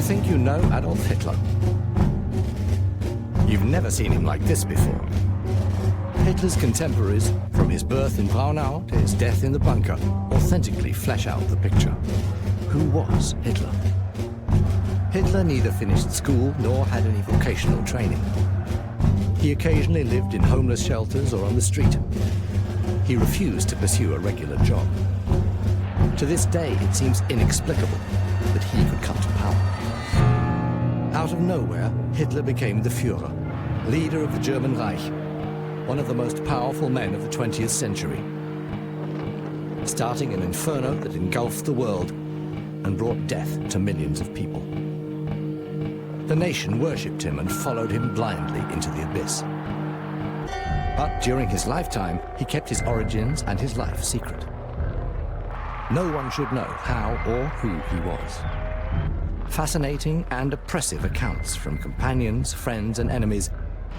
think you know Adolf Hitler? You've never seen him like this before. Hitler's contemporaries, from his birth in Braunau to his death in the bunker, authentically flesh out the picture. Who was Hitler? Hitler neither finished school nor had any vocational training. He occasionally lived in homeless shelters or on the street. He refused to pursue a regular job. To this day, it seems inexplicable that he could come to power. Out of nowhere, Hitler became the Führer, leader of the German Reich, one of the most powerful men of the 20th century, starting an inferno that engulfed the world and brought death to millions of people. The nation worshipped him and followed him blindly into the abyss. But during his lifetime, he kept his origins and his life secret. No one should know how or who he was. Fascinating and oppressive accounts from companions, friends, and enemies,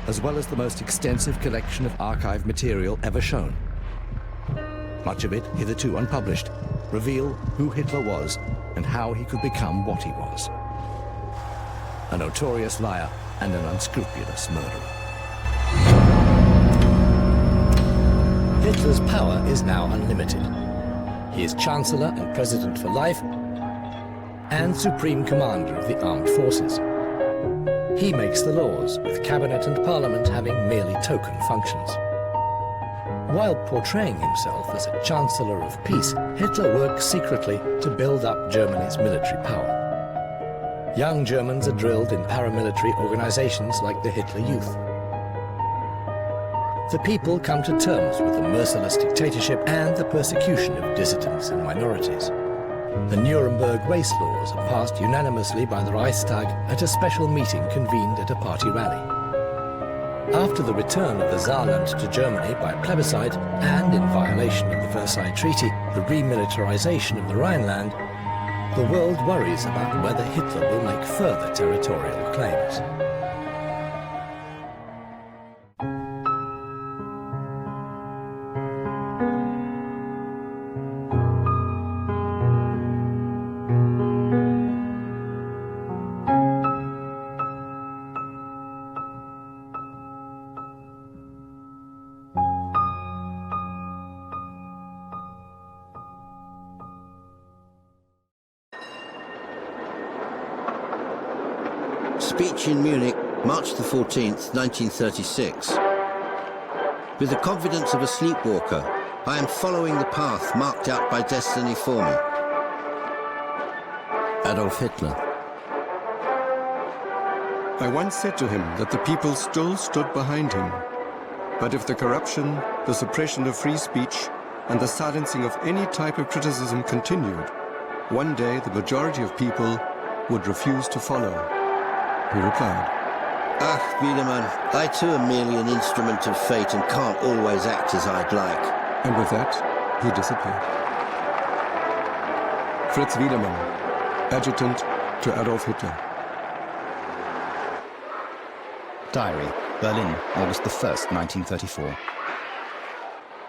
as well as the most extensive collection of archive material ever shown. Much of it, hitherto unpublished, reveal who Hitler was and how he could become what he was. A notorious liar and an unscrupulous murderer. Hitler's power is now unlimited. He is Chancellor and President for life and Supreme Commander of the Armed Forces. He makes the laws, with Cabinet and Parliament having merely token functions. While portraying himself as a Chancellor of Peace, Hitler works secretly to build up Germany's military power. Young Germans are drilled in paramilitary organizations like the Hitler Youth. The people come to terms with the merciless dictatorship and the persecution of dissidents and minorities. The Nuremberg Race Laws are passed unanimously by the Reichstag at a special meeting convened at a party rally. After the return of the Saarland to Germany by plebiscite and in violation of the Versailles Treaty, the remilitarization of the Rhineland, the world worries about whether Hitler will make further territorial claims. Speech in Munich, March the 14th, 1936. With the confidence of a sleepwalker, I am following the path marked out by destiny for me. Adolf Hitler. I once said to him that the people still stood behind him. But if the corruption, the suppression of free speech, and the silencing of any type of criticism continued, one day the majority of people would refuse to follow. He replied, "Ah, Wiedemann, I too am merely an instrument of fate and can't always act as I'd like." And with that, he disappeared. Fritz Wiedemann, adjutant to Adolf Hitler. Diary, Berlin, August the 1st, 1934.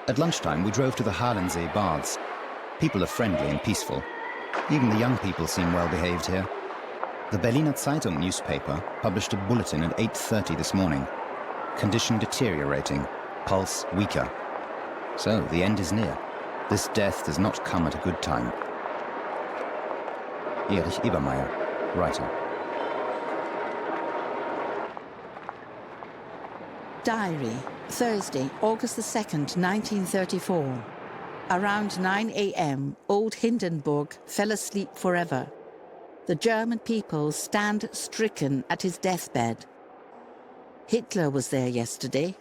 At lunchtime, we drove to the Halensee baths. People are friendly and peaceful. Even the young people seem well behaved here. The Berliner Zeitung newspaper published a bulletin at 8:30 this morning. Condition deteriorating, pulse weaker. So the end is near. This death does not come at a good time. Erich Ebermeier, writer. Diary, Thursday, August the 2nd, 1934. Around 9 a.m., old Hindenburg fell asleep forever. The German people stand stricken at his deathbed. Hitler was there yesterday.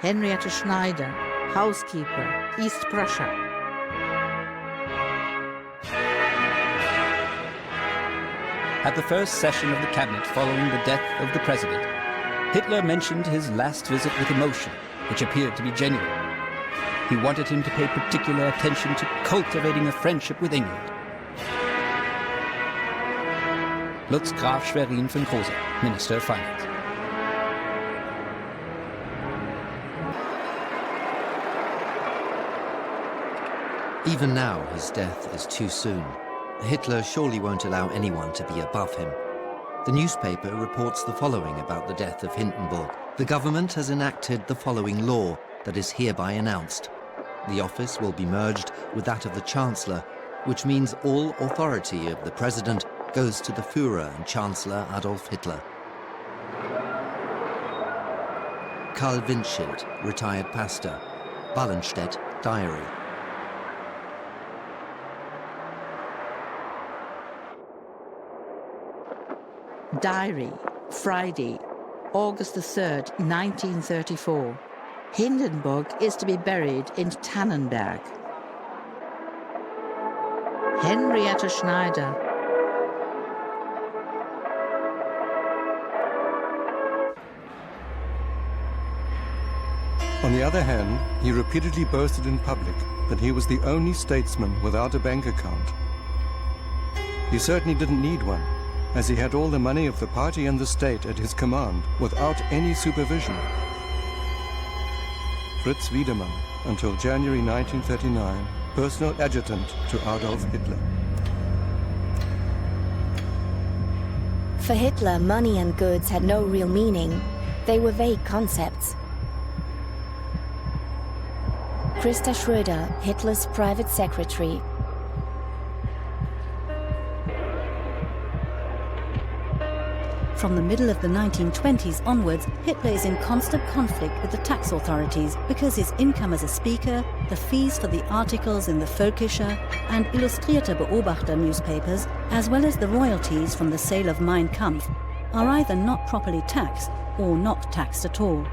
Henriette Schneider, housekeeper, East Prussia. At the first session of the cabinet following the death of the president, Hitler mentioned his last visit with emotion, which appeared to be genuine. He wanted him to pay particular attention to cultivating a friendship with England. Lutz Graf Schwerin von Kruse, Minister of Finance. Even now, his death is too soon. Hitler surely won't allow anyone to be above him. The newspaper reports the following about the death of Hindenburg. The government has enacted the following law that is hereby announced. The office will be merged with that of the Chancellor, which means all authority of the President goes to the Führer and Chancellor Adolf Hitler. Karl Windschild, retired pastor. Wallenstedt, diary. Diary, Friday, August the 3rd, 1934. Hindenburg is to be buried in Tannenberg. Henriette Schneider. On the other hand, he repeatedly boasted in public that he was the only statesman without a bank account. He certainly didn't need one, as he had all the money of the party and the state at his command without any supervision. Fritz Wiedemann, until January 1939, personal adjutant to Adolf Hitler. For Hitler, money and goods had no real meaning. They were vague concepts. Christa Schröder, Hitler's private secretary. From the middle of the 1920s onwards, Hitler is in constant conflict with the tax authorities because his income as a speaker, the fees for the articles in the Völkischer and Illustrierte Beobachter newspapers, as well as the royalties from the sale of Mein Kampf, are either not properly taxed or not taxed at all.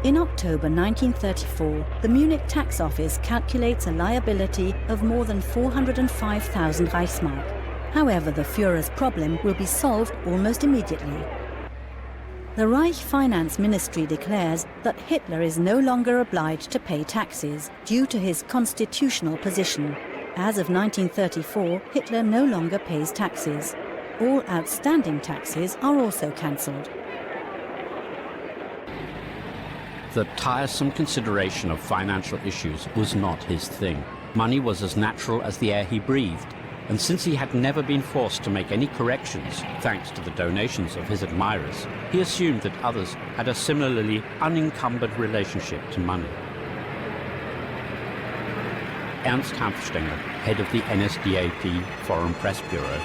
In October 1934, the Munich tax office calculates a liability of more than 405,000 Reichsmark. However, the Führer's problem will be solved almost immediately. The Reich Finance Ministry declares that Hitler is no longer obliged to pay taxes due to his constitutional position. As of 1934, Hitler no longer pays taxes. All outstanding taxes are also cancelled. The tiresome consideration of financial issues was not his thing. Money was as natural as the air he breathed. And since he had never been forced to make any corrections, thanks to the donations of his admirers, he assumed that others had a similarly unencumbered relationship to money. Ernst Hanfstanger, head of the NSDAP Foreign Press Bureau.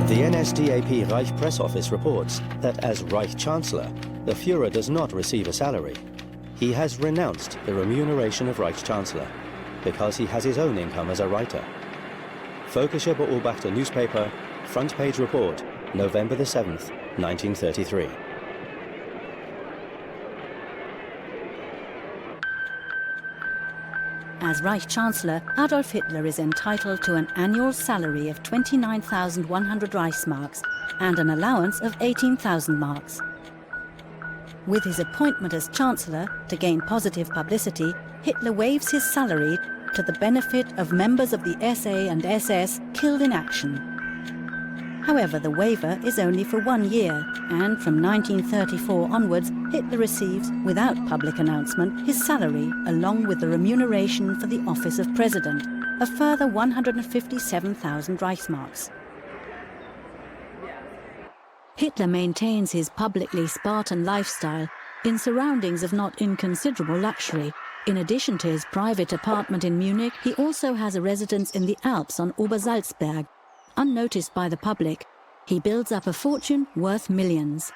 The NSDAP Reich Press Office reports that as Reich Chancellor, the Führer does not receive a salary. He has renounced the remuneration of Reich Chancellor because he has his own income as a writer. Völkischer Beobachter newspaper, front page report, November the 7th, 1933. As Reich Chancellor, Adolf Hitler is entitled to an annual salary of 29,100 Reichsmarks and an allowance of 18,000 marks. With his appointment as Chancellor, to gain positive publicity, Hitler waives his salary to the benefit of members of the SA and SS killed in action. However, the waiver is only for 1 year, and from 1934 onwards, Hitler receives, without public announcement, his salary along with the remuneration for the office of President, a further 157,000 Reichsmarks. Hitler maintains his publicly Spartan lifestyle in surroundings of not inconsiderable luxury. In addition to his private apartment in Munich, he also has a residence in the Alps on Obersalzberg. Unnoticed by the public, he builds up a fortune worth millions.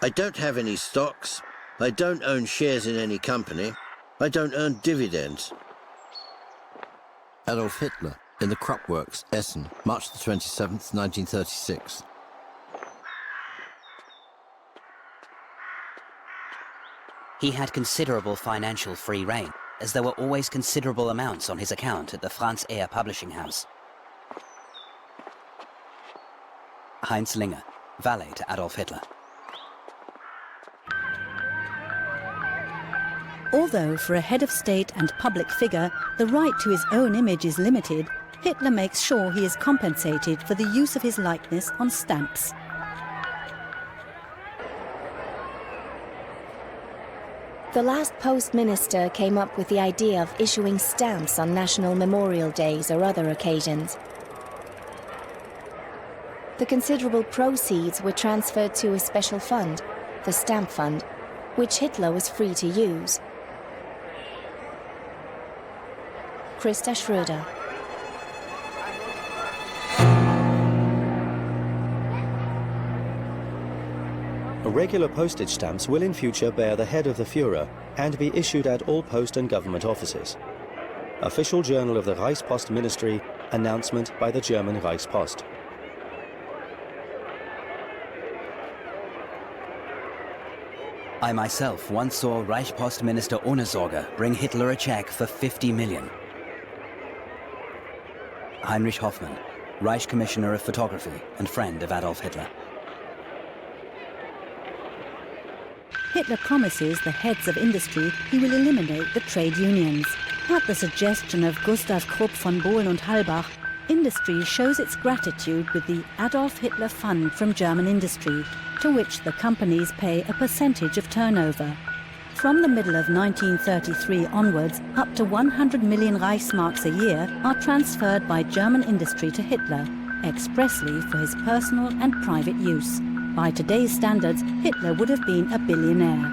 I don't have any stocks. I don't own shares in any company. I don't earn dividends. Adolf Hitler in the Kruppworks, Essen, March the 27th, 1936. He had considerable financial free rein, as there were always considerable amounts on his account at the Franz Eyre publishing house. Heinz Linger, valet to Adolf Hitler. Although for a head of state and public figure, the right to his own image is limited, Hitler makes sure he is compensated for the use of his likeness on stamps. The last post minister came up with the idea of issuing stamps on national memorial days or other occasions. The considerable proceeds were transferred to a special fund, the Stamp Fund, which Hitler was free to use. Christa Schröder. Regular postage stamps will in future bear the head of the Führer and be issued at all post and government offices. Official Journal of the Reichspost Ministry, announcement by the German Reichspost. I myself once saw Reichspost Minister Ohne Sorge bring Hitler a check for 50 million. Heinrich Hoffmann, Reich Commissioner of Photography and friend of Adolf Hitler. Hitler promises the heads of industry he will eliminate the trade unions. At the suggestion of Gustav Krupp von Bohlen und Halbach, industry shows its gratitude with the Adolf Hitler Fund from German industry, to which the companies pay a percentage of turnover. From the middle of 1933 onwards, up to 100 million Reichsmarks a year are transferred by German industry to Hitler, expressly for his personal and private use. By today's standards, Hitler would have been a billionaire.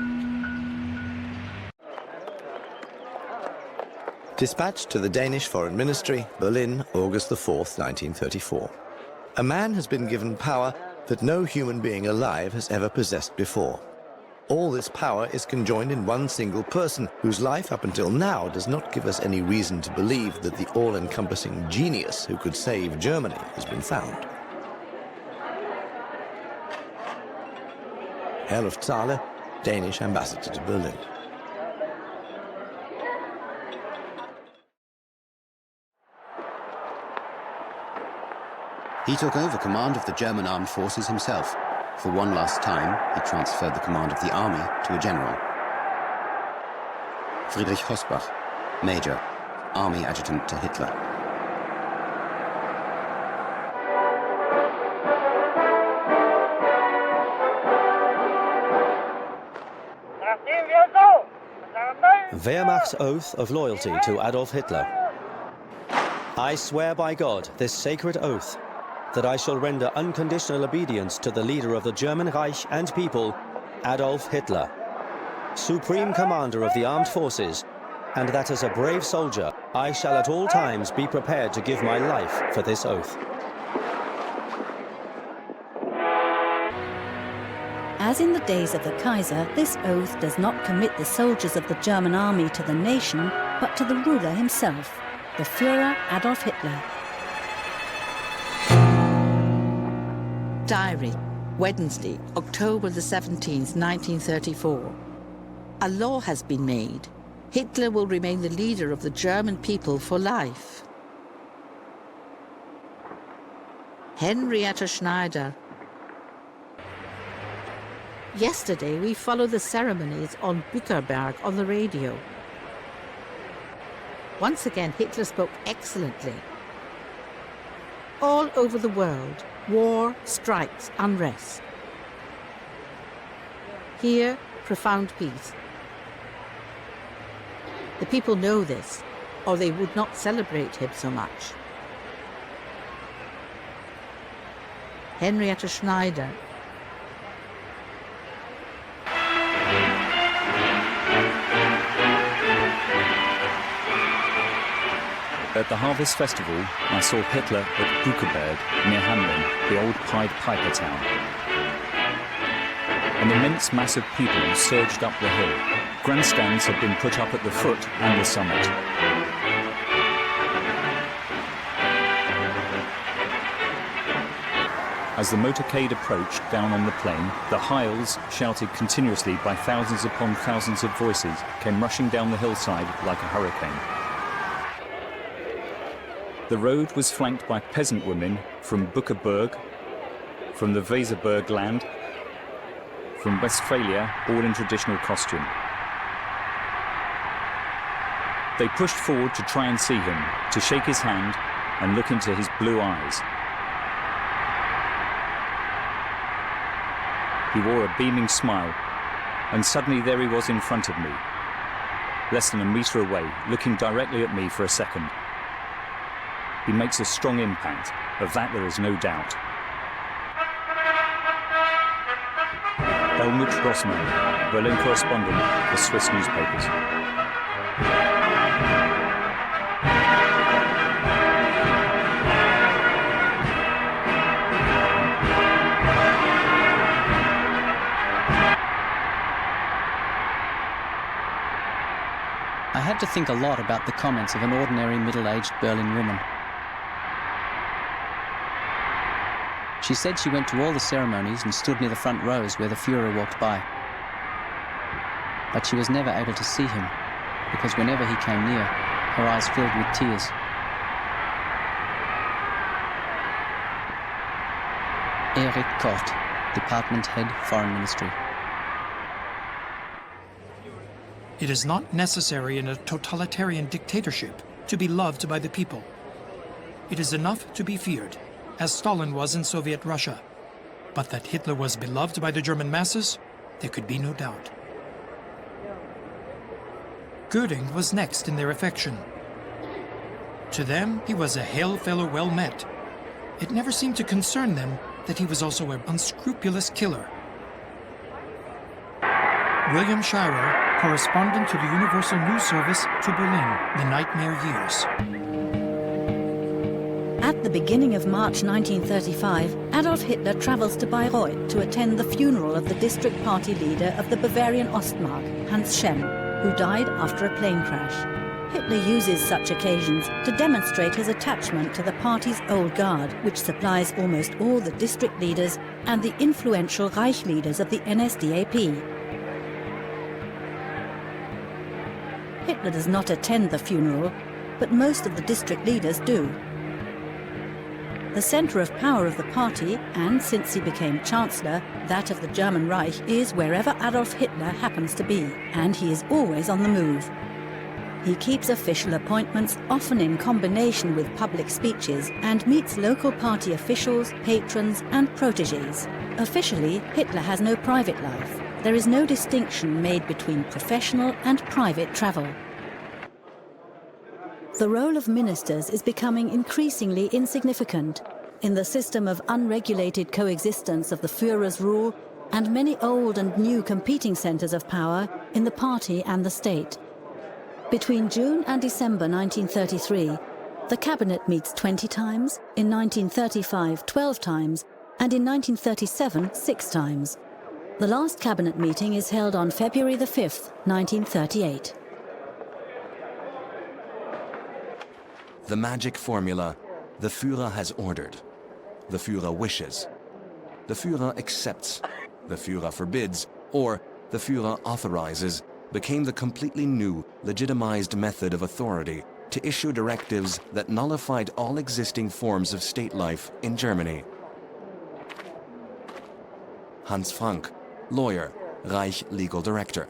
Dispatched to the Danish Foreign Ministry, Berlin, August the 4th, 1934. A man has been given power that no human being alive has ever possessed before. All this power is conjoined in one single person, whose life up until now does not give us any reason to believe that the all-encompassing genius who could save Germany has been found. Herluf Thaler, Danish ambassador to Berlin. He took over command of the German armed forces himself. For one last time, he transferred the command of the army to a general. Friedrich Hossbach, Major, Army Adjutant to Hitler. Wehrmacht's oath of loyalty to Adolf Hitler. I swear by God this sacred oath that I shall render unconditional obedience to the leader of the German Reich and people, Adolf Hitler, Supreme Commander of the Armed Forces, and that as a brave soldier, I shall at all times be prepared to give my life for this oath. As in the days of the Kaiser, this oath does not commit the soldiers of the German army to the nation, but to the ruler himself, the Führer Adolf Hitler. Diary, Wednesday, October the 17th, 1934. A law has been made. Hitler will remain the leader of the German people for life. Henrietta Schneider. Yesterday, we followed the ceremonies on Bückerberg on the radio. Once again, Hitler spoke excellently. All over the world, war, strikes, unrest. Here, profound peace. The people know this, or they would not celebrate him so much. Henrietta Schneider. At the Harvest Festival, I saw Hitler at Bückerberg, near Hamelin, the old Pied Piper town. An immense mass of people surged up the hill. Grandstands had been put up at the foot and the summit. As the motorcade approached down on the plain, the Heils, shouted continuously by thousands upon thousands of voices, came rushing down the hillside like a hurricane. The road was flanked by peasant women from Bückerberg, from the Weserberg land, from Westphalia, all in traditional costume. They pushed forward to try and see him, to shake his hand and look into his blue eyes. He wore a beaming smile, and suddenly there he was in front of me, less than a metre away, looking directly at me for a second. He makes a strong impact, of that there is no doubt. Helmut Grossmann, Berlin correspondent for Swiss newspapers. I had to think a lot about the comments of an ordinary middle-aged Berlin woman. She said she went to all the ceremonies and stood near the front rows where the Führer walked by. But she was never able to see him, because whenever he came near, her eyes filled with tears. Erich Kort, Department Head, Foreign Ministry. It is not necessary in a totalitarian dictatorship to be loved by the people. It is enough to be feared, as Stalin was in Soviet Russia. But that Hitler was beloved by the German masses, there could be no doubt. Göring was next in their affection. To them, he was a hail fellow well met. It never seemed to concern them that he was also an unscrupulous killer. William Shirer, correspondent to the Universal News Service to Berlin, The Nightmare Years. At the beginning of March 1935, Adolf Hitler travels to Bayreuth to attend the funeral of the district party leader of the Bavarian Ostmark, Hans Schemm, who died after a plane crash. Hitler uses such occasions to demonstrate his attachment to the party's old guard, which supplies almost all the district leaders and the influential Reich leaders of the NSDAP. Hitler does not attend the funeral, but most of the district leaders do. The center of power of the party, and since he became Chancellor, that of the German Reich, is wherever Adolf Hitler happens to be, and he is always on the move. He keeps official appointments, often in combination with public speeches, and meets local party officials, patrons, and protégés. Officially, Hitler has no private life. There is no distinction made between professional and private travel. The role of ministers is becoming increasingly insignificant in the system of unregulated coexistence of the Führer's rule and many old and new competing centers of power in the party and the state. Between June and December 1933, the cabinet meets 20 times, in 1935 12 times, and in 1937 6 times. The last cabinet meeting is held on February the 5th, 1938. The magic formula, the Führer has ordered. The Führer wishes. The Führer accepts. The Führer forbids, or the Führer authorizes, became the completely new, legitimized method of authority to issue directives that nullified all existing forms of state life in Germany. Hans Frank, lawyer, Reich legal director.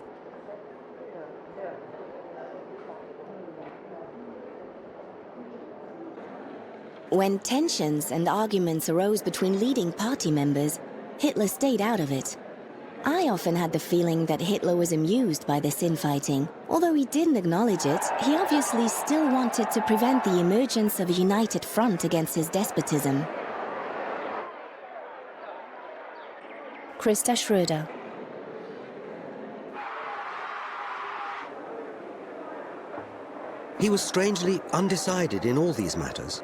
When tensions and arguments arose between leading party members, Hitler stayed out of it. I often had the feeling that Hitler was amused by this infighting. Although he didn't acknowledge it, he obviously still wanted to prevent the emergence of a united front against his despotism. Christa Schröder. He was strangely undecided in all these matters.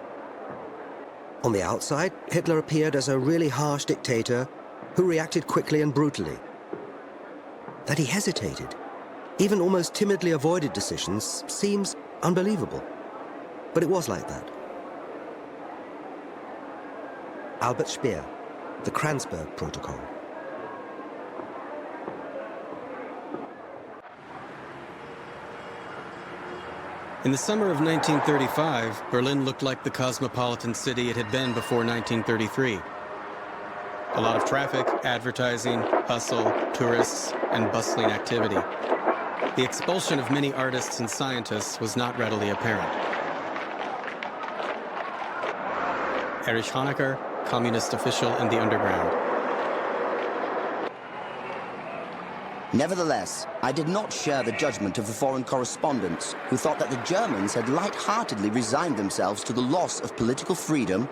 On the outside, Hitler appeared as a really harsh dictator who reacted quickly and brutally. That he hesitated, even almost timidly avoided decisions, seems unbelievable. But it was like that. Albert Speer, the Kranzberg Protocol. In the summer of 1935, Berlin looked like the cosmopolitan city it had been before 1933. A lot of traffic, advertising, hustle, tourists, and bustling activity. The expulsion of many artists and scientists was not readily apparent. Erich Honecker, communist official in the underground. Nevertheless, I did not share the judgment of the foreign correspondents who thought that the Germans had light-heartedly resigned themselves to the loss of political freedom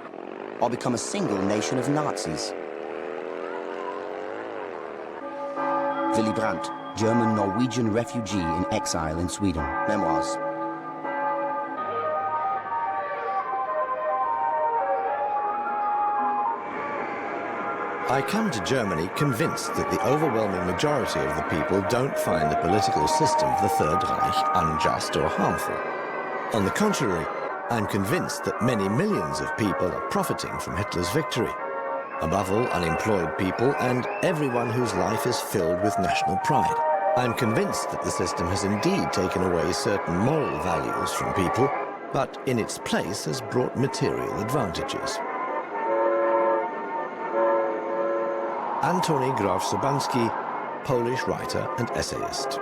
or become a single nation of Nazis. Willy Brandt, German-Norwegian refugee in exile in Sweden. Memoirs. I come to Germany convinced that the overwhelming majority of the people don't find the political system of the Third Reich unjust or harmful. On the contrary, I'm convinced that many millions of people are profiting from Hitler's victory. Above all, unemployed people and everyone whose life is filled with national pride. I'm convinced that the system has indeed taken away certain moral values from people, but in its place has brought material advantages. Antoni Graf-Sobański, Polish writer and essayist.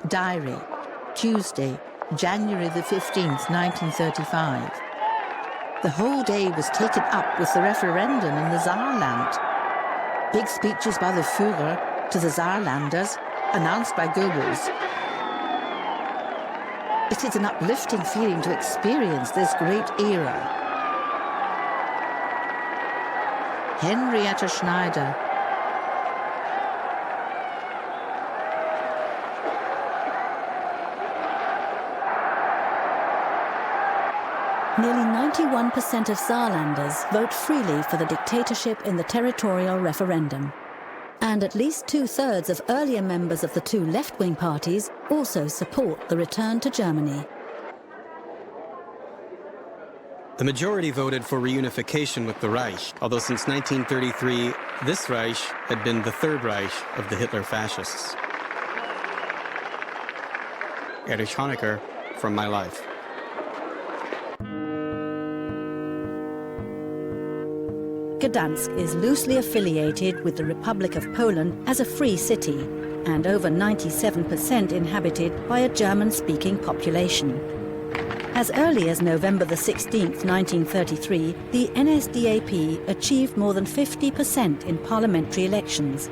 Diary, Tuesday, January the 15th, 1935. The whole day was taken up with the referendum in the Saarland. Big speeches by the Führer to the Saarlanders, announced by Goebbels. It is an uplifting feeling to experience this great era. Henrietta Schneider. Nearly 91% of Saarlanders vote freely for the dictatorship in the territorial referendum. And at least 2/3 of earlier members of the two left-wing parties also support the return to Germany. The majority voted for reunification with the Reich, although since 1933, this Reich had been the Third Reich of the Hitler fascists. Erich Honecker, From My Life. Gdansk is loosely affiliated with the Republic of Poland as a free city and over 97% inhabited by a German-speaking population. As early as November the 16th, 1933, the NSDAP achieved more than 50% in parliamentary elections.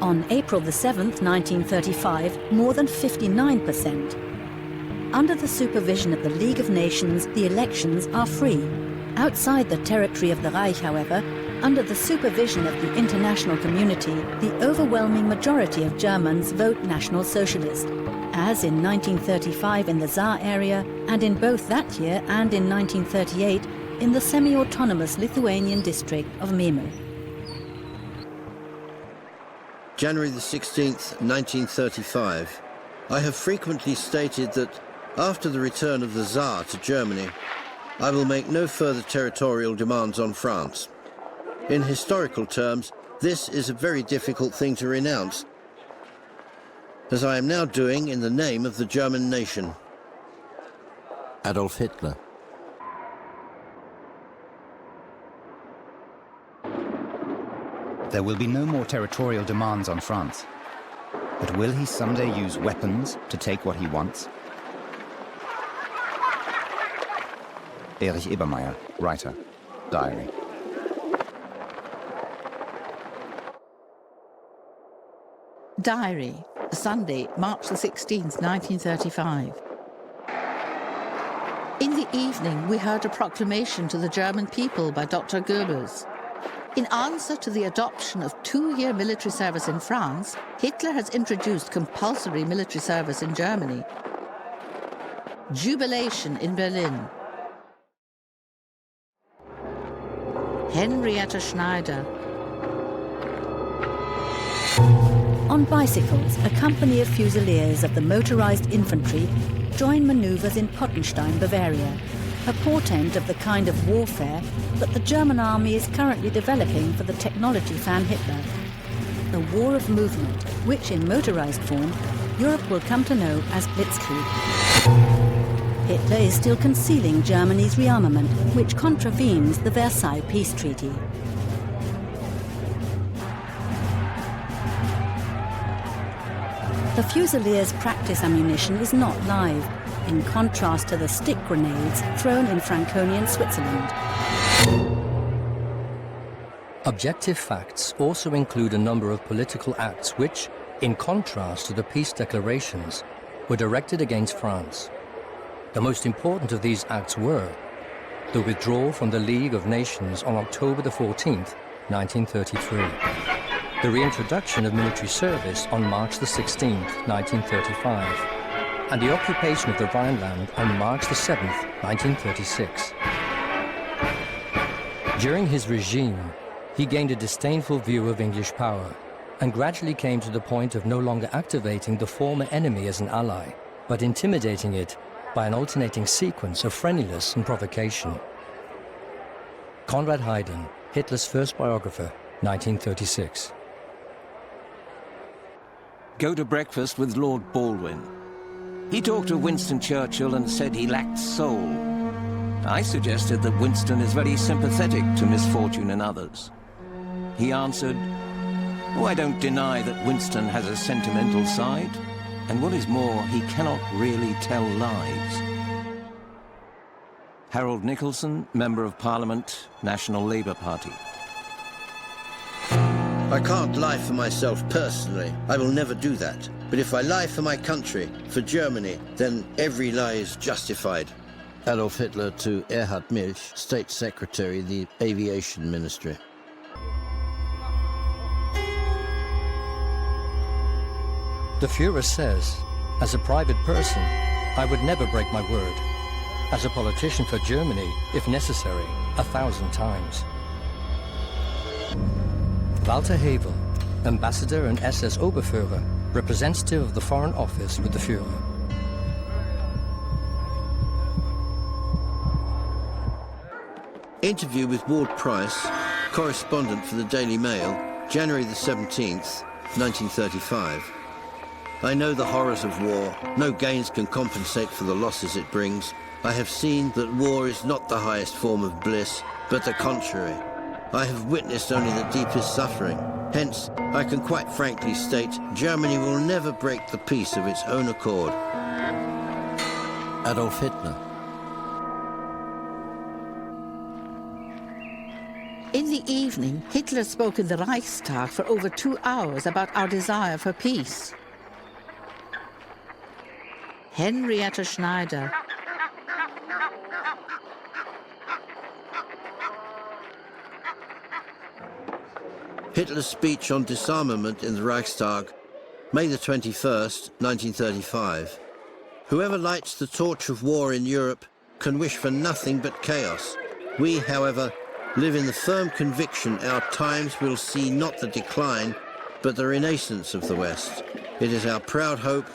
On April the 7th, 1935, more than 59%. Under the supervision of the League of Nations, the elections are free. Outside the territory of the Reich, however, under the supervision of the international community, the overwhelming majority of Germans vote National Socialist, as in 1935 in the Saar area, and in both that year and in 1938 in the semi-autonomous Lithuanian district of Memel. January the 16th, 1935. I have frequently stated that after the return of the Tsar to Germany, I will make no further territorial demands on France. In historical terms, this is a very difficult thing to renounce, as I am now doing in the name of the German nation. Adolf Hitler. There will be no more territorial demands on France. But will he someday use weapons to take what he wants? Erich Ebermeier, writer, diary. Diary, Sunday, March the 16th, 1935. In the evening, we heard a proclamation to the German people by Dr. Goebbels. In answer to the adoption of 2-year military service in France, Hitler has introduced compulsory military service in Germany. Jubilation in Berlin. Henrietta Schneider. On bicycles, a company of fusiliers of the motorized infantry join maneuvers in Pottenstein, Bavaria, a portent of the kind of warfare that the German army is currently developing for the technology fan Hitler. A war of movement, which in motorized form, Europe will come to know as Blitzkrieg. Hitler is still concealing Germany's rearmament, which contravenes the Versailles Peace Treaty. The Fusiliers' practice ammunition is not live, in contrast to the stick grenades thrown in Franconian Switzerland. Objective facts also include a number of political acts which, in contrast to the peace declarations, were directed against France. The most important of these acts were the withdrawal from the League of Nations on October the 14th, 1933, the reintroduction of military service on March the 16th, 1935, and the occupation of the Rhineland on March the 7th, 1936. During his regime, he gained a disdainful view of English power and gradually came to the point of no longer activating the former enemy as an ally, but intimidating it by an alternating sequence of friendliness and provocation. Conrad Hayden, Hitler's first biographer, 1936. Go to breakfast with Lord Baldwin. He talked of Winston Churchill and said he lacked soul. I suggested that Winston is very sympathetic to misfortune in others. He answered, "Oh, I don't deny that Winston has a sentimental side, and what is more, he cannot really tell lies." Harold Nicholson, Member of Parliament, National Labour Party. I can't lie for myself personally. I will never do that. But if I lie for my country, for Germany, then every lie is justified. Adolf Hitler to Erhard Milch, State Secretary, the Aviation Ministry. The Führer says, as a private person, I would never break my word. As a politician for Germany, if necessary, 1,000 times. Walter Havel, Ambassador and SS Oberführer, representative of the Foreign Office with the Führer. Interview with Ward Price, correspondent for the Daily Mail, January the 17th, 1935. I know the horrors of war. No gains can compensate for the losses it brings. I have seen that war is not the highest form of bliss, but the contrary. I have witnessed only the deepest suffering. Hence, I can quite frankly state, Germany will never break the peace of its own accord. Adolf Hitler. In the evening, Hitler spoke in the Reichstag for over 2 hours about our desire for peace. Henrietta Schneider. Hitler's speech on disarmament in the Reichstag, May the 21st, 1935. Whoever lights the torch of war in Europe can wish for nothing but chaos. We, however, live in the firm conviction our times will see not the decline, but the renaissance of the West. It is our proud hope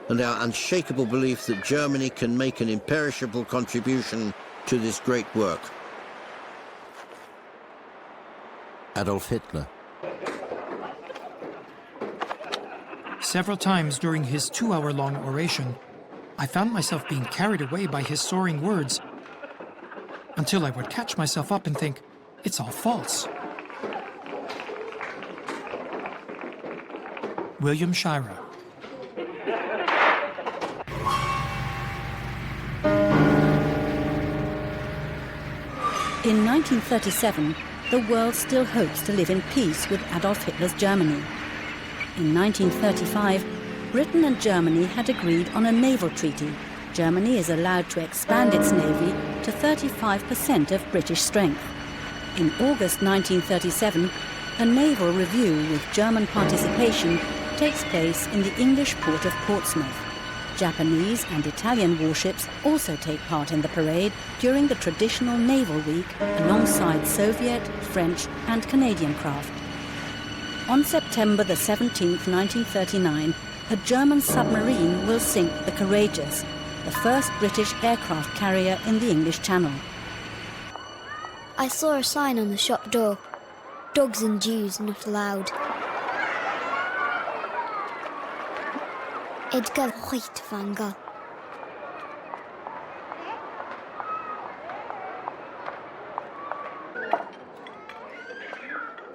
and our unshakable belief that Germany can make an imperishable contribution to this great work. Adolf Hitler. Several times during his 2-hour-long oration, I found myself being carried away by his soaring words, until I would catch myself up and think, it's all false. William Shirer. In 1937, the world still hopes to live in peace with Adolf Hitler's Germany. In 1935, Britain and Germany had agreed on a naval treaty. Germany is allowed to expand its navy to 35% of British strength. In August 1937, a naval review with German participation takes place in the English port of Portsmouth. Japanese and Italian warships also take part in the parade during the traditional Naval Week alongside Soviet, French and Canadian craft. On September the 17th, 1939, a German submarine will sink the Courageous, the first British aircraft carrier in the English Channel. I saw a sign on the shop door, "Dogs and Jews not allowed." Edgar Huitwanger.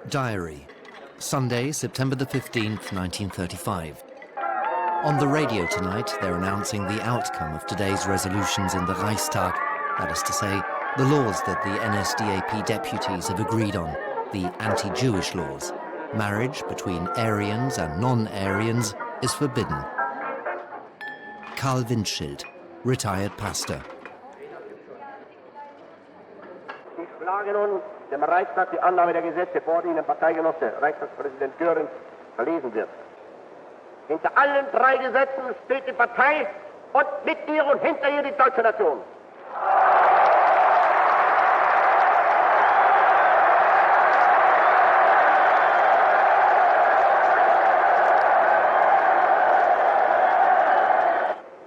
Diary. Sunday, September the 15th, 1935. On the radio tonight, they're announcing the outcome of today's resolutions in the Reichstag, that is to say, the laws that the NSDAP deputies have agreed on. the anti-Jewish laws. Marriage between Aryans and non-Aryans is forbidden. Karl Windschild, retired pastor. Ich schlage nun dem Reichstag die Annahme der Gesetze vor, die Ihnen Parteigenosse Reichstagspräsident Göring verlesen wird. Hinter allen drei Gesetzen steht die Partei und mit ihr und hinter ihr die deutsche Nation.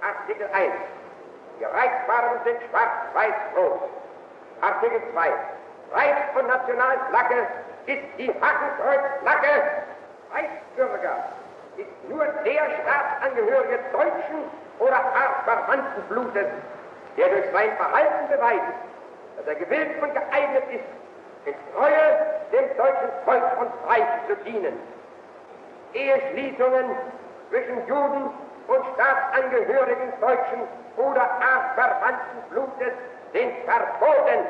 Artikel 1. Die Reichsfarben sind schwarz-weiß-rot. Artikel 2. Reichs- und Nationalflagge ist die Hakenkreuzflagge. Reichsbürger ist nur der Staatsangehörige deutschen oder artverwandten Blutes, der durch sein Verhalten beweist, dass er gewillt und geeignet ist, in Treue dem deutschen Volk und Reich zu dienen. Eheschließungen zwischen Juden und Staatsangehörigen deutschen oder artverwandten Blutes sind verboten.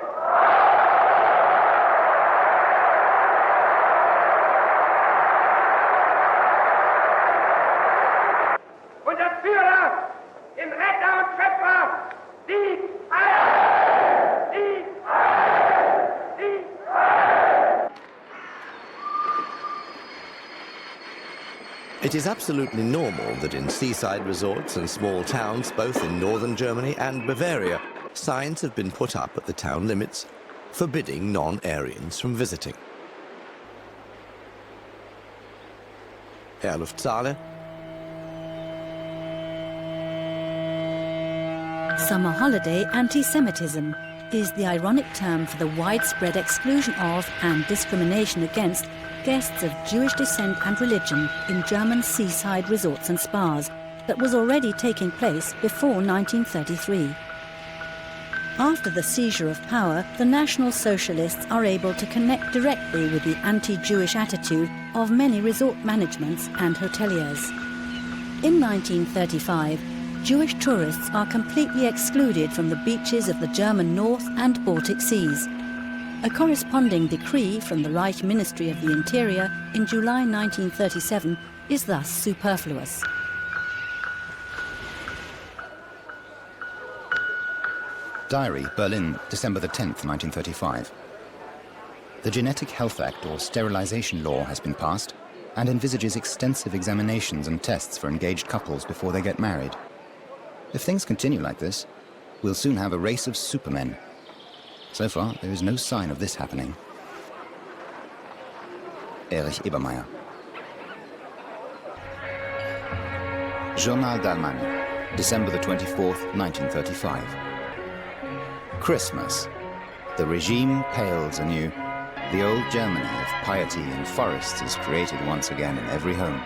Unser Führer, im Retter und Schöpfer, Sieg Heil! Sieg Heil! Sieg Heil! It is absolutely normal that in seaside resorts and small towns, both in northern Germany and Bavaria, signs have been put up at the town limits forbidding non-Aryans from visiting. Herr Luftsaale. Summer holiday anti-Semitism is the ironic term for the widespread exclusion of and discrimination against guests of Jewish descent and religion in German seaside resorts and spas that was already taking place before 1933. After the seizure of power, the National Socialists are able to connect directly with the anti-Jewish attitude of many resort managements and hoteliers. In 1935, Jewish tourists are completely excluded from the beaches of the German North and Baltic Seas. A corresponding decree from the Reich Ministry of the Interior in July 1937 is thus superfluous. Diary, Berlin, December the 10th, 1935. The Genetic Health Act, or sterilization law, has been passed and envisages extensive examinations and tests for engaged couples before they get married. If things continue like this, we'll soon have a race of supermen. So far, there is no sign of this happening. Erich Ebermeier. Journal d'Allemagne, December the 24th, 1935. Christmas. The regime pales anew. The old Germany of piety and forests is created once again in every home.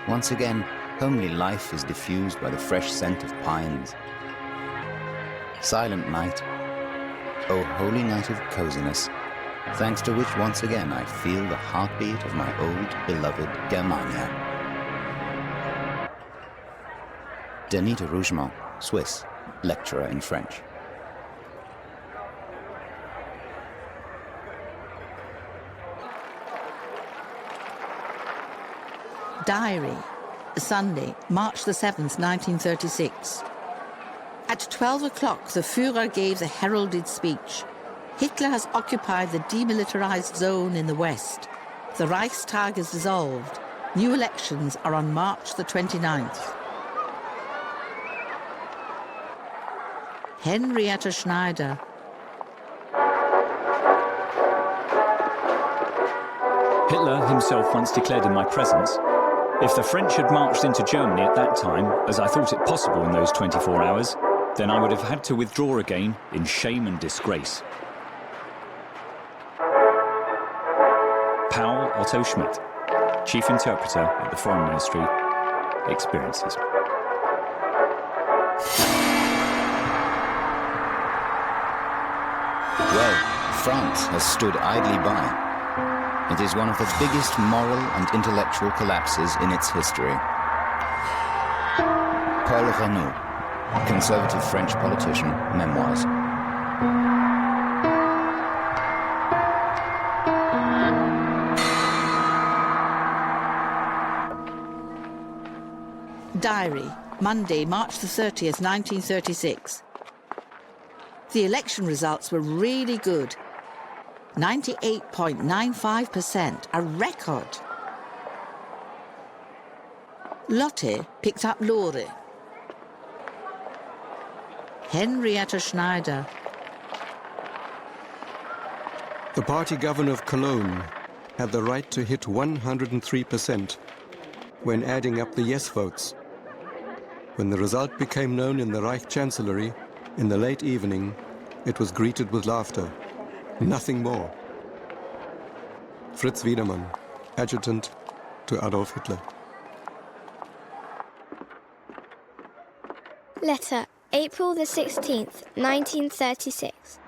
Once again, homely life is diffused by the fresh scent of pines. Silent night, oh holy night of coziness, thanks to which once again I feel the heartbeat of my old beloved Germania. Denis de Rougemont, Swiss, lecturer in French. Diary, Sunday, March the 7th, 1936. At 12 o'clock, the Führer gave the heralded speech. Hitler has occupied the demilitarized zone in the west. The Reichstag is dissolved. New elections are on March the 29th. Henrietta Schneider. Hitler himself once declared in my presence, if the French had marched into Germany at that time, as I thought it possible in those 24 hours, then I would have had to withdraw again in shame and disgrace. Paul Otto Schmidt, Chief Interpreter at the Foreign Ministry, experiences. Well, France has stood idly by. It is one of the biggest moral and intellectual collapses in its history. Paul Reynaud, conservative French politician, memoirs. Diary, Monday, March the 30th, 1936. The election results were really good. 98.95%, a record. Lotte picked up Lore. Henrietta Schneider. The party governor of Cologne had the right to hit 103% when adding up the yes votes. When the result became known in the Reich Chancellery in the late evening, it was greeted with laughter. Nothing more. Fritz Wiedemann, adjutant to Adolf Hitler. Letter, April the 16th, 1936.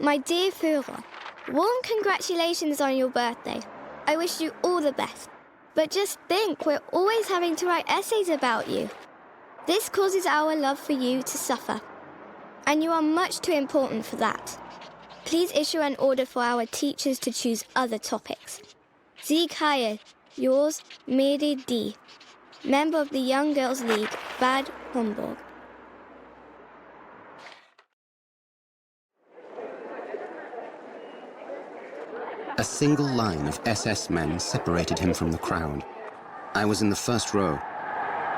My dear Führer, warm congratulations on your birthday. I wish you all the best. But just think, we're always having to write essays about you. This causes our love for you to suffer. And you are much too important for that. Please issue an order for our teachers to choose other topics. Sieg Heil, yours, Mary D., member of the Young Girls League, Bad Homburg. A single line of SS men separated him from the crowd. I was in the first row.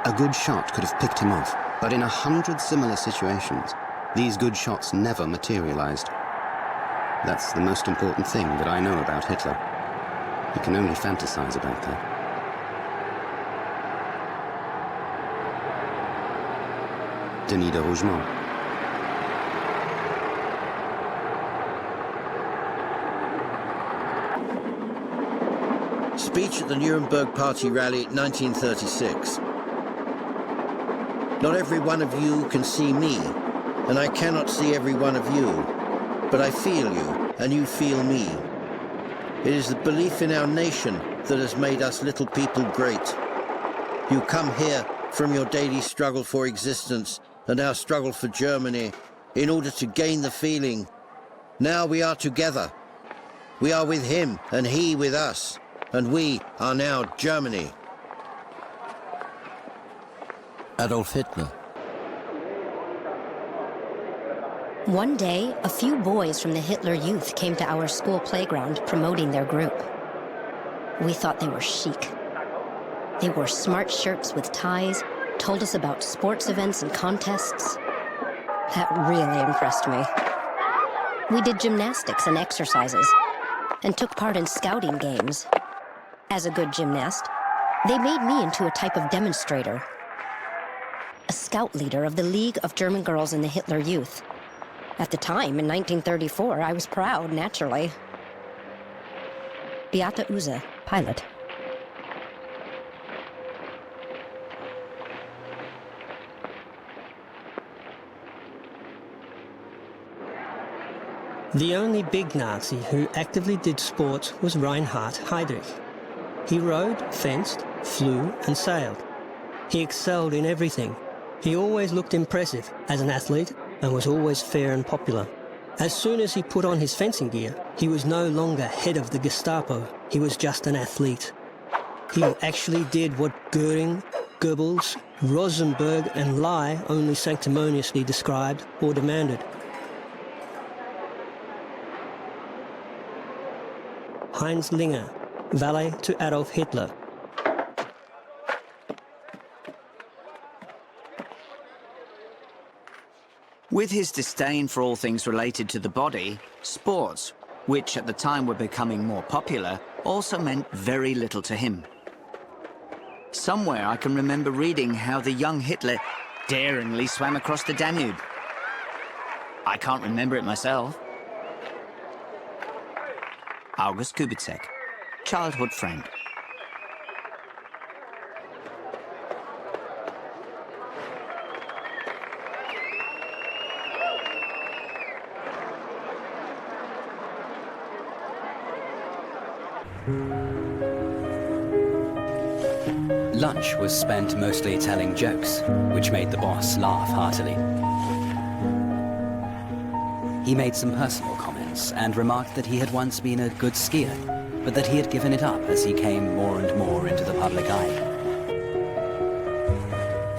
A good shot could have picked him off, but in 100 similar situations, these good shots never materialized. That's the most important thing that I know about Hitler. You can only fantasize about that. Denis de Rougemont. Speech at the Nuremberg Party Rally 1936. Not every one of you can see me, and I cannot see every one of you, but I feel you, and you feel me. It is the belief in our nation that has made us little people great. You come here from your daily struggle for existence and our struggle for Germany in order to gain the feeling. Now we are together. We are with him, and he with us. And we are now Germany. Adolf Hitler. One day, a few boys from the Hitler Youth came to our school playground promoting their group. We thought they were chic. They wore smart shirts with ties, told us about sports events and contests. That really impressed me. We did gymnastics and exercises, and took part in scouting games. As a good gymnast, they made me into a type of demonstrator. A scout leader of the League of German Girls in the Hitler Youth. At the time, in 1934, I was proud, naturally. Beate Uhse, pilot. The only big Nazi who actively did sports was Reinhard Heydrich. He rode, fenced, flew, and sailed. He excelled in everything. He always looked impressive as an athlete and was always fair and popular. As soon as he put on his fencing gear, he was no longer head of the Gestapo. He was just an athlete. He actually did what Goering, Goebbels, Rosenberg, and Lai only sanctimoniously described or demanded. Heinz Linger, valet to Adolf Hitler. With his disdain for all things related to the body, sports, which at the time were becoming more popular, also meant very little to him. Somewhere I can remember reading how the young Hitler daringly swam across the Danube. I can't remember it myself. August Kubitschek, childhood friend. Lunch was spent mostly telling jokes, which made the boss laugh heartily. He made some personal comments and remarked that he had once been a good skier, but that he had given it up as he came more and more into the public eye.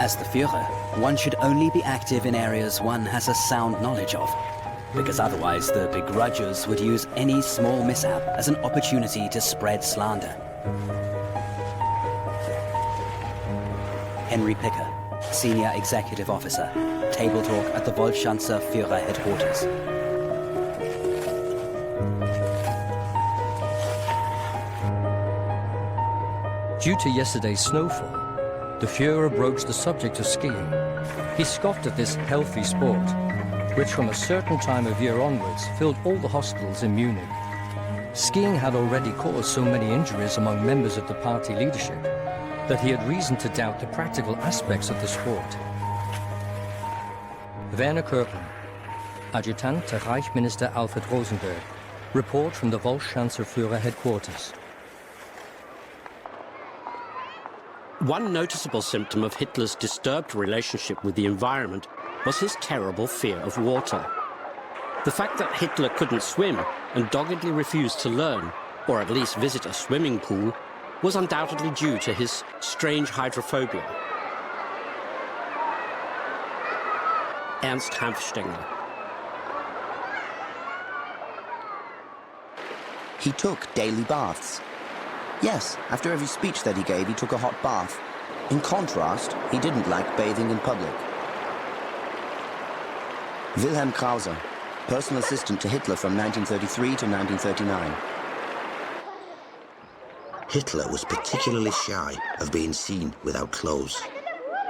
As the Führer, one should only be active in areas one has a sound knowledge of, because otherwise the begrudgers would use any small mishap as an opportunity to spread slander. Henry Picker, Senior Executive Officer, Table Talk at the Volksschanzer Führer Headquarters. Due to yesterday's snowfall, the Führer broached the subject of skiing. He scoffed at this healthy sport, which from a certain time of year onwards filled all the hospitals in Munich. Skiing had already caused so many injuries among members of the party leadership that he had reason to doubt the practical aspects of the sport. Werner Kirchner, Adjutant to Reich Minister Alfred Rosenberg, report from the Volksschanzer Führer headquarters. One noticeable symptom of Hitler's disturbed relationship with the environment was his terrible fear of water. The fact that Hitler couldn't swim and doggedly refused to learn, or at least visit a swimming pool, was undoubtedly due to his strange hydrophobia. Ernst Hanfstaengl. He took daily baths. Yes, after every speech that he gave, he took a hot bath. In contrast, he didn't like bathing in public. Wilhelm Krause, personal assistant to Hitler from 1933 to 1939. Hitler was particularly shy of being seen without clothes.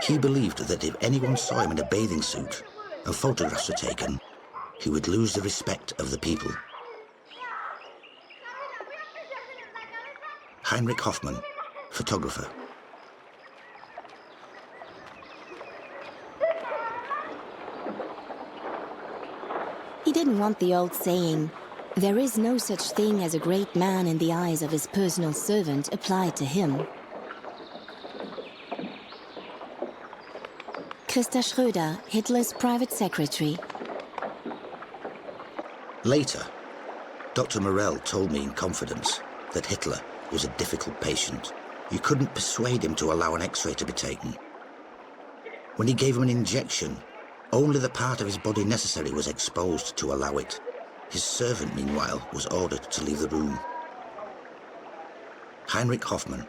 He believed that if anyone saw him in a bathing suit and photographs were taken, he would lose the respect of the people. Heinrich Hoffmann, photographer. He didn't want the old saying, "There is no such thing as a great man in the eyes of his personal servant," applied to him. Christa Schröder, Hitler's private secretary. Later, Dr. Morell told me in confidence that Hitler was a difficult patient. You couldn't persuade him to allow an X-ray to be taken. When he gave him an injection, only the part of his body necessary was exposed to allow it. His servant, meanwhile, was ordered to leave the room. Heinrich Hoffmann.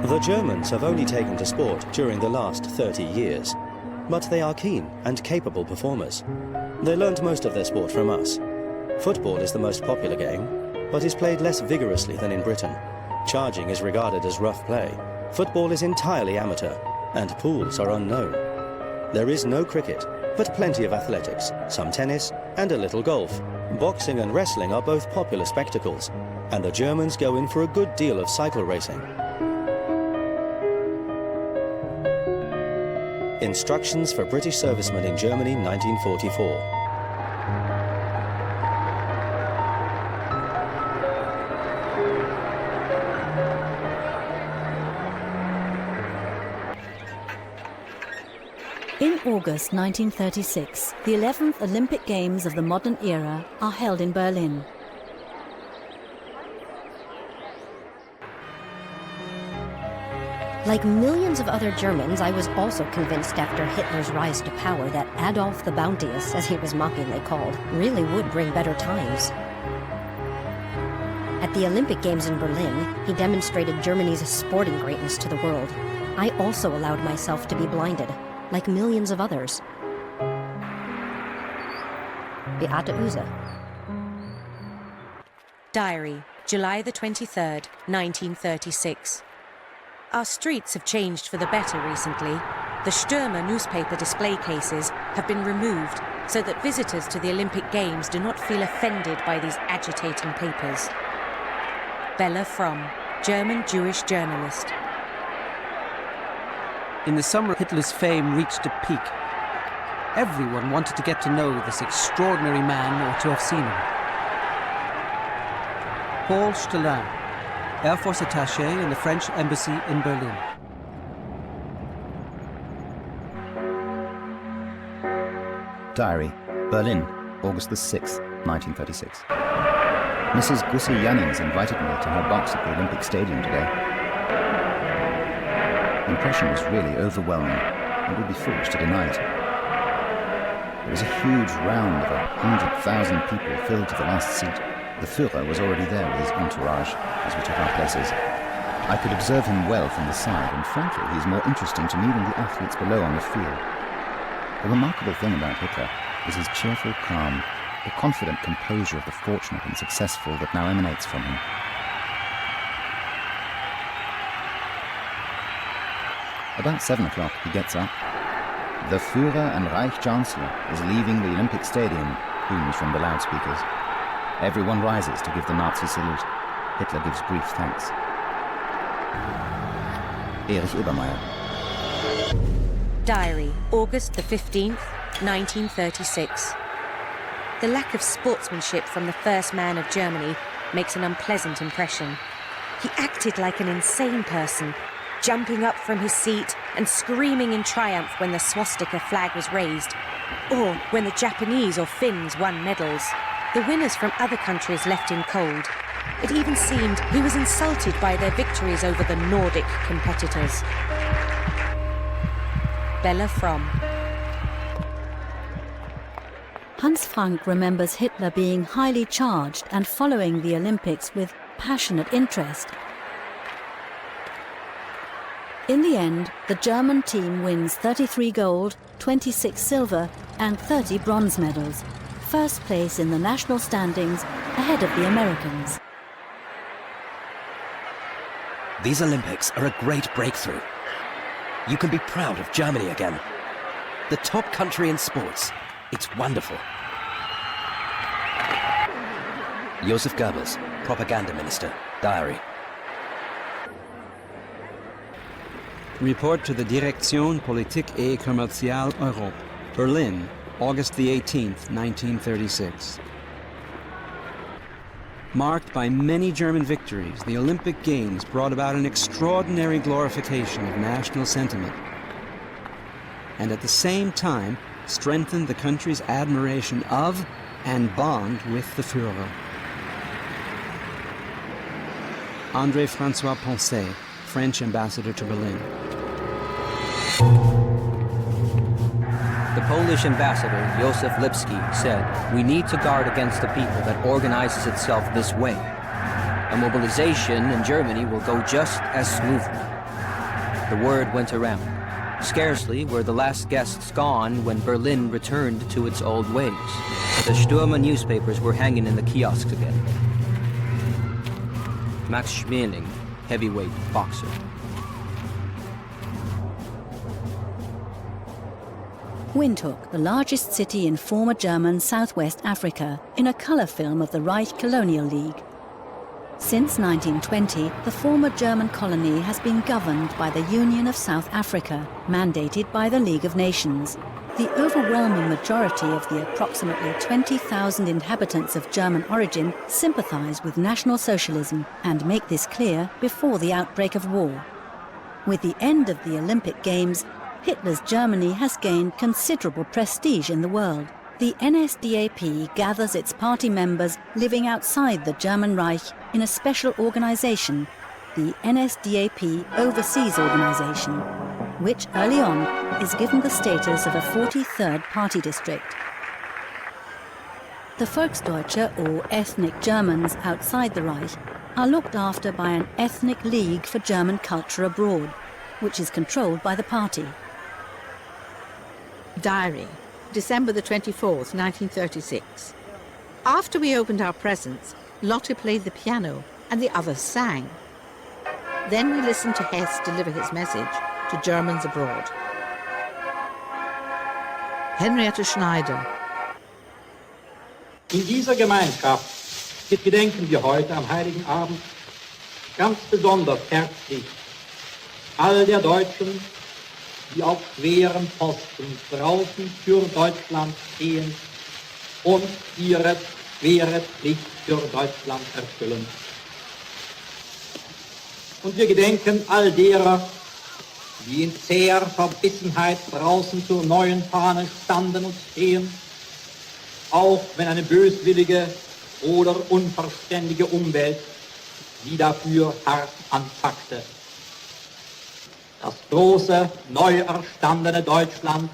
The Germans have only taken to sport during the last 30 years, but they are keen and capable performers. They learned most of their sport from us. Football is the most popular game, but is played less vigorously than in Britain. Charging is regarded as rough play. Football is entirely amateur, and pools are unknown. There is no cricket, but plenty of athletics, some tennis, and a little golf. Boxing and wrestling are both popular spectacles, and the Germans go in for a good deal of cycle racing. Instructions for British servicemen in Germany, 1944. In August 1936, the 11th Olympic Games of the modern era are held in Berlin. Like millions of other Germans, I was also convinced after Hitler's rise to power that Adolf the Bounteous, as he was mockingly called, really would bring better times. At the Olympic Games in Berlin, he demonstrated Germany's sporting greatness to the world. I also allowed myself to be blinded, like millions of others. Beate Uhse. Diary, July the 23rd, 1936. Our streets have changed for the better recently. The Stürmer newspaper display cases have been removed so that visitors to the Olympic Games do not feel offended by these agitating papers. Bella Fromm, German Jewish journalist. In the summer, Hitler's fame reached a peak. Everyone wanted to get to know this extraordinary man or to have seen him. Paul Stellin, Air Force attaché in the French embassy in Berlin. Diary, Berlin, August the 6th, 1936. Mrs. Gussie Jannings invited me to her box at the Olympic Stadium today. The impression was really overwhelming, and we'd be foolish to deny it. There was a huge round of 100,000 people filled to the last seat. The Führer was already there with his entourage as we took our places. I could observe him well from the side, and frankly, he's more interesting to me than the athletes below on the field. The remarkable thing about Hitler is his cheerful calm, the confident composure of the fortunate and successful that now emanates from him. About 7 o'clock, he gets up. The Führer and Reich Chancellor is leaving the Olympic Stadium, booms from the loudspeakers. Everyone rises to give the Nazi salute. Hitler gives brief thanks. Erich Obermeier. Diary, August the 15th, 1936. The lack of sportsmanship from the first man of Germany makes an unpleasant impression. He acted like an insane person, jumping up from his seat and screaming in triumph when the swastika flag was raised, or when the Japanese or Finns won medals. The winners from other countries left him cold. It even seemed he was insulted by their victories over the Nordic competitors. Bella Fromm. Hans Frank remembers Hitler being highly charged and following the Olympics with passionate interest. In the end, the German team wins 33 gold, 26 silver and 30 bronze medals. First place in the national standings, ahead of the Americans. These Olympics are a great breakthrough. You can be proud of Germany again. The top country in sports. It's wonderful. Joseph Goebbels, Propaganda Minister, Diary. Report to the Direction Politique et Commerciale Europe, Berlin, August the 18th, 1936. Marked by many German victories, the Olympic Games brought about an extraordinary glorification of national sentiment, and at the same time strengthened the country's admiration of and bond with the Führer. André-François Poncet, French ambassador to Berlin. The Polish ambassador, Józef Lipski, said, "We need to guard against a people that organizes itself this way. A mobilization in Germany will go just as smoothly." The word went around. Scarcely were the last guests gone when Berlin returned to its old ways. The Stürmer newspapers were hanging in the kiosks again. Max Schmeling, heavyweight boxer. Windhoek, the largest city in former German Southwest Africa, in a colour film of the Reich Colonial League. Since 1920, the former German colony has been governed by the Union of South Africa, mandated by the League of Nations. The overwhelming majority of the approximately 20,000 inhabitants of German origin sympathise with National Socialism and make this clear before the outbreak of war. With the end of the Olympic Games, Hitler's Germany has gained considerable prestige in the world. The NSDAP gathers its party members living outside the German Reich in a special organisation, the NSDAP Overseas Organisation, which early on is given the status of a 43rd party district. The Volksdeutsche, or ethnic Germans outside the Reich, are looked after by an ethnic league for German culture abroad, which is controlled by the party. Diary, December the 24th, 1936. After we opened our presents, Lotte played the piano and the others sang. Then we listened to Hess deliver his message to Germans abroad. Henriette Schneider. In dieser Gemeinschaft gedenken wir heute am Heiligen Abend ganz besonders herzlich all der Deutschen, die auf schweren Posten draußen für Deutschland stehen und ihre schwere Pflicht für Deutschland erfüllen. Und wir gedenken all derer, die in zäher Verbissenheit draußen zur neuen Fahne standen und stehen, auch wenn eine böswillige oder unverständige Umwelt sie dafür hart anpackte. Das große, neu erstandene Deutschland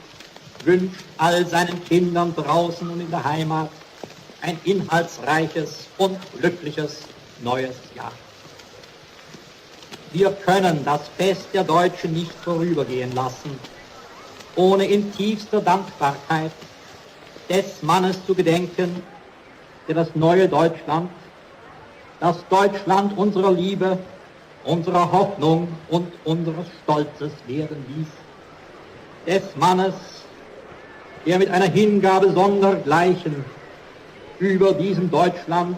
wünscht all seinen Kindern draußen und in der Heimat ein inhaltsreiches und glückliches neues Jahr. Wir können das Fest der Deutschen nicht vorübergehen lassen, ohne in tiefster Dankbarkeit des Mannes zu gedenken, der das neue Deutschland, das Deutschland unserer Liebe, unserer Hoffnung und unseres Stolzes werden ließ. Des Mannes, der mit einer Hingabe sondergleichen über diesem Deutschland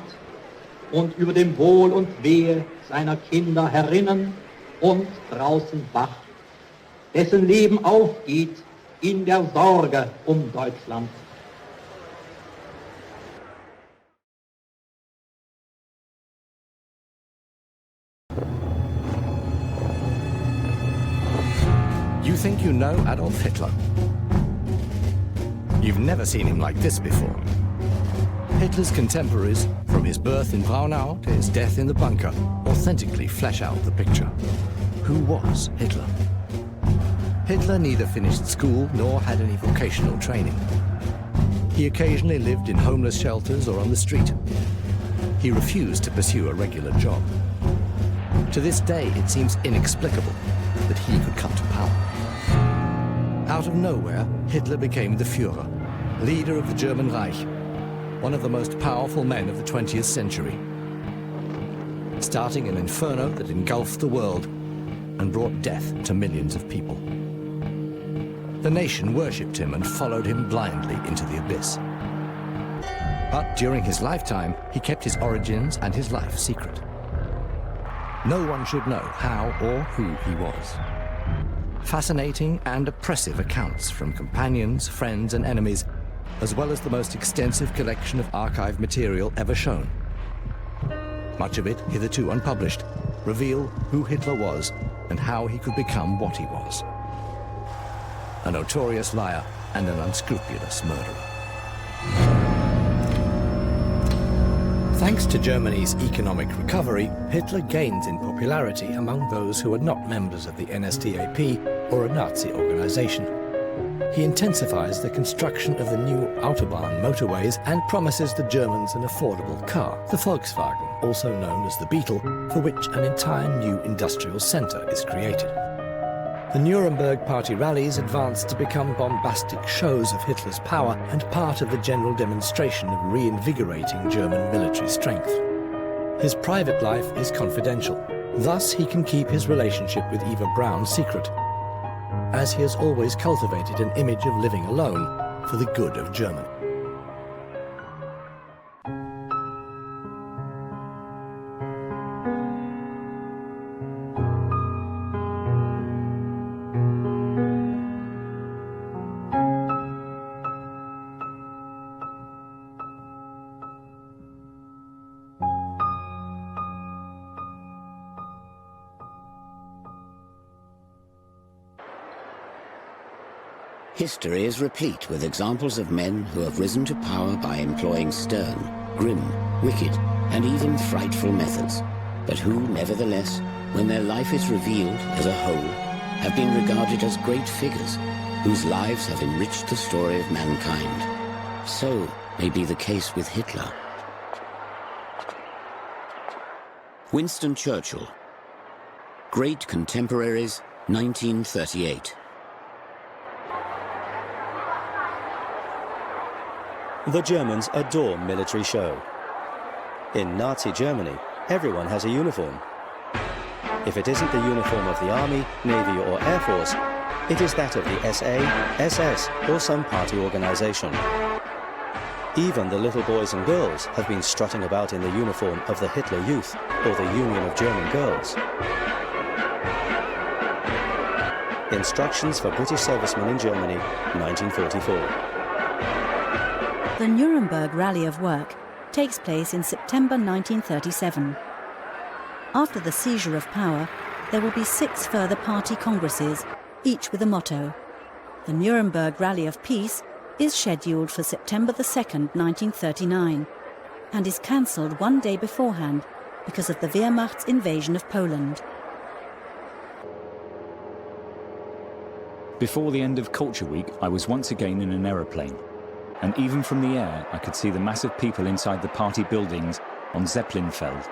und über dem Wohl und Wehe seiner Kinder herinnen und draußen wacht, dessen Leben aufgeht in der Sorge um Deutschland. You think you know Adolf Hitler? You've never seen him like this before. Hitler's contemporaries, from his birth in Braunau to his death in the bunker, authentically flesh out the picture. Who was Hitler? Hitler neither finished school nor had any vocational training. He occasionally lived in homeless shelters or on the street. He refused to pursue a regular job. To this day, it seems inexplicable that he could come to power. Out of nowhere, Hitler became the Führer, leader of the German Reich, one of the most powerful men of the 20th century, starting an inferno that engulfed the world and brought death to millions of people. The nation worshipped him and followed him blindly into the abyss. But during his lifetime, he kept his origins and his life secret. No one should know how or who he was. Fascinating and oppressive accounts from companions, friends, and enemies, as well as the most extensive collection of archive material ever shown, much of it hitherto unpublished, reveal who Hitler was and how he could become what he was: a notorious liar and an unscrupulous murderer. Thanks to Germany's economic recovery, Hitler gained in popularity among those who are not members of the NSDAP or a Nazi organization. He intensifies the construction of the new Autobahn motorways and promises the Germans an affordable car, the Volkswagen, also known as the Beetle, for which an entire new industrial center is created. The Nuremberg party rallies advanced to become bombastic shows of Hitler's power and part of the general demonstration of reinvigorating German military strength. His private life is confidential. Thus, he can keep his relationship with Eva Braun secret, as he has always cultivated an image of living alone for the good of Germany. History is replete with examples of men who have risen to power by employing stern, grim, wicked, and even frightful methods, but who, nevertheless, when their life is revealed as a whole, have been regarded as great figures whose lives have enriched the story of mankind. So may be the case with Hitler. Winston Churchill. Great Contemporaries, 1938. The Germans adore military show. In Nazi Germany, everyone has a uniform. If it isn't the uniform of the Army, Navy or Air Force, it is that of the SA, SS or some party organization. Even the little boys and girls have been strutting about in the uniform of the Hitler Youth or the Union of German Girls. Instructions for British Servicemen in Germany, 1944. The Nuremberg Rally of Work takes place in September 1937. After the seizure of power, there will be 6 further party congresses, each with a motto. The Nuremberg Rally of Peace is scheduled for September the 2nd, 1939, and is cancelled one day beforehand because of the Wehrmacht's invasion of Poland. Before the end of Culture Week, I was once again in an aeroplane. And even from the air, I could see the mass of people inside the party buildings on Zeppelinfeld.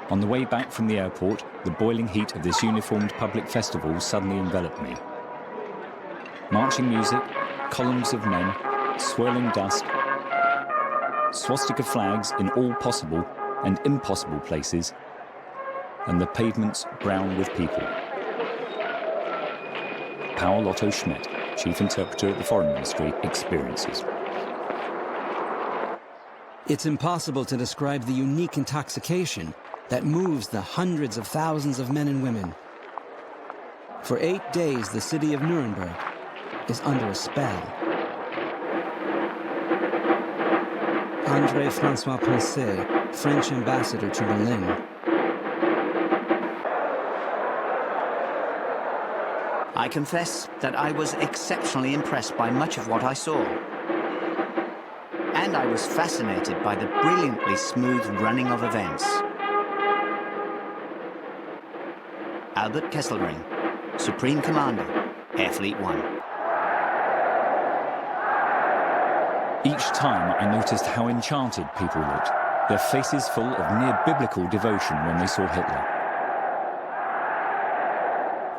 On the way back from the airport, the boiling heat of this uniformed public festival suddenly enveloped me. Marching music, columns of men, swirling dust, swastika flags in all possible and impossible places, and the pavements brown with people. Paul Otto Schmidt, Chief Interpreter at the Foreign Ministry, experiences. It's impossible to describe the unique intoxication that moves the hundreds of thousands of men and women. For 8 days, the city of Nuremberg is under a spell. André-François Poncet, French ambassador to Berlin. I confess that I was exceptionally impressed by much of what I saw. And I was fascinated by the brilliantly smooth running of events. Albert Kesselring, Supreme Commander, Air Fleet 1. Each time I noticed how enchanted people looked, their faces full of near-biblical devotion when they saw Hitler.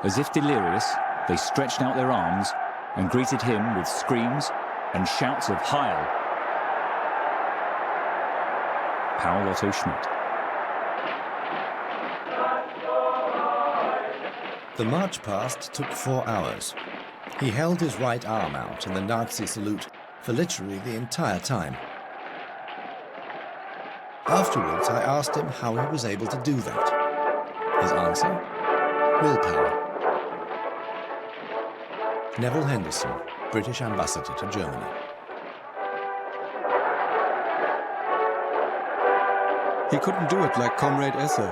As if delirious, they stretched out their arms and greeted him with screams and shouts of Heil. Paul Otto Schmidt. The march past took 4 hours. He held his right arm out in the Nazi salute for literally the entire time. Afterwards, I asked him how he was able to do that. His answer? Willpower. Neville Henderson, British Ambassador to Germany. He couldn't do it like Comrade Esser,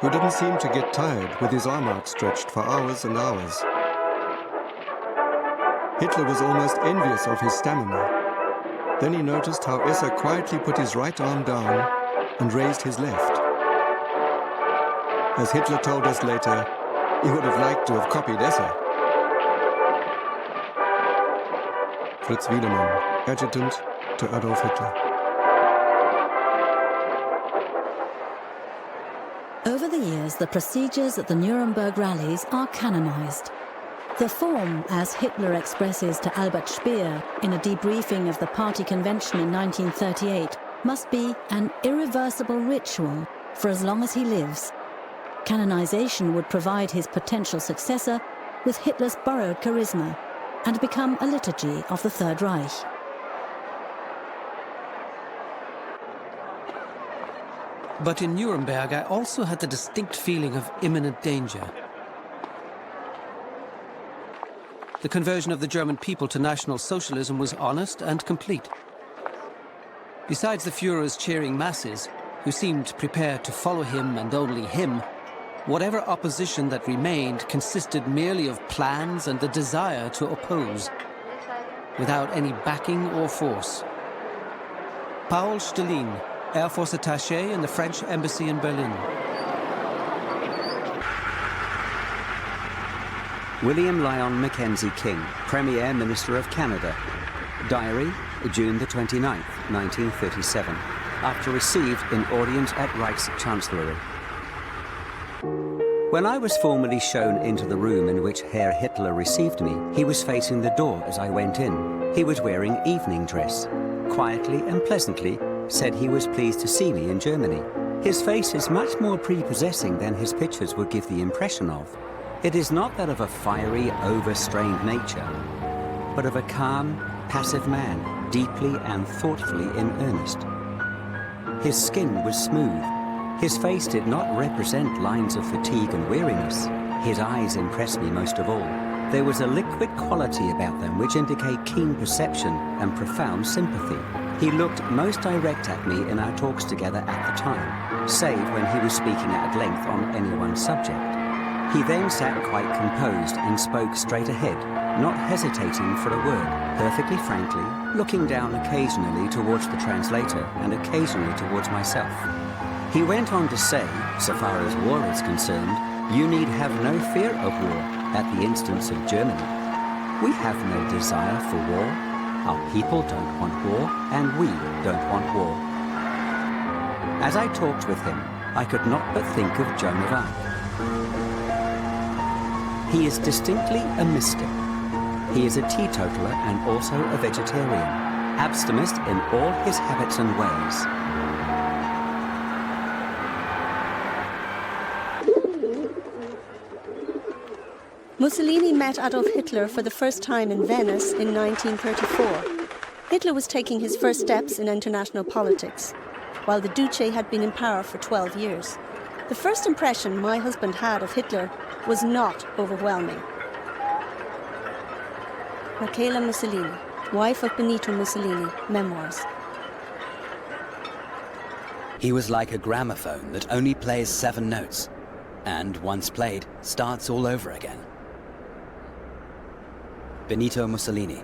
who didn't seem to get tired with his arm outstretched for hours and hours. Hitler was almost envious of his stamina. Then he noticed how Esser quietly put his right arm down and raised his left. As Hitler told us later, he would have liked to have copied Esser. Fritz Wiedemann, Adjutant to Adolf Hitler. Over the years, the procedures at the Nuremberg rallies are canonized. The form, as Hitler expresses to Albert Speer in a debriefing of the party convention in 1938, must be an irreversible ritual for as long as he lives. Canonization would provide his potential successor with Hitler's borrowed charisma and become a liturgy of the Third Reich. But in Nuremberg, I also had the distinct feeling of imminent danger. The conversion of the German people to National Socialism was honest and complete. Besides the Führer's cheering masses, who seemed prepared to follow him and only him, whatever opposition that remained consisted merely of plans and the desire to oppose, without any backing or force. Paul Stelin, Air Force Attaché in the French Embassy in Berlin. William Lyon Mackenzie King, Premier Minister of Canada. Diary, June the 29th, 1937. After received in audience at Reichschancellery. When I was formally shown into the room in which Herr Hitler received me, he was facing the door as I went in. He was wearing evening dress. Quietly and pleasantly said he was pleased to see me in Germany. His face is much more prepossessing than his pictures would give the impression of. It is not that of a fiery, overstrained nature, but of a calm, passive man, deeply and thoughtfully in earnest. His skin was smooth. His face did not represent lines of fatigue and weariness. His eyes impressed me most of all. There was a liquid quality about them which indicate keen perception and profound sympathy. He looked most direct at me in our talks together at the time, save when he was speaking at length on any one subject. He then sat quite composed and spoke straight ahead, not hesitating for a word, perfectly frankly, looking down occasionally towards the translator and occasionally towards myself. He went on to say, so far as war is concerned, you need have no fear of war at the instance of Germany. We have no desire for war. Our people don't want war, and we don't want war. As I talked with him, I could not but think of Joan of Arc. He is distinctly a mystic. He is a teetotaler and also a vegetarian, abstemist in all his habits and ways. Mussolini met Adolf Hitler for the first time in Venice in 1934. Hitler was taking his first steps in international politics, while the Duce had been in power for 12 years. The first impression my husband had of Hitler was not overwhelming. Michaela Mussolini, wife of Benito Mussolini, memoirs. He was like a gramophone that only plays 7 notes, and once played, starts all over again. Benito Mussolini.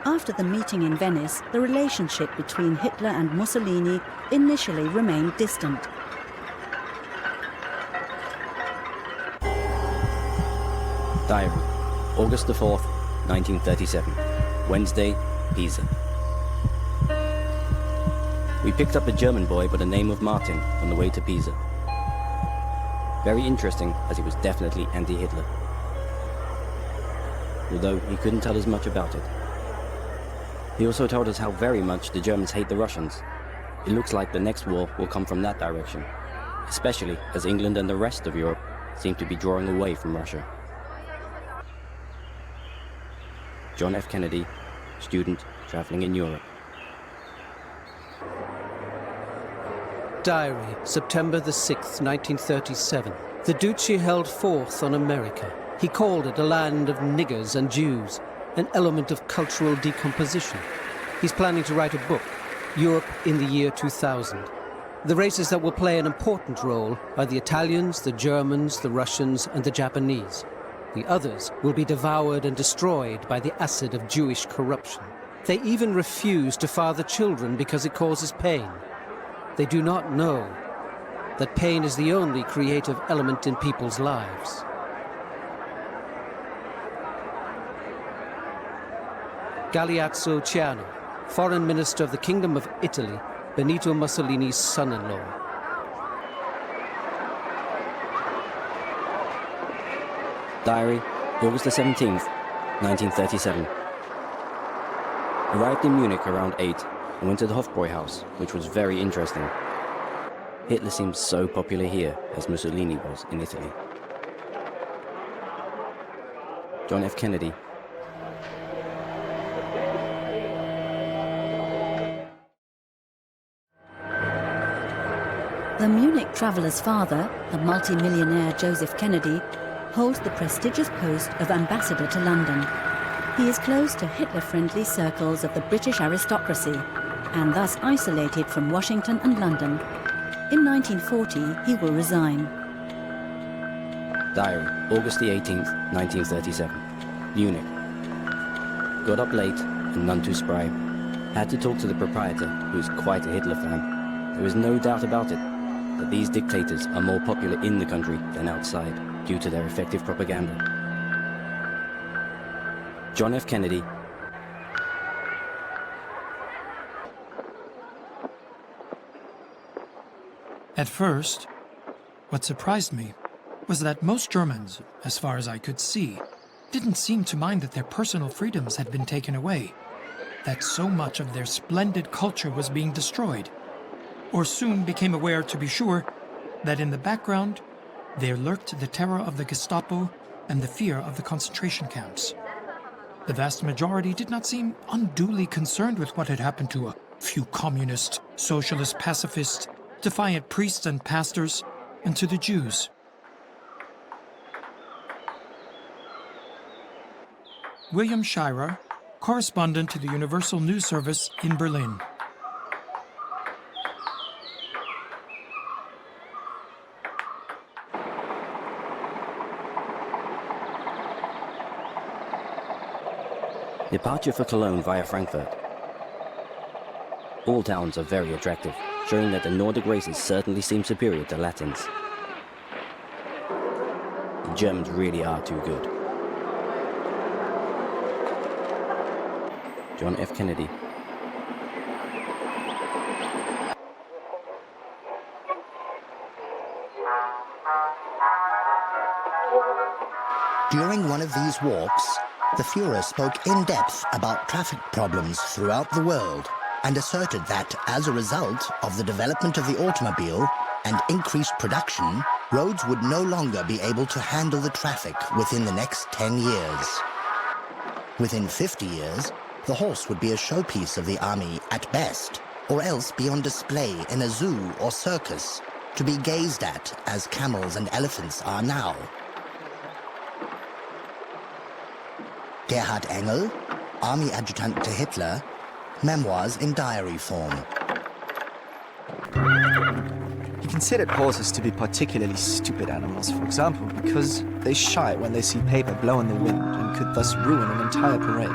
After the meeting in Venice, the relationship between Hitler and Mussolini initially remained distant. Diary, August the 4th, 1937. Wednesday, Pisa. We picked up a German boy by the name of Martin on the way to Pisa. Very interesting, as he was definitely anti-Hitler. Although he couldn't tell us much about it. He also told us how very much the Germans hate the Russians. It looks like the next war will come from that direction, especially as England and the rest of Europe seem to be drawing away from Russia. John F. Kennedy, student traveling in Europe. Diary, September the 6th, 1937. The Duce held forth on America. He called it a land of niggers and Jews, an element of cultural decomposition. He's planning to write a book, Europe in the year 2000. The races that will play an important role are the Italians, the Germans, the Russians, and the Japanese. The others will be devoured and destroyed by the acid of Jewish corruption. They even refuse to father children because it causes pain. They do not know that pain is the only creative element in people's lives. Galeazzo Ciano, Foreign Minister of the Kingdom of Italy, Benito Mussolini's son-in-law. Diary, August the 17th, 1937. Arrived in Munich around 8 and went to the Hofbräuhaus, which was very interesting. Hitler seems so popular here as Mussolini was in Italy. John F. Kennedy. The Munich traveller's father, the multi-millionaire Joseph Kennedy, holds the prestigious post of ambassador to London. He is close to Hitler-friendly circles of the British aristocracy, and thus isolated from Washington and London. In 1940, he will resign. Diary, August the 18th, 1937. Munich. Got up late and none too spry. Had to talk to the proprietor, who is quite a Hitler fan. There is no doubt about it, that these dictators are more popular in the country than outside, due to their effective propaganda. John F. Kennedy. At first, what surprised me was that most Germans, as far as I could see, didn't seem to mind that their personal freedoms had been taken away, that so much of their splendid culture was being destroyed, or soon became aware, to be sure, that in the background there lurked the terror of the Gestapo and the fear of the concentration camps. The vast majority did not seem unduly concerned with what had happened to a few communist, socialist, pacifist, defiant priests and pastors, and to the Jews. William Shirer, correspondent to the Universal News Service in Berlin. Departure for Cologne via Frankfurt. All towns are very attractive, showing that the Nordic races certainly seem superior to Latins. The Germans really are too good. John F. Kennedy. During one of these walks, the Führer spoke in depth about traffic problems throughout the world and asserted that, as a result of the development of the automobile and increased production, roads would no longer be able to handle the traffic within the next 10 years. Within 50 years, the horse would be a showpiece of the army at best, or else be on display in a zoo or circus, to be gazed at as camels and elephants are now. Gerhard Engel, army adjutant to Hitler, memoirs in diary form. He considered horses to be particularly stupid animals, for example, because they shy when they see paper blow in the wind and could thus ruin an entire parade.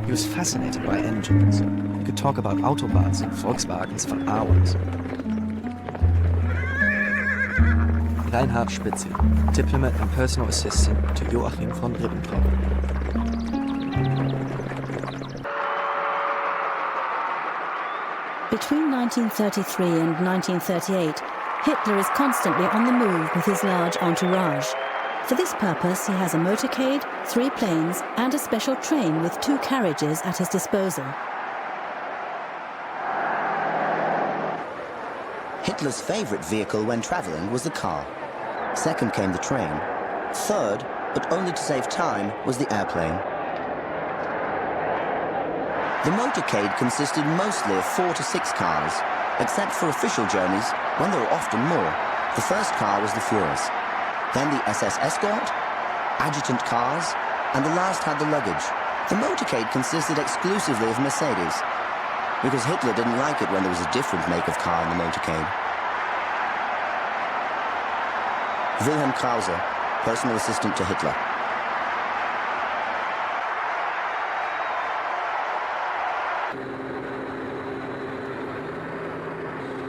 He was fascinated by engines. He could talk about Autobahns and Volkswagens for hours. Reinhard Spitzel, diplomat and personal assistant to Joachim von Ribbentrop. Between 1933 and 1938, Hitler is constantly on the move with his large entourage. For this purpose, he has a motorcade, 3 planes, and a special train with 2 carriages at his disposal. Hitler's favorite vehicle when traveling was the car. Second came the train. Third, but only to save time, was the airplane. The motorcade consisted mostly of 4 to 6 cars, except for official journeys, when there were often more. The first car was the Führer's, then the SS escort, adjutant cars, and the last had the luggage. The motorcade consisted exclusively of Mercedes, because Hitler didn't like it when there was a different make of car in the motorcade. Wilhelm Krause, personal assistant to Hitler.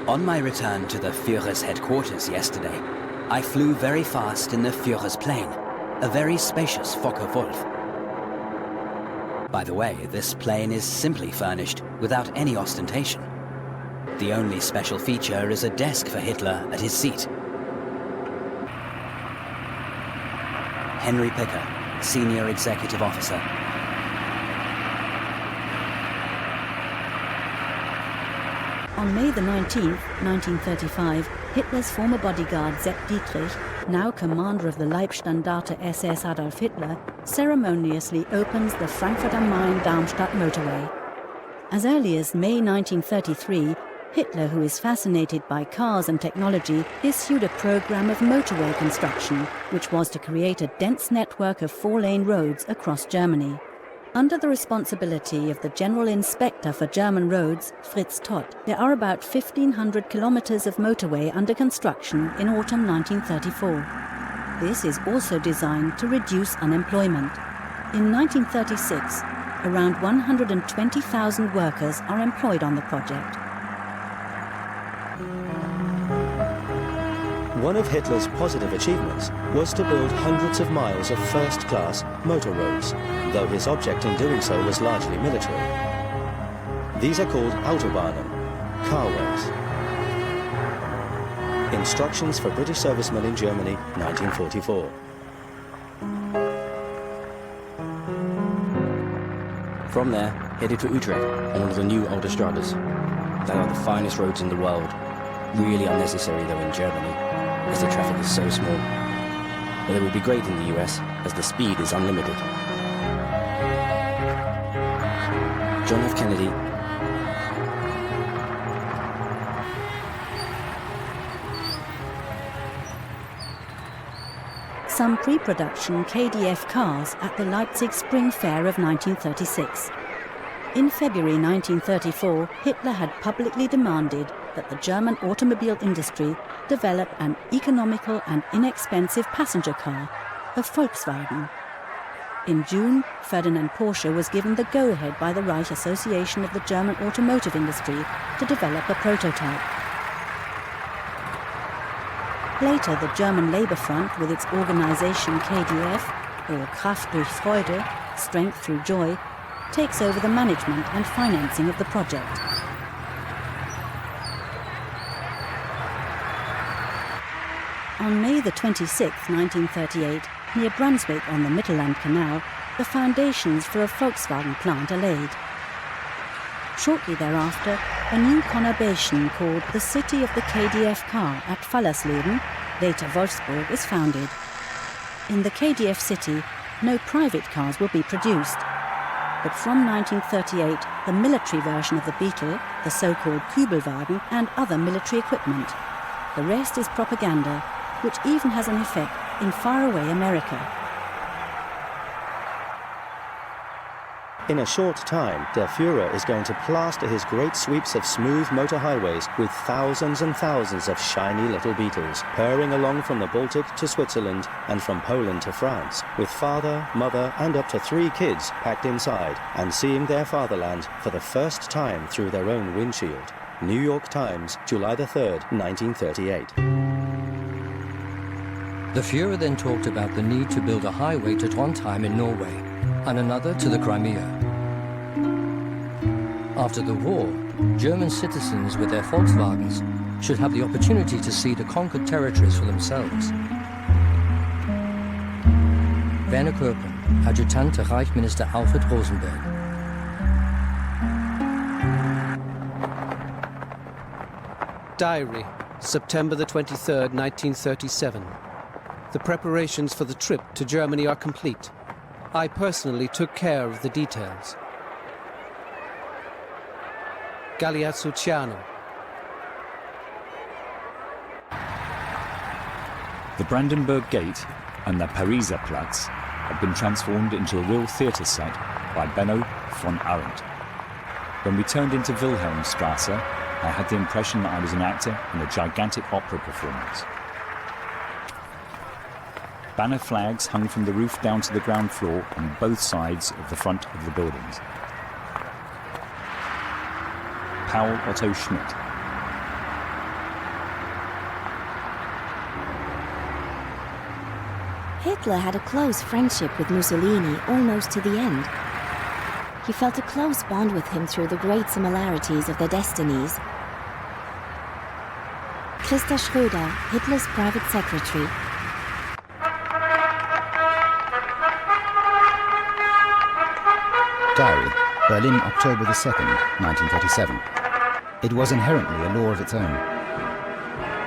On my return to the Führer's headquarters yesterday, I flew very fast in the Führer's plane, a very spacious Focke-Wulf. By the way, this plane is simply furnished without any ostentation. The only special feature is a desk for Hitler at his seat. Henry Picker, Senior Executive Officer. On May the 19th, 1935, Hitler's former bodyguard Sepp Dietrich, now commander of the Leibstandarte SS Adolf Hitler, ceremoniously opens the Frankfurt am Main-Darmstadt motorway. As early as May 1933, Hitler, who is fascinated by cars and technology, issued a program of motorway construction, which was to create a dense network of 4-lane roads across Germany. Under the responsibility of the General Inspector for German Roads, Fritz Todt, there are about 1,500 kilometers of motorway under construction in autumn 1934. This is also designed to reduce unemployment. In 1936, around 120,000 workers are employed on the project. One of Hitler's positive achievements was to build hundreds of miles of first-class motor roads, though his object in doing so was largely military. These are called Autobahnen, carways. Instructions for British servicemen in Germany, 1944. From there, headed for Utrecht on one of the new autostradas. They are the finest roads in the world. Really unnecessary though in Germany, as the traffic is so small. But it would be great in the US, as the speed is unlimited. John F. Kennedy. Some pre-production KDF cars at the Leipzig Spring Fair of 1936. In February 1934, Hitler had publicly demanded that the German automobile industry develop an economical and inexpensive passenger car, a Volkswagen. In June, Ferdinand Porsche was given the go-ahead by the Reich Association of the German automotive industry to develop a prototype. Later, the German Labour Front, with its organisation KDF, or Kraft durch Freude, strength through joy, takes over the management and financing of the project. On May the 26th, 1938, near Brunswick on the Mittelland Canal, the foundations for a Volkswagen plant are laid. Shortly thereafter, a new conurbation called the City of the KDF Car at Fallersleben, later Wolfsburg, is founded. In the KDF city, no private cars will be produced. But from 1938, the military version of the Beetle, the so-called Kübelwagen, and other military equipment. The rest is propaganda, which even has an effect in faraway America. In a short time, Der Führer is going to plaster his great sweeps of smooth motor highways with thousands and thousands of shiny little beetles, purring along from the Baltic to Switzerland and from Poland to France, with father, mother, and up to 3 kids packed inside and seeing their fatherland for the first time through their own windshield. New York Times, July the 3rd, 1938. The Führer then talked about the need to build a highway to Trondheim in Norway and another to the Crimea. After the war, German citizens with their Volkswagens should have the opportunity to see the conquered territories for themselves. Werner Köppen, Adjutant to Reichsminister Alfred Rosenberg. Diary, September the 23rd, 1937. The preparations for the trip to Germany are complete. I personally took care of the details. Galeazzucciano. The Brandenburg Gate and the Pariser Platz had been transformed into a real theatre set by Benno von Arendt. When we turned into Wilhelmstrasse, I had the impression that I was an actor in a gigantic opera performance. Banner flags hung from the roof down to the ground floor on both sides of the front of the buildings. Paul Otto Schmidt. Hitler had a close friendship with Mussolini almost to the end. He felt a close bond with him through the great similarities of their destinies. Christa Schröder, Hitler's private secretary. Diary, Berlin, October the 2nd, 1937. It was inherently a law of its own.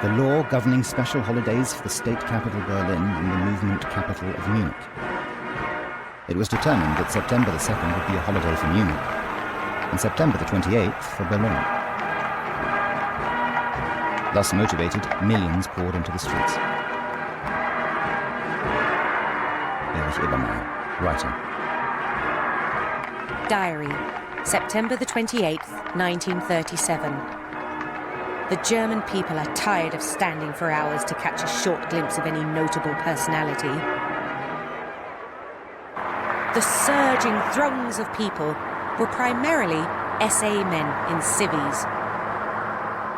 The law governing special holidays for the state capital Berlin and the movement capital of Munich. It was determined that September the 2nd would be a holiday for Munich, and September the 28th for Berlin. Thus motivated, millions poured into the streets. Erich Ebermeier, writer. Diary, September the 28th, 1937. The German people are tired of standing for hours to catch a short glimpse of any notable personality. The surging throngs of people were primarily SA men in civvies.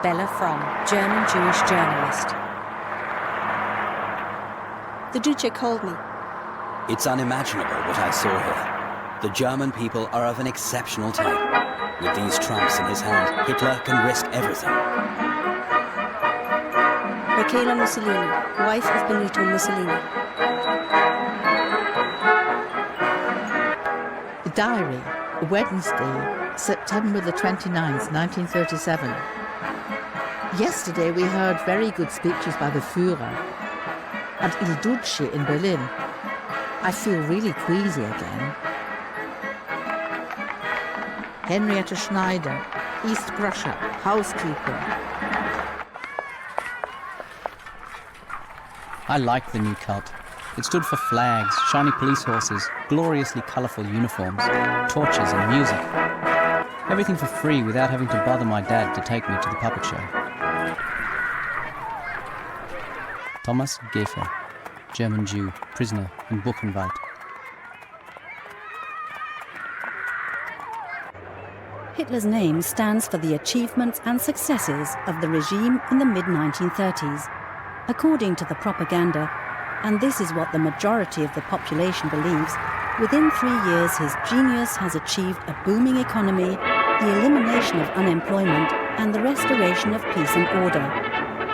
Bella Fromm, German Jewish journalist. The Duce called me. It's unimaginable what I saw here. The German people are of an exceptional type. With these trumps in his hand, Hitler can risk everything. Michaela Mussolini, wife of Benito Mussolini. Diary, Wednesday, September the 29th, 1937. Yesterday we heard very good speeches by the Führer and Il Duce in Berlin. I feel really queasy again. Henrietta Schneider, East Prussia, housekeeper. I liked the new cult. It stood for flags, shiny police horses, gloriously colourful uniforms, torches and music. Everything for free without having to bother my dad to take me to the puppet show. Thomas Gefer, German Jew, prisoner in Buchenwald. Hitler's name stands for the achievements and successes of the regime in the mid-1930s. According to the propaganda, and this is what the majority of the population believes, within 3 years his genius has achieved a booming economy, the elimination of unemployment, and the restoration of peace and order.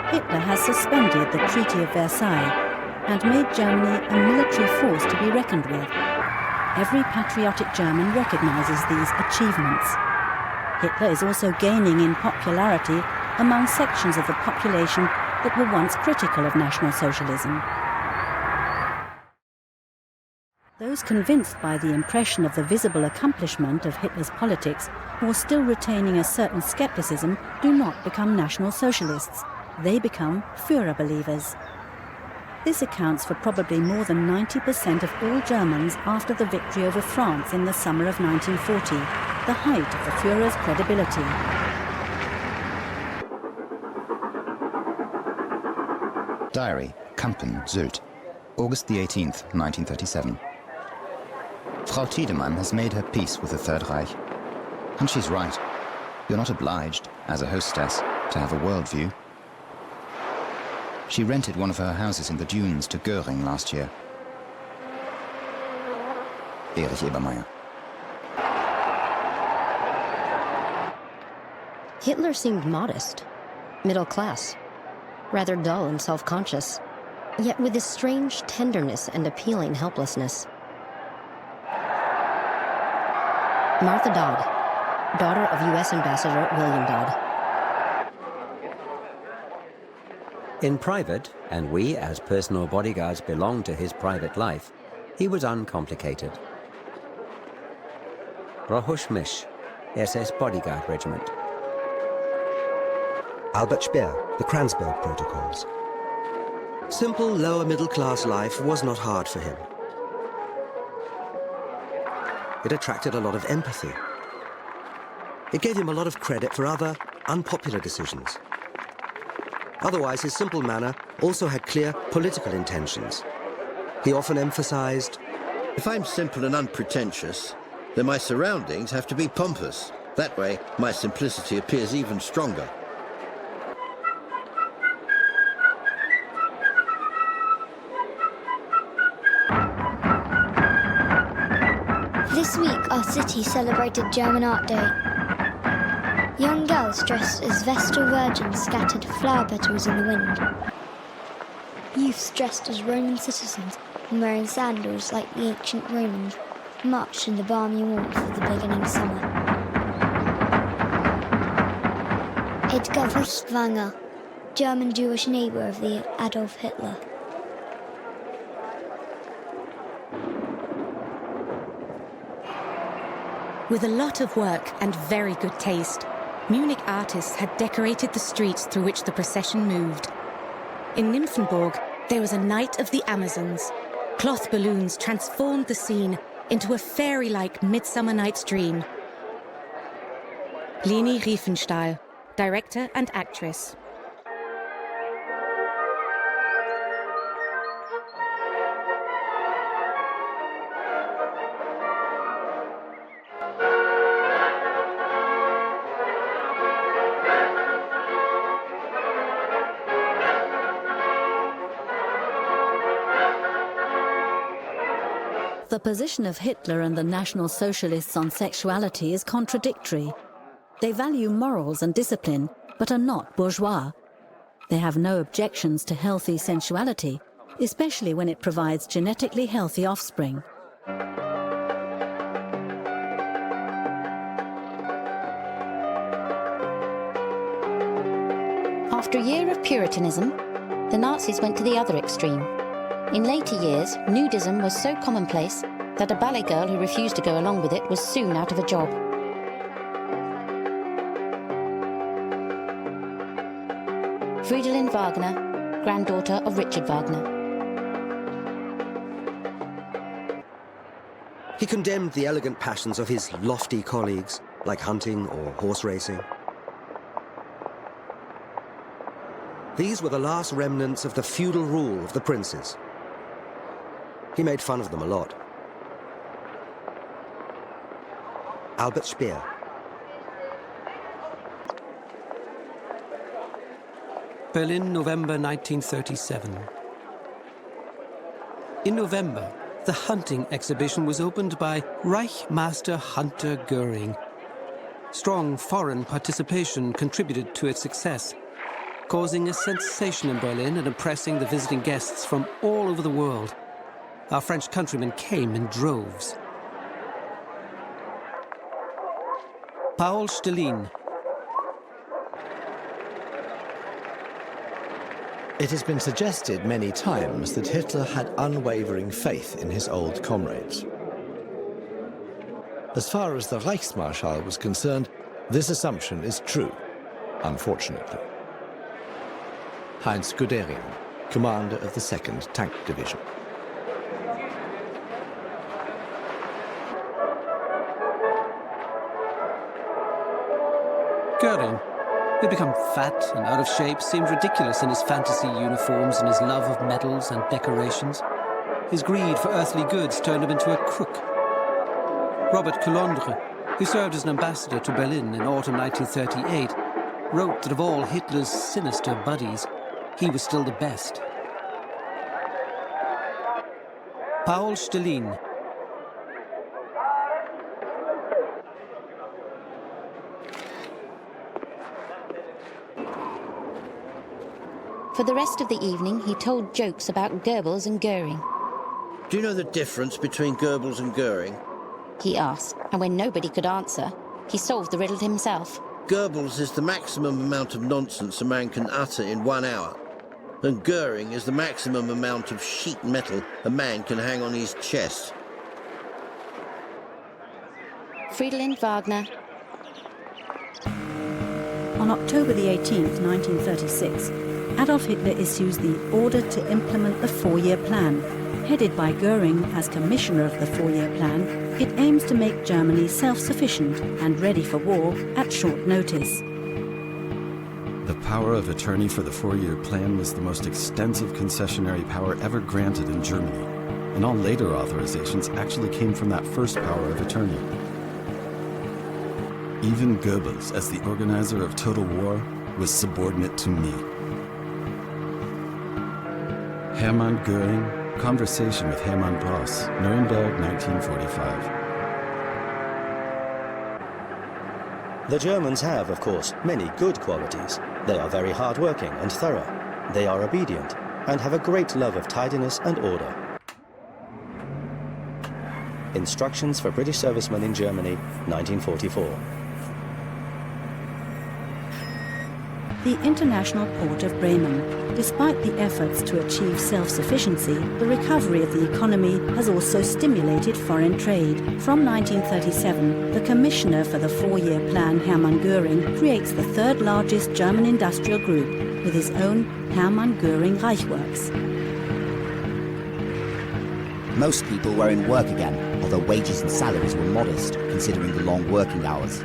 Hitler has suspended the Treaty of Versailles and made Germany a military force to be reckoned with. Every patriotic German recognizes these achievements. Hitler is also gaining in popularity among sections of the population that were once critical of National Socialism. Those convinced by the impression of the visible accomplishment of Hitler's politics, or still retaining a certain skepticism, do not become National Socialists. They become Führer believers. This accounts for probably more than 90% of all Germans after the victory over France in the summer of 1940, the height of the Führer's credibility. Diary, Kampen, Sylt, August the 18th, 1937. Frau Tiedemann has made her peace with the Third Reich. And she's right. You're not obliged, as a hostess, to have a worldview. She rented one of her houses in the dunes to Göring last year. Erich Ebermeier. Hitler seemed modest, middle class, rather dull and self-conscious, yet with a strange tenderness and appealing helplessness. Martha Dodd, daughter of U.S. Ambassador William Dodd. In private, and we as personal bodyguards belonged to his private life, he was uncomplicated. Rohush Mish, SS Bodyguard Regiment. Albert Speer, the Kranzberg Protocols. Simple lower middle class life was not hard for him. It attracted a lot of empathy. It gave him a lot of credit for other unpopular decisions. Otherwise, his simple manner also had clear political intentions. He often emphasized, if I'm simple and unpretentious, then my surroundings have to be pompous. That way, my simplicity appears even stronger. This week, our city celebrated German Art Day. Young girls dressed as Vestal Virgins scattered flower petals in the wind. Youths dressed as Roman citizens and wearing sandals like the ancient Romans marched in the balmy warmth of the beginning summer. Edgar Furtwängler, German Jewish neighbour of the Adolf Hitler. With a lot of work and very good taste, Munich artists had decorated the streets through which the procession moved. In Nymphenburg, there was a Night of the Amazons. Cloth balloons transformed the scene into a fairy-like Midsummer Night's Dream. Leni Riefenstahl, director and actress. The position of Hitler and the National Socialists on sexuality is contradictory. They value morals and discipline, but are not bourgeois. They have no objections to healthy sensuality, especially when it provides genetically healthy offspring. After a year of Puritanism, the Nazis went to the other extreme. In later years, nudism was so commonplace that a ballet girl who refused to go along with it was soon out of a job. Fridolin Wagner, granddaughter of Richard Wagner. He condemned the elegant passions of his lofty colleagues, like hunting or horse racing. These were the last remnants of the feudal rule of the princes. He made fun of them a lot. Albert Speer, Berlin, November 1937. In November, the hunting exhibition was opened by Reichsmaster Hunter Göring. Strong foreign participation contributed to its success, causing a sensation in Berlin and impressing the visiting guests from all over the world. Our French countrymen came in droves. Paul Stalin. It has been suggested many times that Hitler had unwavering faith in his old comrades. As far as the Reichsmarschall was concerned, this assumption is true, unfortunately. Heinz Guderian, commander of the 2nd Tank Division. Göring, who had become fat and out of shape, seemed ridiculous in his fantasy uniforms and his love of medals and decorations. His greed for earthly goods turned him into a crook. Robert Coulondre, who served as an ambassador to Berlin in autumn 1938, wrote that of all Hitler's sinister buddies, he was still the best. Paul Stalin. For the rest of the evening, he told jokes about Goebbels and Göring. Do you know the difference between Goebbels and Göring? He asked, and when nobody could answer, he solved the riddle himself. Goebbels is the maximum amount of nonsense a man can utter in 1 hour, and Göring is the maximum amount of sheet metal a man can hang on his chest. Fridolin Wagner. On October the 18th, 1936, Adolf Hitler issues the Order to Implement the Four-Year Plan. Headed by Göring as commissioner of the Four-Year Plan, it aims to make Germany self-sufficient and ready for war at short notice. The power of attorney for the Four-Year Plan was the most extensive concessionary power ever granted in Germany, and all later authorizations actually came from that first power of attorney. Even Goebbels, as the organizer of total war, was subordinate to me. Hermann Göring, conversation with Hermann Bross, Nuremberg, 1945. The Germans have, of course, many good qualities. They are very hard-working and thorough. They are obedient and have a great love of tidiness and order. Instructions for British servicemen in Germany, 1944. The international port of Bremen. Despite the efforts to achieve self-sufficiency, the recovery of the economy has also stimulated foreign trade. From 1937, the commissioner for the Four-Year Plan, Hermann Göring, creates the third largest German industrial group with his own Hermann Göring Reichsworks. Most people were in work again, although wages and salaries were modest, considering the long working hours.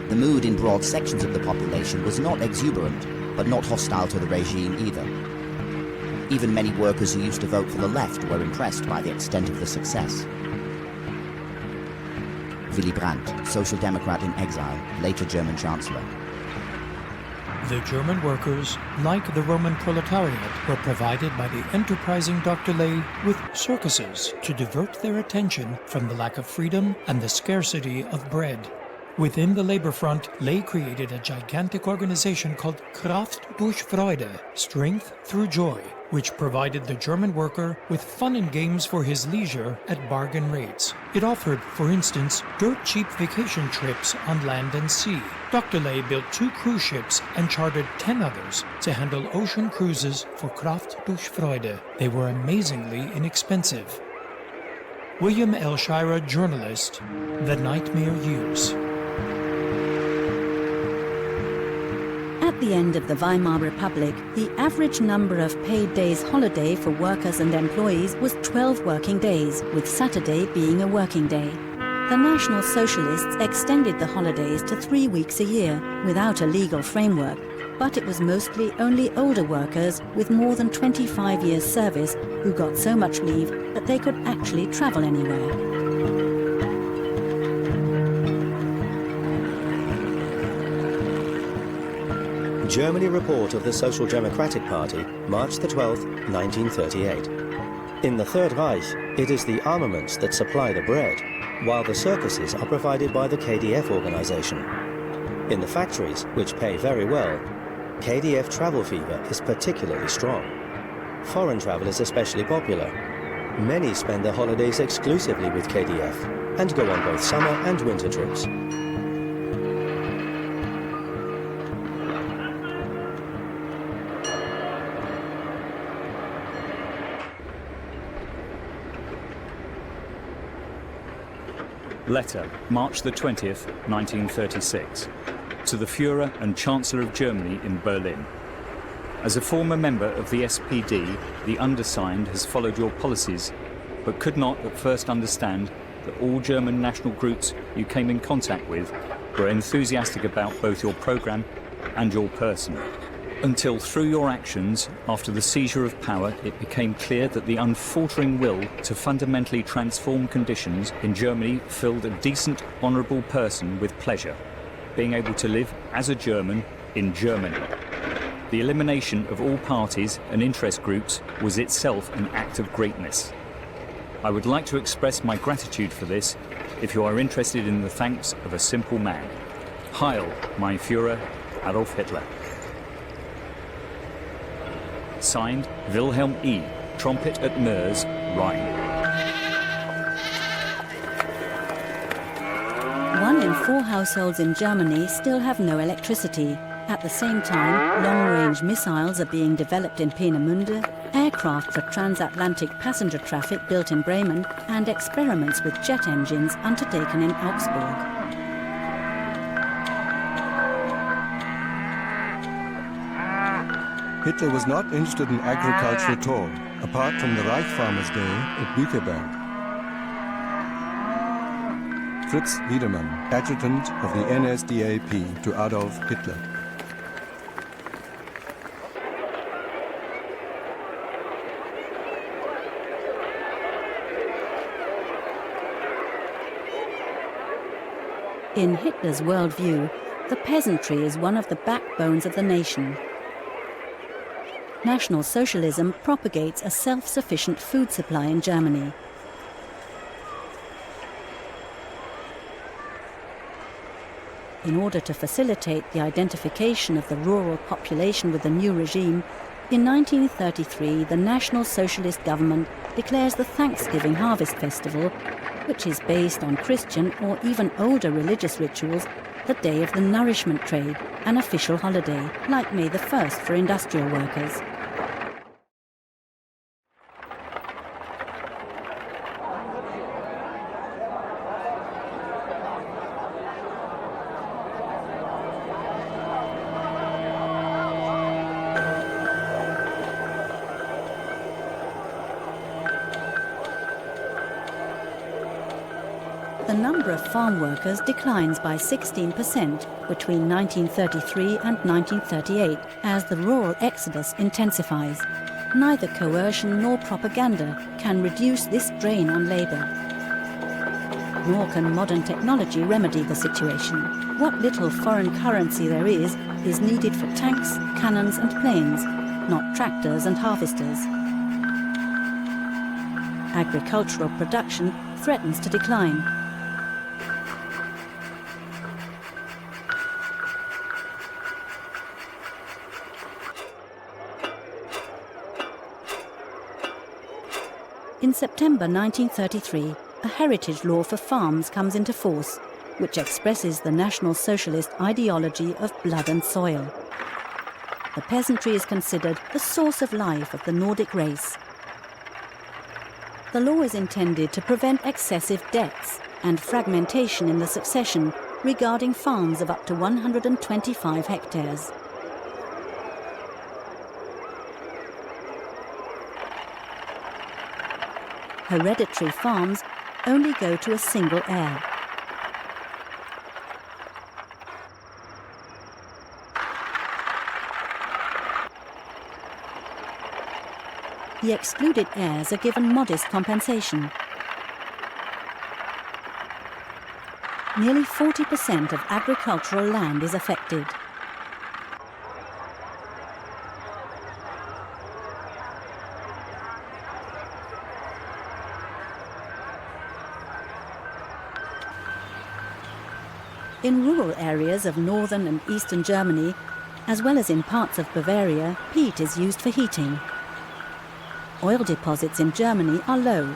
The mood in broad sections of the population was not exuberant, but not hostile to the regime either. Even many workers who used to vote for the left were impressed by the extent of the success. Willy Brandt, Social Democrat in exile, later German Chancellor. The German workers, like the Roman proletariat, were provided by the enterprising Dr. Ley with circuses to divert their attention from the lack of freedom and the scarcity of bread. Within the labor front, Ley created a gigantic organization called Kraft durch Freude, Strength Through Joy, which provided the German worker with fun and games for his leisure at bargain rates. It offered, for instance, dirt-cheap vacation trips on land and sea. Dr. Ley built 2 cruise ships and chartered 10 others to handle ocean cruises for Kraft durch Freude. They were amazingly inexpensive. William L. Shirer, journalist, The Nightmare Years. At the end of the Weimar Republic, the average number of paid days holiday for workers and employees was 12 working days, with Saturday being a working day. The National Socialists extended the holidays to 3 weeks a year, without a legal framework, but it was mostly only older workers with more than 25 years service who got so much leave that they could actually travel anywhere. Germany report of the Social Democratic Party, March the 12th, 1938. In the Third Reich, it is the armaments that supply the bread, while the circuses are provided by the KDF organization. In the factories, which pay very well, KDF travel fever is particularly strong. Foreign travel is especially popular. Many spend their holidays exclusively with KDF and go on both summer and winter trips. Letter, March the 20th, 1936. To the Führer and Chancellor of Germany in Berlin. As a former member of the SPD, the undersigned has followed your policies, but could not at first understand that all German national groups you came in contact with were enthusiastic about both your programme and your person. Until through your actions, after the seizure of power, it became clear that the unfaltering will to fundamentally transform conditions in Germany filled a decent, honourable person with pleasure, being able to live as a German in Germany. The elimination of all parties and interest groups was itself an act of greatness. I would like to express my gratitude for this if you are interested in the thanks of a simple man. Heil, mein Führer, Adolf Hitler. Signed, Wilhelm E., Trumpet at Meurs, Rhine. 1 in 4 households in Germany still have no electricity. At the same time, long-range missiles are being developed in Peenemünde, aircraft for transatlantic passenger traffic built in Bremen, and experiments with jet engines undertaken in Augsburg. Hitler was not interested in agriculture at all, apart from the Reich Farmers' Day at Bücherberg. Fritz Wiedemann, adjutant of the NSDAP to Adolf Hitler. In Hitler's worldview, the peasantry is one of the backbones of the nation. National Socialism propagates a self-sufficient food supply in Germany. In order to facilitate the identification of the rural population with the new regime, in 1933 the National Socialist government declares the Thanksgiving Harvest Festival, which is based on Christian or even older religious rituals, the day of the nourishment trade, an official holiday, like May the 1st for industrial workers. The number of farm workers declines by 16% between 1933 and 1938 as the rural exodus intensifies. Neither coercion nor propaganda can reduce this drain on labour. Nor can modern technology remedy the situation. What little foreign currency there is needed for tanks, cannons and planes, not tractors and harvesters. Agricultural production threatens to decline. In September 1933, a heritage law for farms comes into force, which expresses the National Socialist ideology of blood and soil. The peasantry is considered the source of life of the Nordic race. The law is intended to prevent excessive debts and fragmentation in the succession regarding farms of up to 125 hectares. Hereditary farms only go to a single heir. The excluded heirs are given modest compensation. Nearly 40% of agricultural land is affected. In rural areas of northern and eastern Germany, as well as in parts of Bavaria, peat is used for heating. Oil deposits in Germany are low.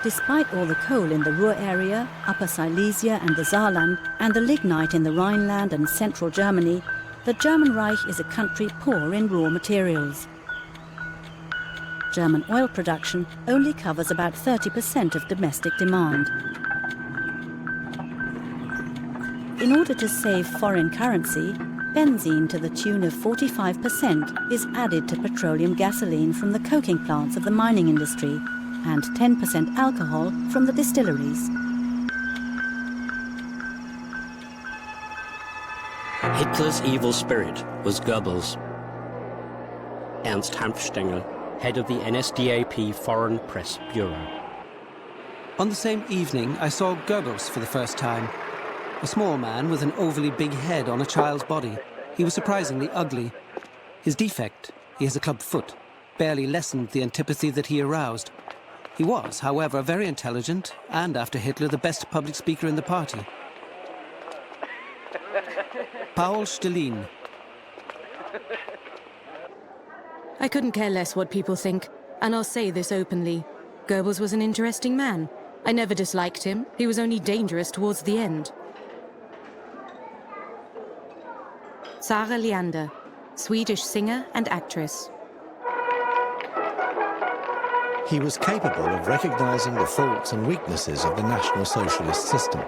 Despite all the coal in the Ruhr area, Upper Silesia and the Saarland, and the lignite in the Rhineland and central Germany, the German Reich is a country poor in raw materials. German oil production only covers about 30% of domestic demand. In order to save foreign currency, benzene to the tune of 45% is added to petroleum gasoline from the coking plants of the mining industry, and 10% alcohol from the distilleries. Hitler's evil spirit was Goebbels. Ernst Hanfstengel, head of the NSDAP Foreign Press Bureau. On the same evening, I saw Goebbels for the first time. A small man with an overly big head on a child's body. He was surprisingly ugly. His defect, he has a club foot, barely lessened the antipathy that he aroused. He was, however, very intelligent, and after Hitler, the best public speaker in the party. Paul Stalin. I couldn't care less what people think, and I'll say this openly. Goebbels was an interesting man. I never disliked him. He was only dangerous towards the end. Sara Leander, Swedish singer and actress. He was capable of recognizing the faults and weaknesses of the National Socialist system.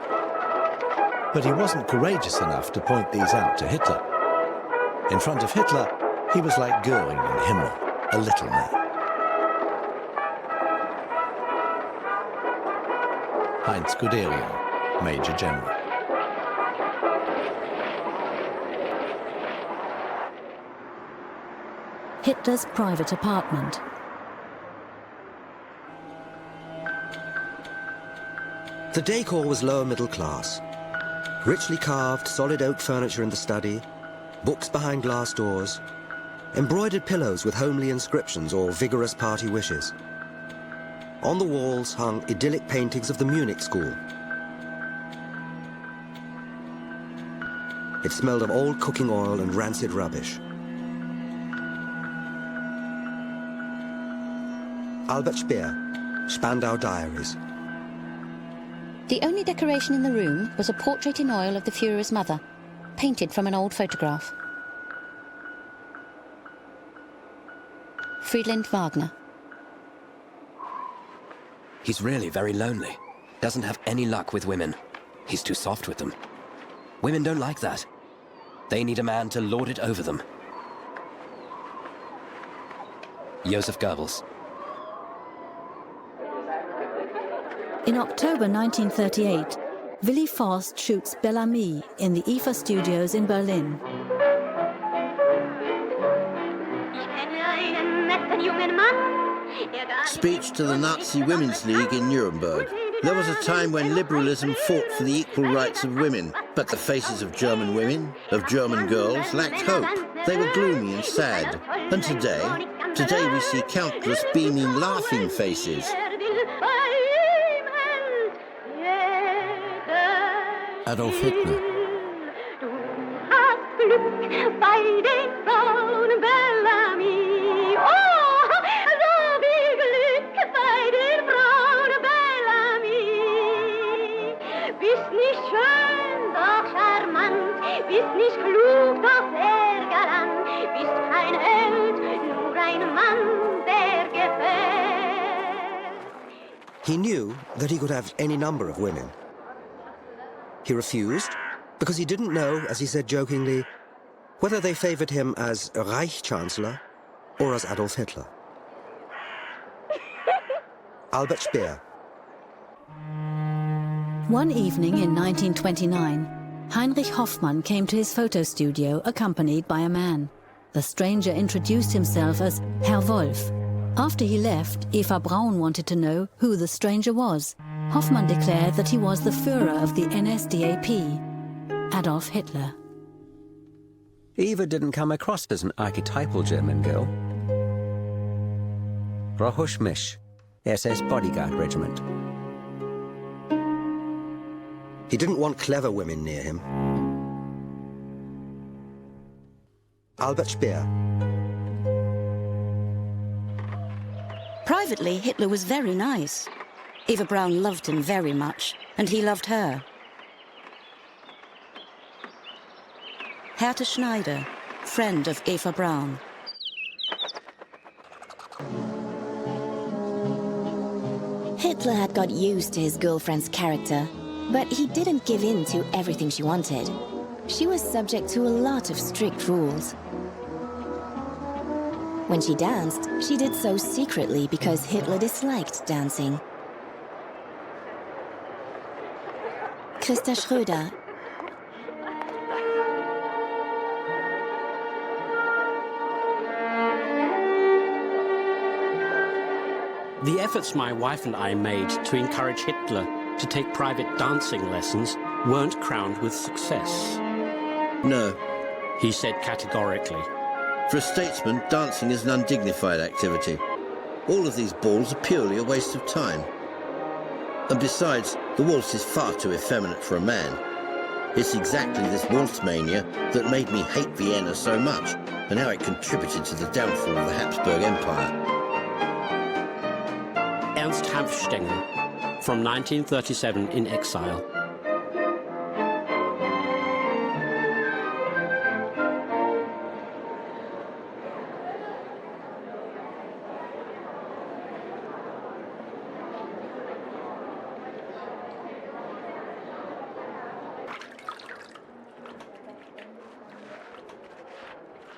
But he wasn't courageous enough to point these out to Hitler. In front of Hitler, he was like Göring and Himmler, a little man. Heinz Guderian, Major General. Hitler's private apartment. The decor was lower middle class. Richly carved, solid oak furniture in the study, books behind glass doors, embroidered pillows with homely inscriptions or vigorous party wishes. On the walls hung idyllic paintings of the Munich school. It smelled of old cooking oil and rancid rubbish. Albert Speer, Spandau Diaries. The only decoration in the room was a portrait in oil of the Führer's mother, painted from an old photograph. Friedland Wagner. He's really very lonely. Doesn't have any luck with women. He's too soft with them. Women don't like that. They need a man to lord it over them. Joseph Goebbels. In October 1938, Willy Forst shoots Bel Ami in the IFA studios in Berlin. Speech to the Nazi Women's League in Nuremberg. There was a time when liberalism fought for the equal rights of women, but the faces of German women, of German girls, lacked hope. They were gloomy and sad. And today we see countless beaming, laughing faces. Adolf Hitler. He knew that he could have any number of women. He refused because he didn't know, as he said jokingly, whether they favored him as a Reich Chancellor or as Adolf Hitler. Albert Speer. One evening in 1929, Heinrich Hoffmann came to his photo studio accompanied by a man. The stranger introduced himself as Herr Wolf. After he left, Eva Braun wanted to know who the stranger was. Hoffmann declared that he was the Führer of the NSDAP, Adolf Hitler. Eva didn't come across as an archetypal German girl. Rohush Misch, SS Bodyguard Regiment. He didn't want clever women near him. Albert Speer. Privately, Hitler was very nice. Eva Braun loved him very much, and he loved her. Hertha Schneider, friend of Eva Braun. Hitler had got used to his girlfriend's character, but he didn't give in to everything she wanted. She was subject to a lot of strict rules. When she danced, she did so secretly because Hitler disliked dancing. Christa Schröder. The efforts my wife and I made to encourage Hitler to take private dancing lessons weren't crowned with success. No, he said categorically. For a statesman, dancing is an undignified activity. All of these balls are purely a waste of time. And besides, the waltz is far too effeminate for a man. It's exactly this waltz mania that made me hate Vienna so much, and how it contributed to the downfall of the Habsburg Empire. Ernst Hanfstaengl, from 1937 in exile.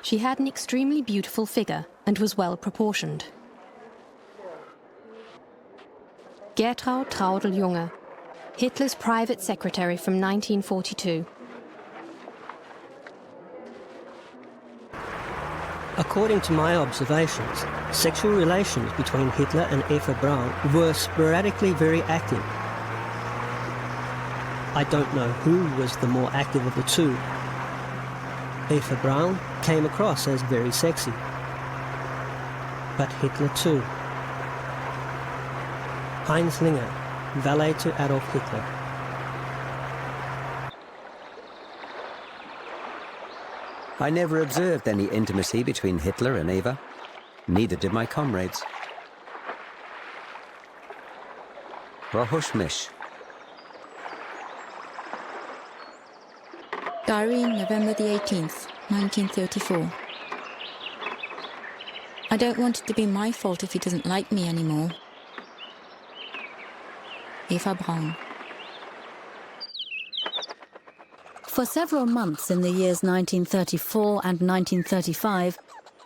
She had an extremely beautiful figure and was well proportioned. Gertraud Traudel-Junge, Hitler's private secretary from 1942. According to my observations, sexual relations between Hitler and Eva Braun were sporadically very active. I don't know who was the more active of the two. Eva Braun came across as very sexy, but Hitler too. Heinz Linger, valet to Adolf Hitler. I never observed any intimacy between Hitler and Eva. Neither did my comrades. Rohush Mish. Diary, November the 18th, 1934. I don't want it to be my fault if he doesn't like me anymore. Eva Braun. For several months in the years 1934 and 1935,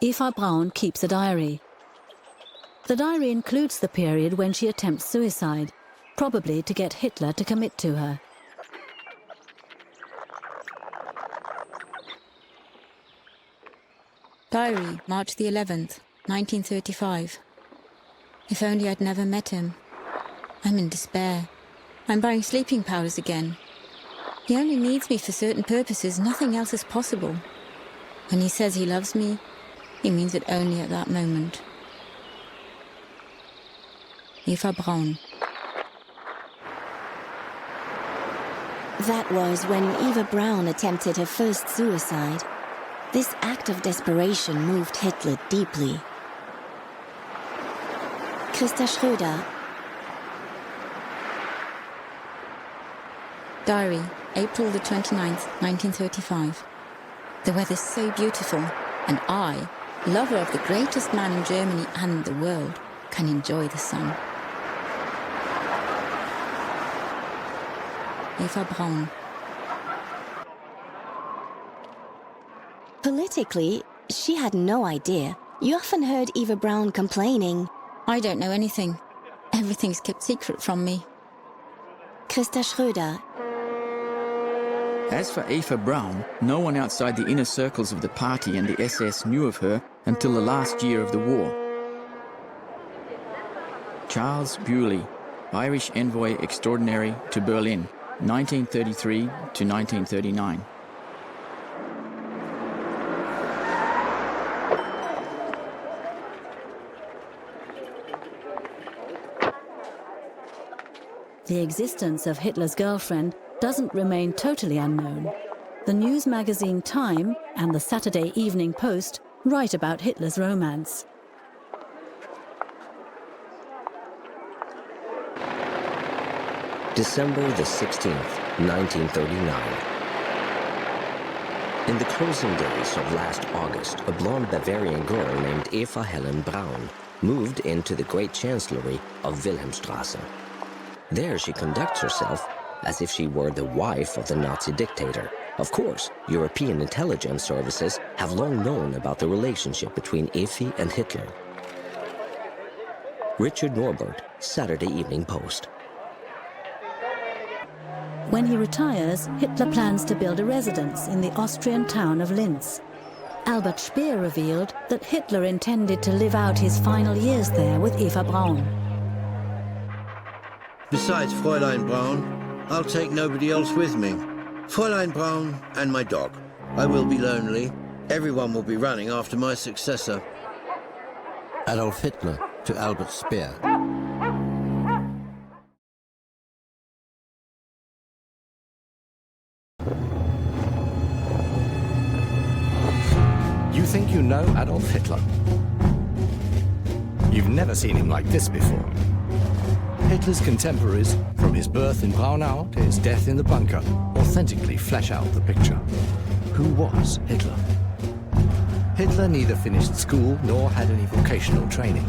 Eva Braun keeps a diary. The diary includes the period when she attempts suicide, probably to get Hitler to commit to her. Diary, March the 11th, 1935. If only I'd never met him. I'm in despair. I'm buying sleeping powders again. He only needs me for certain purposes, nothing else is possible. When he says he loves me, he means it only at that moment. Eva Braun. That was when Eva Braun attempted her first suicide. This act of desperation moved Hitler deeply. Christa Schröder. Diary, April the 29th, 1935. The weather's so beautiful, and I, lover of the greatest man in Germany and the world, can enjoy the sun. Eva Braun. Politically, she had no idea. You often heard Eva Braun complaining. I don't know anything. Everything's kept secret from me. Christa Schröder. As for Eva Braun, no one outside the inner circles of the party and the SS knew of her until the last year of the war. Charles Bewley, Irish Envoy Extraordinary to Berlin, 1933 to 1939. The existence of Hitler's girlfriend doesn't remain totally unknown. The news magazine Time and the Saturday Evening Post write about Hitler's romance. December the 16th, 1939. In the closing days of last August, a blonde Bavarian girl named Eva Helen Braun moved into the Great Chancellery of Wilhelmstrasse. There she conducts herself as if she were the wife of the Nazi dictator. Of course, European intelligence services have long known about the relationship between Effie and Hitler. Richard Norbert, Saturday Evening Post. When he retires, Hitler plans to build a residence in the Austrian town of Linz. Albert Speer revealed that Hitler intended to live out his final years there with Eva Braun. Besides Fräulein Braun, I'll take nobody else with me. Fräulein Braun and my dog. I will be lonely. Everyone will be running after my successor. Adolf Hitler to Albert Speer. You think you know Adolf Hitler? You've never seen him like this before. Hitler's contemporaries, from his birth in Braunau to his death in the bunker, authentically flesh out the picture. Who was Hitler? Hitler neither finished school nor had any vocational training.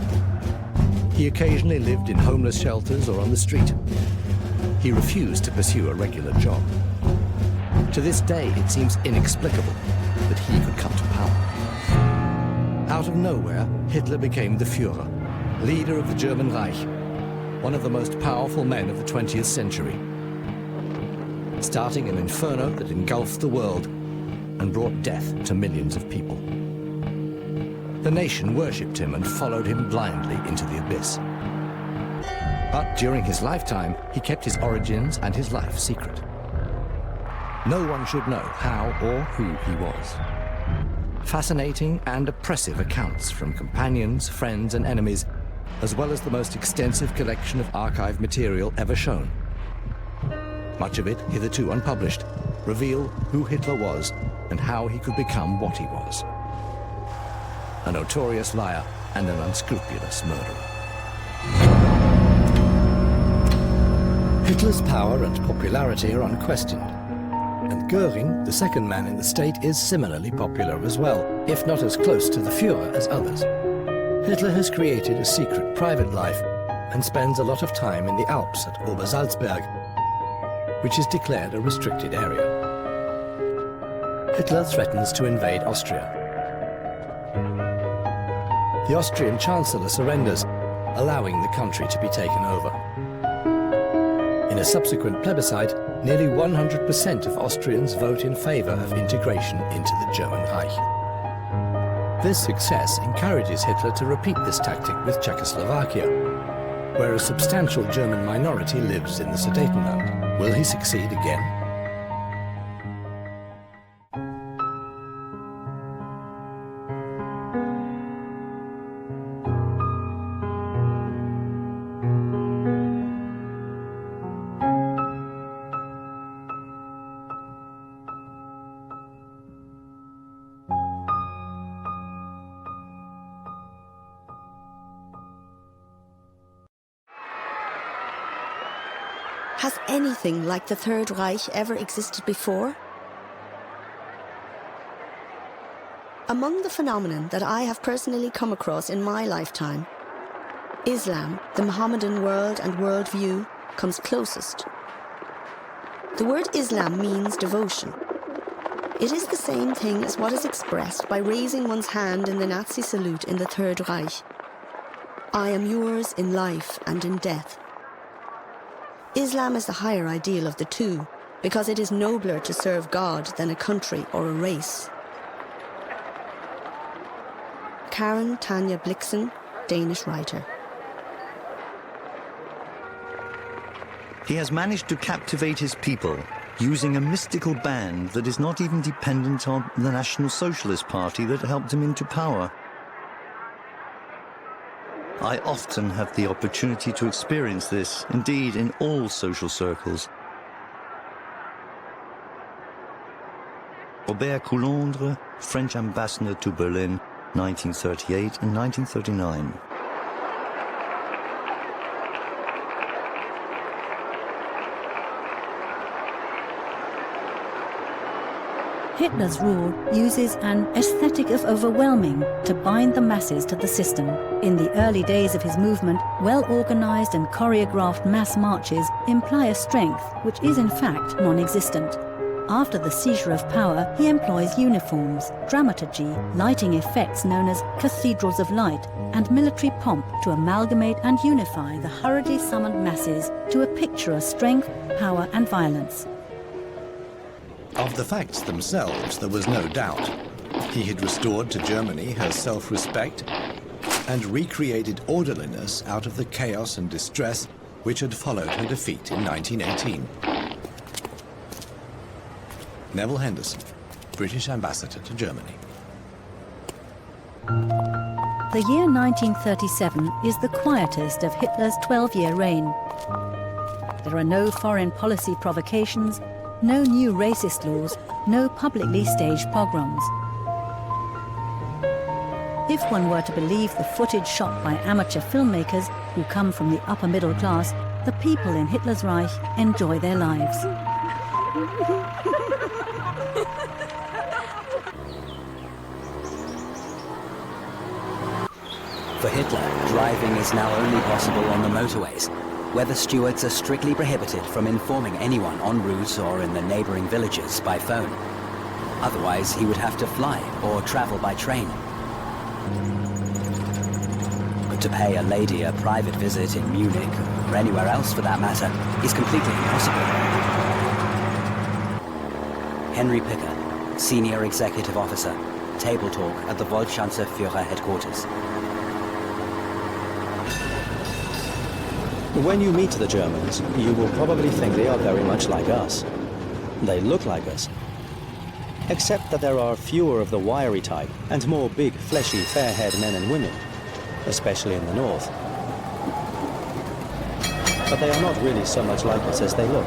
He occasionally lived in homeless shelters or on the street. He refused to pursue a regular job. To this day, it seems inexplicable that he could come to power. Out of nowhere, Hitler became the Führer, leader of the German Reich, one of the most powerful men of the 20th century, starting an inferno that engulfed the world and brought death to millions of people. The nation worshipped him and followed him blindly into the abyss. But during his lifetime, he kept his origins and his life secret. No one should know how or who he was. Fascinating and oppressive accounts from companions, friends, and enemies, as well as the most extensive collection of archive material ever shown. Much of it, hitherto unpublished, reveal who Hitler was and how he could become what he was. A notorious liar and an unscrupulous murderer. Hitler's power and popularity are unquestioned. And Göring, the second man in the state, is similarly popular as well, if not as close to the Führer as others. Hitler has created a secret private life and spends a lot of time in the Alps at Obersalzberg, which is declared a restricted area. Hitler threatens to invade Austria. The Austrian Chancellor surrenders, allowing the country to be taken over. In a subsequent plebiscite, nearly 100% of Austrians vote in favor of integration into the German Reich. This success encourages Hitler to repeat this tactic with Czechoslovakia, where a substantial German minority lives in the Sudetenland. Will he succeed again? Has anything like the Third Reich ever existed before? Among the phenomenon that I have personally come across in my lifetime, Islam, the Mohammedan world and worldview, comes closest. The word Islam means devotion. It is the same thing as what is expressed by raising one's hand in the Nazi salute in the Third Reich. I am yours in life and in death. Islam is the higher ideal of the two, because it is nobler to serve God than a country or a race. Karen Tanja Blixen, Danish writer. He has managed to captivate his people using a mystical band that is not even dependent on the National Socialist Party that helped him into power. I often have the opportunity to experience this, indeed in all social circles. Robert Coulondre, French ambassador to Berlin, 1938 and 1939. Hitler's rule uses an aesthetic of overwhelming to bind the masses to the system. In the early days of his movement, well-organized and choreographed mass marches imply a strength which is in fact non-existent. After the seizure of power, he employs uniforms, dramaturgy, lighting effects known as cathedrals of light, and military pomp to amalgamate and unify the hurriedly summoned masses to a picture of strength, power and violence. Of the facts themselves, there was no doubt. He had restored to Germany her self-respect and recreated orderliness out of the chaos and distress which had followed her defeat in 1918. Neville Henderson, British Ambassador to Germany. The year 1937 is the quietest of Hitler's 12-year reign. There are no foreign policy provocations, no new racist laws, no publicly staged pogroms. If one were to believe the footage shot by amateur filmmakers who come from the upper middle class, the people in Hitler's Reich enjoy their lives. For Hitler, driving is now only possible on the motorways, where the stewards are strictly prohibited from informing anyone en route or in the neighboring villages by phone. Otherwise, he would have to fly or travel by train. But to pay a lady a private visit in Munich, or anywhere else for that matter, is completely impossible. Henry Picker, Senior Executive Officer, Table Talk at the Volksschanze Führer Headquarters. When you meet the Germans, you will probably think they are very much like us. They look like us. Except that there are fewer of the wiry type and more big, fleshy, fair-haired men and women, especially in the north. But they are not really so much like us as they look.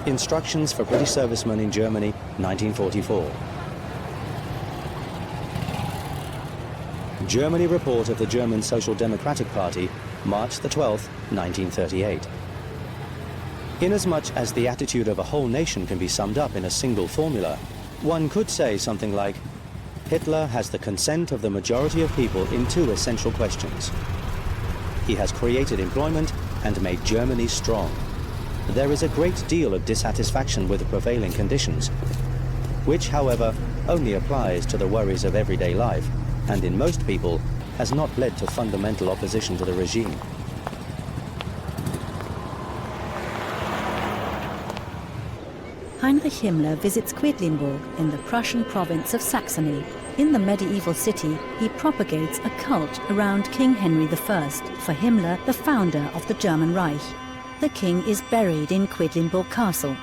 Instructions for British servicemen in Germany, 1944. Germany report of the German Social Democratic Party, March the 12th, 1938. Inasmuch as the attitude of a whole nation can be summed up in a single formula, one could say something like, Hitler has the consent of the majority of people in two essential questions. He has created employment and made Germany strong. There is a great deal of dissatisfaction with the prevailing conditions, which, however, only applies to the worries of everyday life, and in most people has not led to fundamental opposition to the regime. Heinrich Himmler visits Quedlinburg in the Prussian province of Saxony. In the medieval city, he propagates a cult around King Henry I, for Himmler, the founder of the German Reich. The king is buried in Quedlinburg Castle.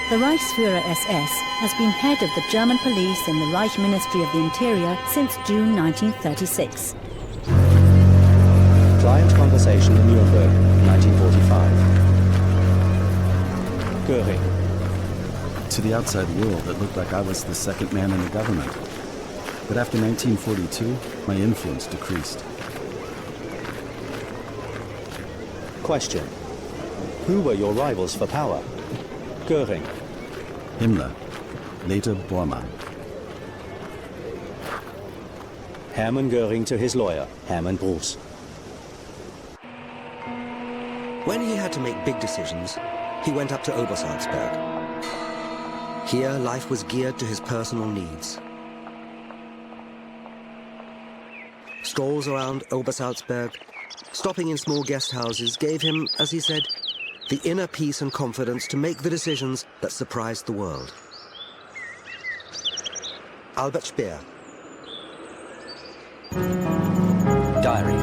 The Reichsführer SS has been head of the German police in the Reich Ministry of the Interior since June 1936. Client conversation in Nuremberg, 1945. Göring. To the outside world, it looked like I was the second man in the government. But after 1942, my influence decreased. Question. Who were your rivals for power? Göring. Himmler, later Bormann. Hermann Göring to his lawyer, Hermann Bruce. When he had to make big decisions, he went up to Obersalzberg. Here, life was geared to his personal needs. Strolls around Obersalzberg, stopping in small guest houses, gave him, as he said, the inner peace and confidence to make the decisions that surprised the world. Albert Speer. Diary,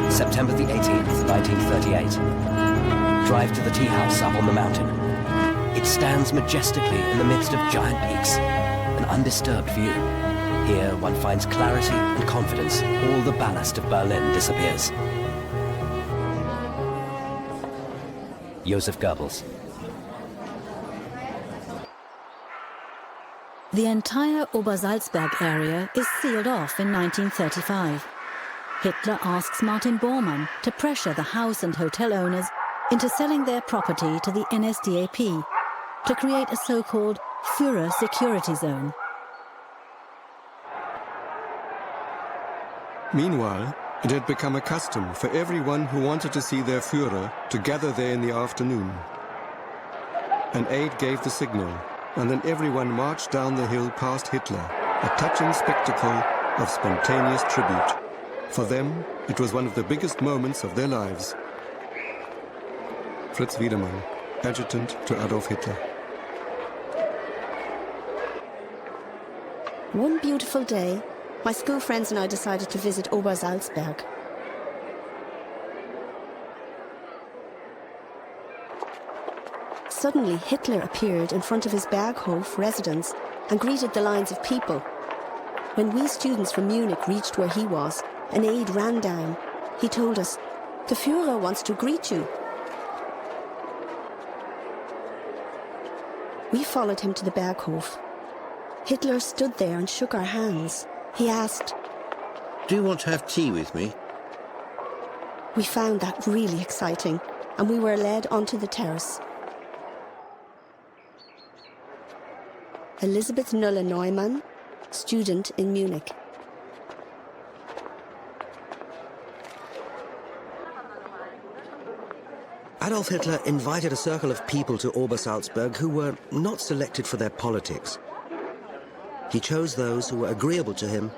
September the 18th, 1938. Drive to the tea house up on the mountain. It stands majestically in the midst of giant peaks, an undisturbed view. Here one finds clarity and confidence. All the ballast of Berlin disappears. Joseph Goebbels. The entire Obersalzberg area is sealed off in 1935. Hitler asks Martin Bormann to pressure the house and hotel owners into selling their property to the NSDAP to create a so-called Führer security zone. Meanwhile, it had become a custom for everyone who wanted to see their Führer to gather there in the afternoon. An aide gave the signal, and then everyone marched down the hill past Hitler, a touching spectacle of spontaneous tribute. For them, it was one of the biggest moments of their lives. Fritz Wiedemann, adjutant to Adolf Hitler. One beautiful day, my school friends and I decided to visit Obersalzberg. Suddenly, Hitler appeared in front of his Berghof residence and greeted the lines of people. When we students from Munich reached where he was, an aide ran down. He told us, "The Führer wants to greet you." We followed him to the Berghof. Hitler stood there and shook our hands. He asked, "Do you want to have tea with me?" We found that really exciting, and we were led onto the terrace. Elisabeth Nuller-Neumann, student in Munich. Adolf Hitler invited a circle of people to Obersalzberg who were not selected for their politics. He chose those who were agreeable to him,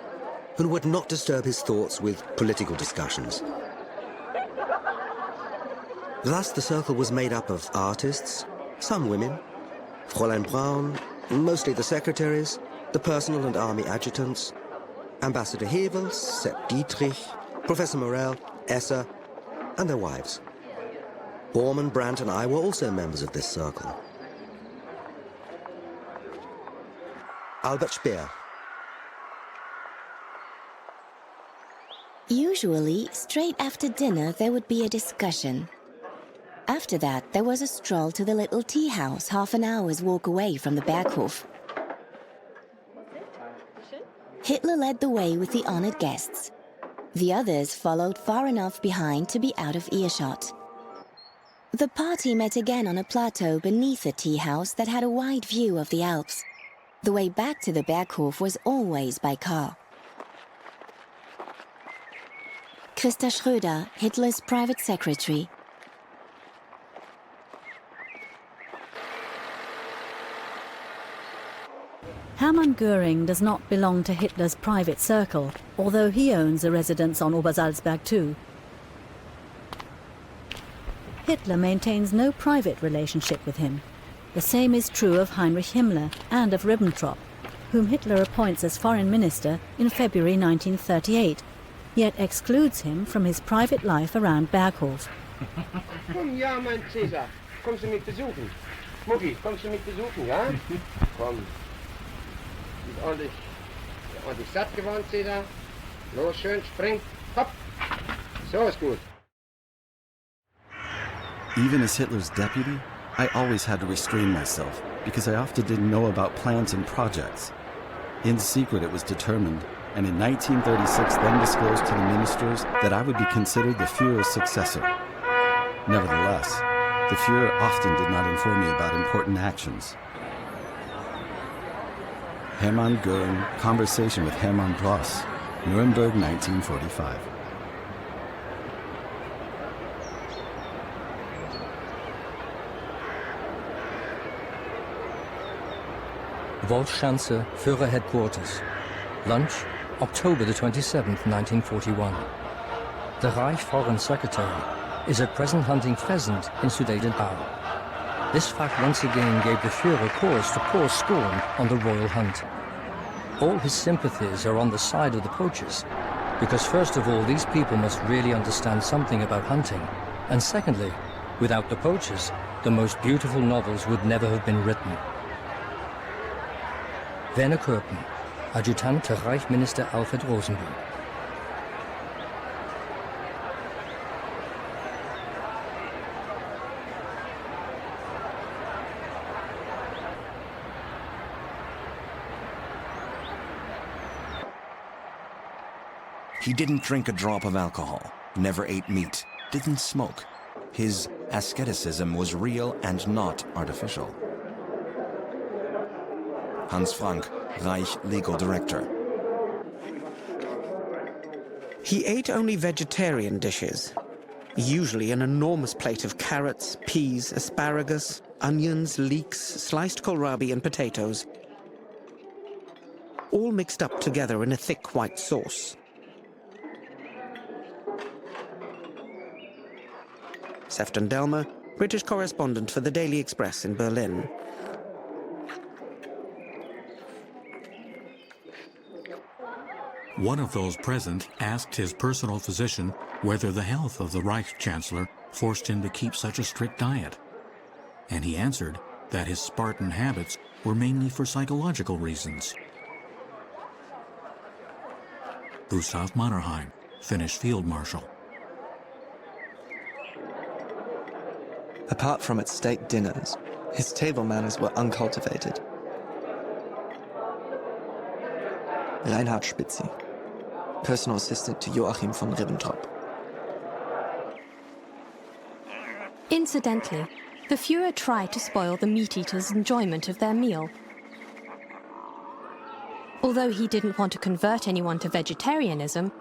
who would not disturb his thoughts with political discussions. Thus, the circle was made up of artists, some women, Fräulein Braun, mostly the secretaries, the personal and army adjutants, Ambassador Hevels, Sepp Dietrich, Professor Morel, Esser, and their wives. Bormann, Brandt, and I were also members of this circle. Albert Speer. Usually, straight after dinner, there would be a discussion. After that, there was a stroll to the little tea house, half an hour's walk away from the Berghof. Hitler led the way with the honored guests. The others followed far enough behind to be out of earshot. The party met again on a plateau beneath a tea house that had a wide view of the Alps. The way back to the Berghof was always by car. Christa Schröder, Hitler's private secretary. Hermann Göring does not belong to Hitler's private circle, although he owns a residence on Obersalzberg too. Hitler maintains no private relationship with him. The same is true of Heinrich Himmler and of Ribbentrop, whom Hitler appoints as foreign minister in February 1938, yet excludes him from his private life around Berghof. Komm, ja, mein Cäsar. Kommst du mich besuchen? Mutti, kommst du mich besuchen, ja? Komm. Ist ordentlich satt geworden, Cäsar. Los, schön, spring, hopp. So ist gut. Even as Hitler's deputy, I always had to restrain myself because I often didn't know about plans and projects. In secret, it was determined, and in 1936 then disclosed to the ministers that I would be considered the Führer's successor. Nevertheless, the Führer often did not inform me about important actions. Hermann Göring, conversation with Hermann Bross, Nuremberg 1945. Volksschanze, Führer Headquarters. Lunch, October the 27th, 1941. The Reich Foreign Secretary is at present hunting pheasant in Sudetenau. This fact once again gave the Führer cause to pour scorn on the royal hunt. All his sympathies are on the side of the poachers, because first of all, these people must really understand something about hunting, and secondly, without the poachers, the most beautiful novels would never have been written. Werner Körpen, Adjutant to Reichsminister Alfred Rosenberg. He didn't drink a drop of alcohol, never ate meat, didn't smoke. His asceticism was real and not artificial. Hans Frank, Reich legal director. He ate only vegetarian dishes, usually an enormous plate of carrots, peas, asparagus, onions, leeks, sliced kohlrabi and potatoes, all mixed up together in a thick white sauce. Sefton Delmer, British correspondent for the Daily Express in Berlin. One of those present asked his personal physician whether the health of the Reich Chancellor forced him to keep such a strict diet. And he answered that his Spartan habits were mainly for psychological reasons. Gustav Mannerheim, Finnish Field Marshal. Apart from at state dinners, his table manners were uncultivated. Reinhard Spitzi, personal assistant to Joachim von Ribbentrop. Incidentally, the Führer tried to spoil the meat-eaters' enjoyment of their meal. Although he didn't want to convert anyone to vegetarianism,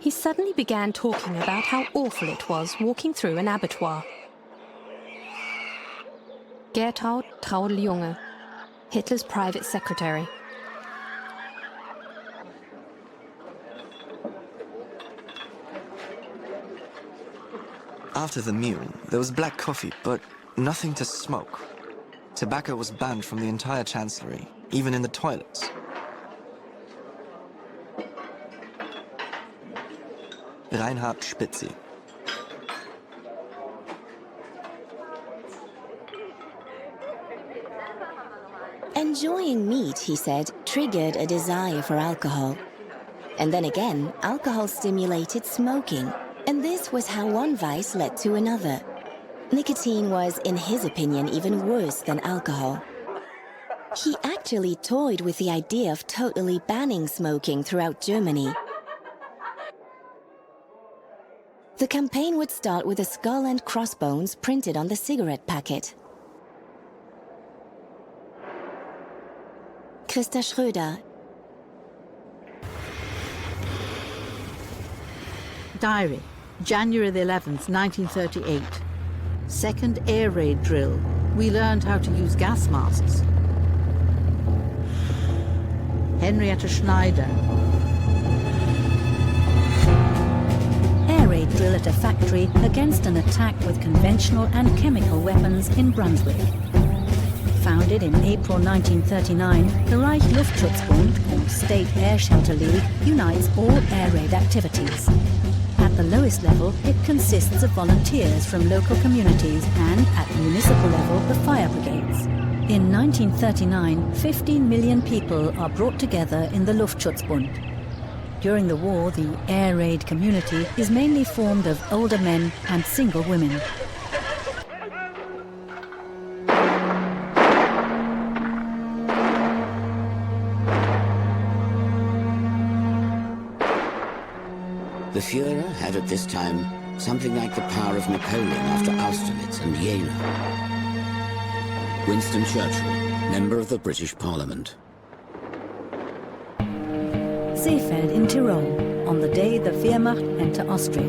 he suddenly began talking about how awful it was walking through an abattoir. Gertraud Traudl-Junge, Hitler's private secretary. After the meal, there was black coffee, but nothing to smoke. Tobacco was banned from the entire chancellery, even in the toilets. Reinhard Spitzi. Enjoying meat, he said, triggered a desire for alcohol. And then again, alcohol stimulated smoking. And this was how one vice led to another. Nicotine was, in his opinion, even worse than alcohol. He actually toyed with the idea of totally banning smoking throughout Germany. The campaign would start with a skull and crossbones printed on the cigarette packet. Christa Schröder. Diary, January the 11th, 1938. Second air raid drill. We learned how to use gas masks. Henrietta Schneider. Air raid drill at a factory against an attack with conventional and chemical weapons in Brunswick. Founded in April 1939, the Reich Luftschutzbund, or State Air Shelter League, unites all air raid activities. At the lowest level, it consists of volunteers from local communities and, at municipal level, the fire brigades. In 1939, 15 million people are brought together in the Luftschutzbund. During the war, the air raid community is mainly formed of older men and single women. The Führer had at this time something like the power of Napoleon after Austerlitz and Jena. Winston Churchill, member of the British Parliament. Seefeld in Tyrol, on the day the Wehrmacht enter Austria.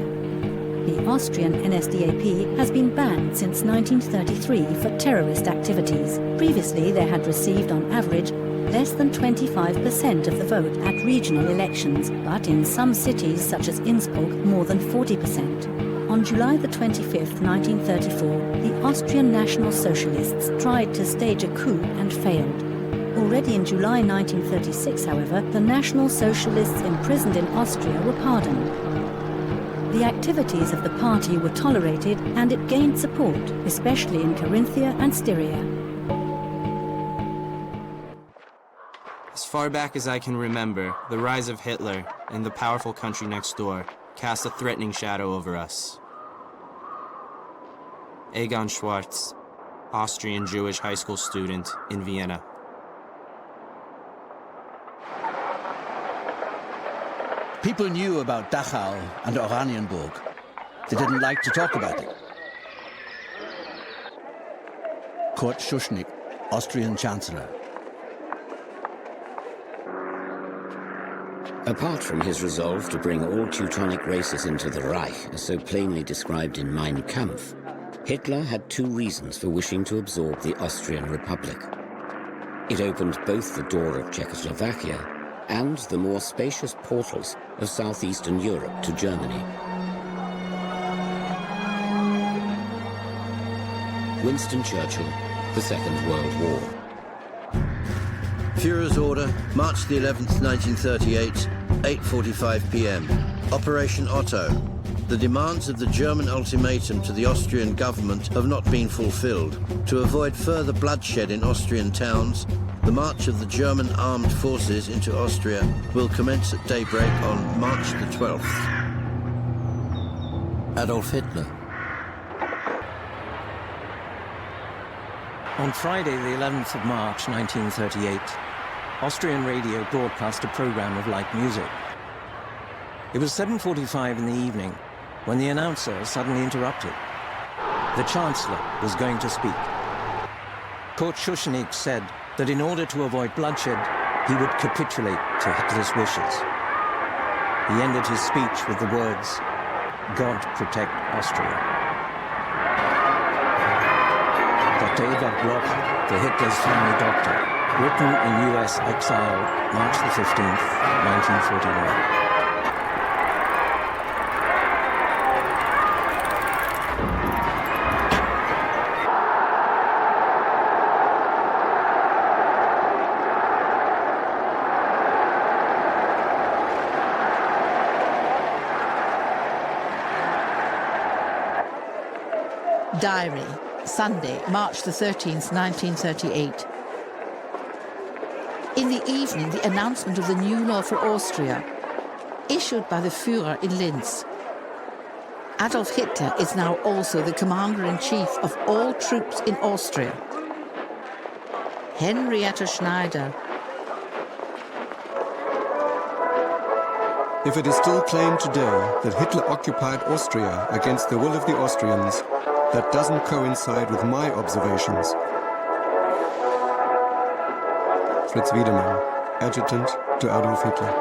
The Austrian NSDAP has been banned since 1933 for terrorist activities. Previously, they had received, on average, less than 25% of the vote at regional elections, but in some cities, such as Innsbruck, more than 40%. On July the 25th, 1934, the Austrian National Socialists tried to stage a coup and failed. Already in July 1936, however, the National Socialists imprisoned in Austria were pardoned. The activities of the party were tolerated and it gained support, especially in Carinthia and Styria. As far back as I can remember, the rise of Hitler and the powerful country next door cast a threatening shadow over us. Egon Schwartz, Austrian Jewish high school student in Vienna. People knew about Dachau and Oranienburg. They didn't like to talk about it. Kurt Schuschnigg, Austrian Chancellor. Apart from his resolve to bring all Teutonic races into the Reich, as so plainly described in Mein Kampf, Hitler had two reasons for wishing to absorb the Austrian Republic. It opened both the door of Czechoslovakia and the more spacious portals of southeastern Europe to Germany. Winston Churchill, the Second World War. Führer's order, March the 11th, 1938, 8:45 p.m. Operation Otto. The demands of the German ultimatum to the Austrian government have not been fulfilled. To avoid further bloodshed in Austrian towns, the march of the German armed forces into Austria will commence at daybreak on March the 12th. Adolf Hitler. On Friday, the 11th of March, 1938, Austrian radio broadcast a program of light music. It was 7:45 in the evening when the announcer suddenly interrupted. The Chancellor was going to speak. Kurt Schuschnigg said that in order to avoid bloodshed, he would capitulate to Hitler's wishes. He ended his speech with the words, "God protect Austria." Dr. Edward Bloch, the Hitler's family doctor, written in US exile, March the 15th, 1941. Diary, Sunday, March the 13th, 1938. In the evening, the announcement of the new law for Austria, issued by the Führer in Linz. Adolf Hitler is now also the commander-in-chief of all troops in Austria. Henrietta Schneider. If it is still claimed today that Hitler occupied Austria against the will of the Austrians, that doesn't coincide with my observations. Fritz Wiedemann, adjutant to Adolf Hitler.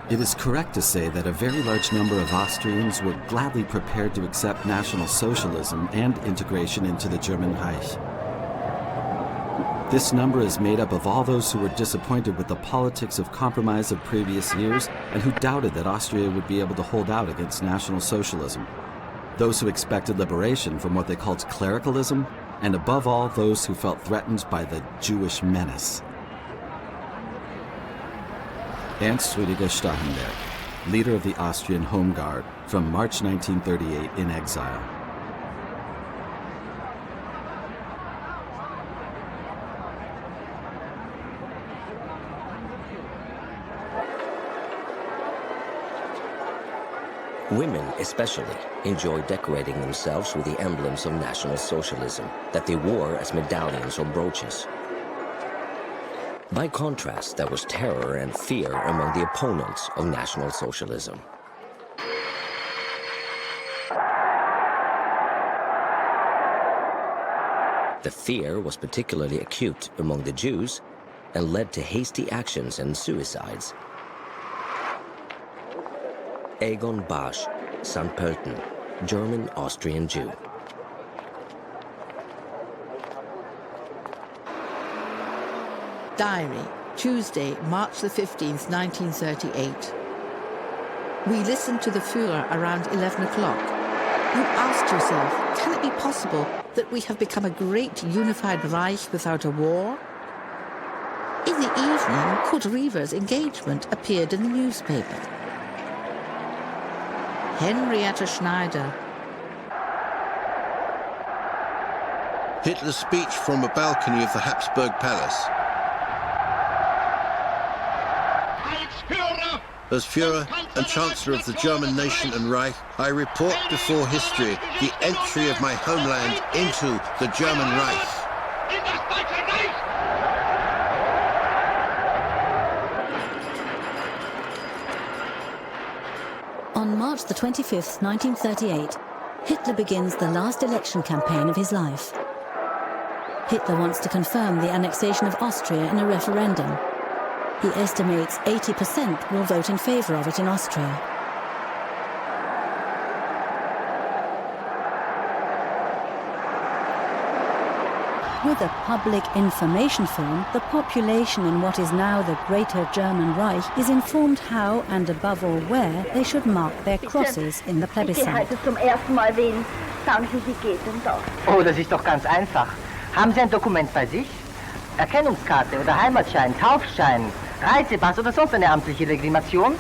It is correct to say that a very large number of Austrians were gladly prepared to accept National Socialism and integration into the German Reich. This number is made up of all those who were disappointed with the politics of compromise of previous years and who doubted that Austria would be able to hold out against National Socialism. Those who expected liberation from what they called clericalism, and above all, those who felt threatened by the Jewish menace. Ernst Rüdiger Starhemberg, leader of the Austrian Home Guard, from March 1938 in exile. Women, especially, enjoyed decorating themselves with the emblems of National Socialism that they wore as medallions or brooches. By contrast, there was terror and fear among the opponents of National Socialism. The fear was particularly acute among the Jews and led to hasty actions and suicides. Egon Basch, St. Pölten, German-Austrian Jew. Diary, Tuesday, March the 15th, 1938. We listened to the Führer around 11 o'clock. You asked yourself, can it be possible that we have become a great unified Reich without a war? In the evening, Kurt Riewer's engagement appeared in the newspaper. Henrietta Schneider. Hitler's speech from a balcony of the Habsburg Palace. As Führer and Chancellor of the German nation and Reich, I report before history the entry of my homeland into the German Reich. On March the 25th, 1938, Hitler begins the last election campaign of his life. Hitler wants to confirm the annexation of Austria in a referendum. He estimates 80% will vote in favour of it in Austria. With a public information film, the population in what is now the Greater German Reich is informed how and above all where they should mark their crosses in the plebiscite. Zum ersten Mal wählen. Sagen Sie, wie geht denn das? Oh, das ist doch ganz einfach. Haben Sie ein Dokument bei sich? Erkennungskarte oder Heimatschein, Taufschein, Reisepass oder sonst eine amtliche Legitimation?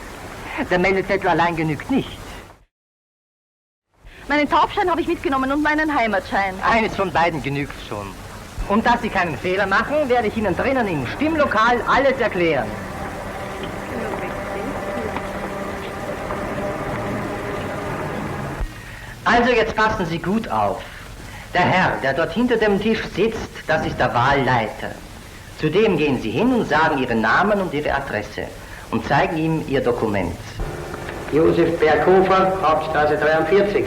Der Meldezettel allein genügt nicht. Meinen Taufschein habe ich mitgenommen und meinen Heimatschein. Eines von beiden genügt schon. Und dass Sie keinen Fehler machen, werde ich Ihnen drinnen im Stimmlokal alles erklären. Also jetzt passen Sie gut auf. Der Herr, der dort hinter dem Tisch sitzt, das ist der Wahlleiter. Zu dem gehen Sie hin und sagen Ihren Namen und Ihre Adresse und zeigen ihm Ihr Dokument. Josef Berghofer, Hauptstraße 43.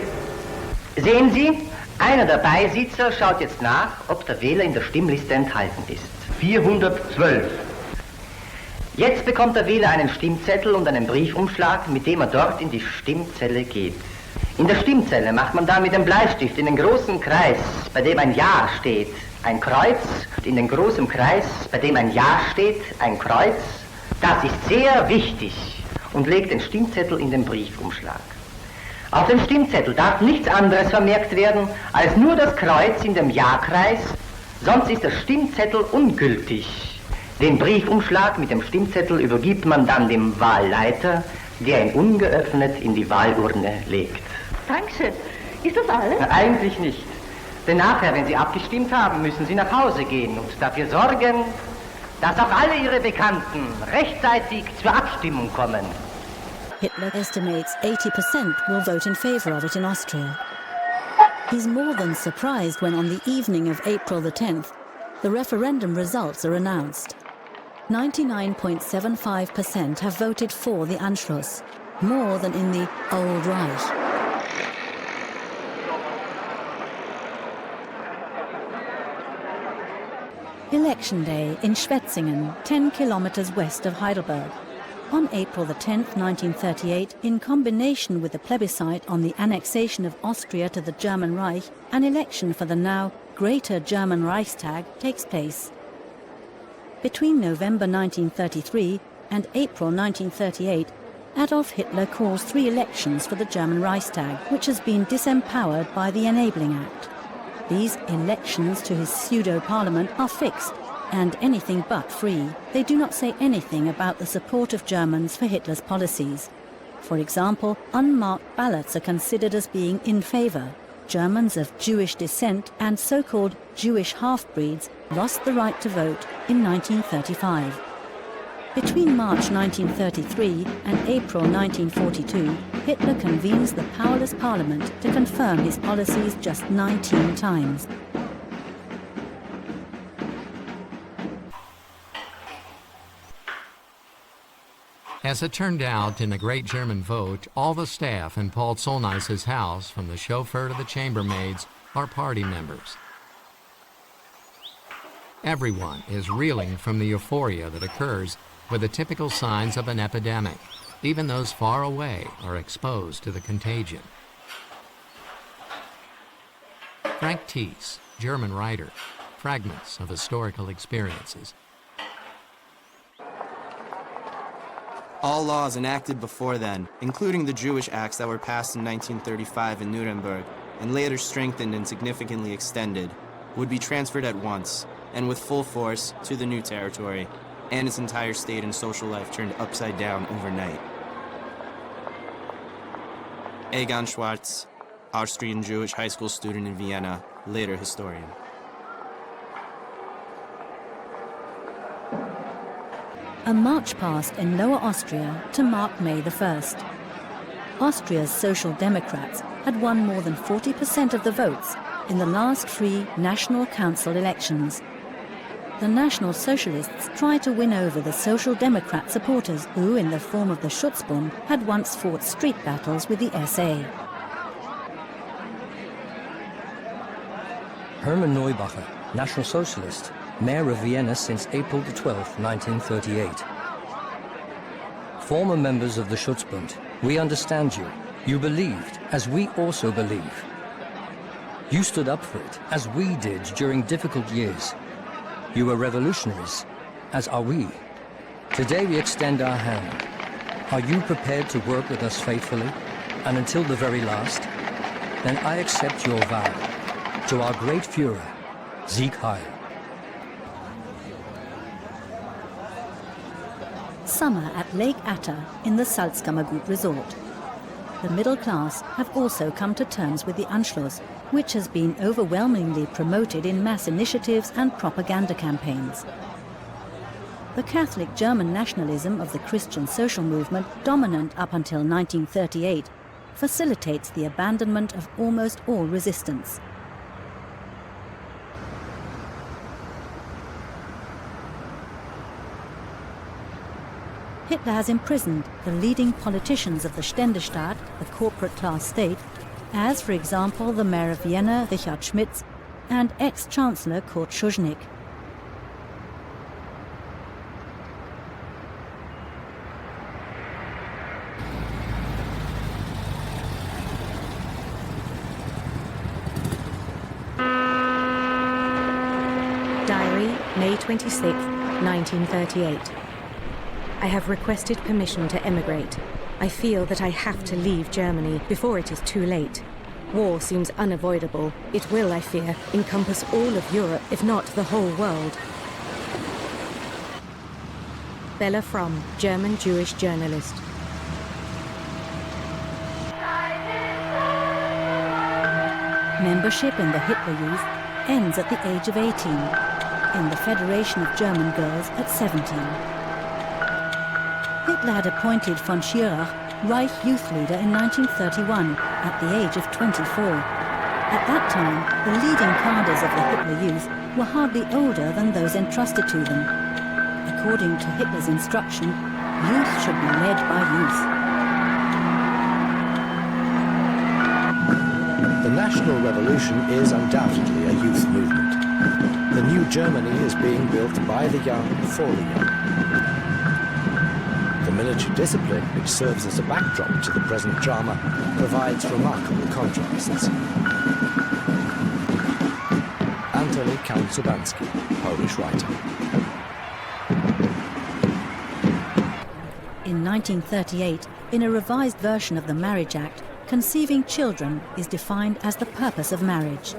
Sehen Sie? Einer der Beisitzer schaut jetzt nach, ob der Wähler in der Stimmliste enthalten ist. 412. Jetzt bekommt der Wähler einen Stimmzettel und einen Briefumschlag, mit dem er dort in die Stimmzelle geht. In der Stimmzelle macht man dann mit dem Bleistift in den großen Kreis, bei dem ein Ja steht, ein Kreuz. In den großen Kreis, bei dem ein Ja steht, ein Kreuz. Das ist sehr wichtig und legt den Stimmzettel in den Briefumschlag. Auf dem Stimmzettel darf nichts anderes vermerkt werden, als nur das Kreuz in dem Ja-Kreis, sonst ist der Stimmzettel ungültig. Den Briefumschlag mit dem Stimmzettel übergibt man dann dem Wahlleiter, der ihn ungeöffnet in die Wahlurne legt. Dankeschön. Ist das alles? Na, eigentlich nicht. Denn nachher, wenn Sie abgestimmt haben, müssen Sie nach Hause gehen und dafür sorgen, dass auch alle Ihre Bekannten rechtzeitig zur Abstimmung kommen. Hitler estimates 80% will vote in favour of it in Austria. He's more than surprised when on the evening of April the 10th, the referendum results are announced. 99.75% have voted for the Anschluss, more than in the Old Reich. Election Day in Schwetzingen, 10 kilometers west of Heidelberg. On April the 10th, 1938, in combination with the plebiscite on the annexation of Austria to the German Reich, an election for the now Greater German Reichstag takes place. Between November 1933 and April 1938, Adolf Hitler calls 3 elections for the German Reichstag, which has been disempowered by the Enabling Act. These elections to his pseudo-parliament are fixed and anything but free. They do not say anything about the support of Germans for Hitler's policies. For example, unmarked ballots are considered as being in favour. Germans of Jewish descent and so-called Jewish half-breeds lost the right to vote in 1935. Between March 1933 and April 1942, Hitler convenes the powerless parliament to confirm his policies just 19 times. As it turned out, in the Great German Vote, all the staff in Paul Zollneiss's house, from the chauffeur to the chambermaids, are party members. Everyone is reeling from the euphoria that occurs with the typical signs of an epidemic. Even those far away are exposed to the contagion. Frank Thies, German writer, fragments of historical experiences. All laws enacted before then, including the Jewish acts that were passed in 1935 in Nuremberg and later strengthened and significantly extended, would be transferred at once and with full force to the new territory, and its entire state and social life turned upside down overnight. Egon Schwartz, Austrian Jewish high school student in Vienna, later historian. A march passed in Lower Austria to mark May the 1st. Austria's Social Democrats had won more than 40% of the votes in the last free National Council elections. the National Socialists tried to win over the Social Democrat supporters who, in the form of the Schutzbund, had once fought street battles with the SA. Hermann Neubacher, National Socialist, Mayor of Vienna since April 12, 1938. Former members of the Schutzbund, we understand you. You believed, as we also believe. You stood up for it, as we did during difficult years. You were revolutionaries, as are we. Today we extend our hand. Are you prepared to work with us faithfully, and until the very last? Then I accept your vow. To our great Führer, Sieg Heil. Summer at Lake Atta in the Salzkammergut resort. The middle class have also come to terms with the Anschluss, which has been overwhelmingly promoted in mass initiatives and propaganda campaigns. The Catholic German nationalism of the Christian social movement, dominant up until 1938, facilitates the abandonment of almost all resistance. Hitler has imprisoned the leading politicians of the Ständestaat, the corporate class state, as, for example, the Mayor of Vienna, Richard Schmitz, and ex-Chancellor Kurt Schuschnigg. Diary, May 26, 1938. I have requested permission to emigrate. I feel that I have to leave Germany before it is too late. War seems unavoidable. It will, I fear, encompass all of Europe, if not the whole world. Bella Fromm, German Jewish journalist. Membership in the Hitler Youth ends at the age of 18, in the Federation of German Girls at 17. Hitler had appointed von Schirach Reich Youth Leader in 1931 at the age of 24. At that time, the leading cadres of the Hitler Youth were hardly older than those entrusted to them. According to Hitler's instruction, youth should be led by youth. The National Revolution is undoubtedly a youth movement. The new Germany is being built by the young for the young. The military discipline, which serves as a backdrop to the present drama, provides remarkable contrasts. Antony Count-Subanski, Polish writer. In 1938, in a revised version of the Marriage Act, conceiving children is defined as the purpose of marriage.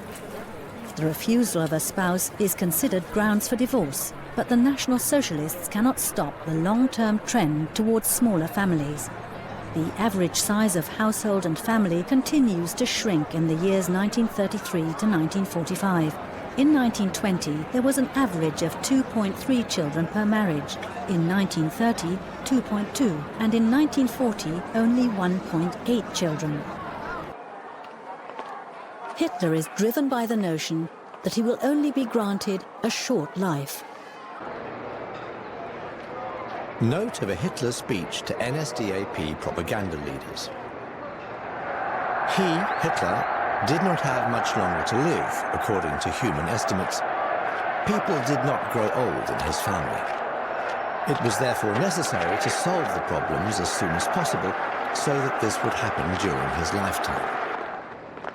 The refusal of a spouse is considered grounds for divorce, but the National Socialists cannot stop the long-term trend towards smaller families. The average size of household and family continues to shrink in the years 1933 to 1945. In 1920, there was an average of 2.3 children per marriage. In 1930, 2.2, and in 1940, only 1.8 children. Hitler is driven by the notion that he will only be granted a short life. Note of a Hitler speech to NSDAP propaganda leaders. He, Hitler, did not have much longer to live, according to human estimates. People did not grow old in his family. It was therefore necessary to solve the problems as soon as possible, so that this would happen during his lifetime.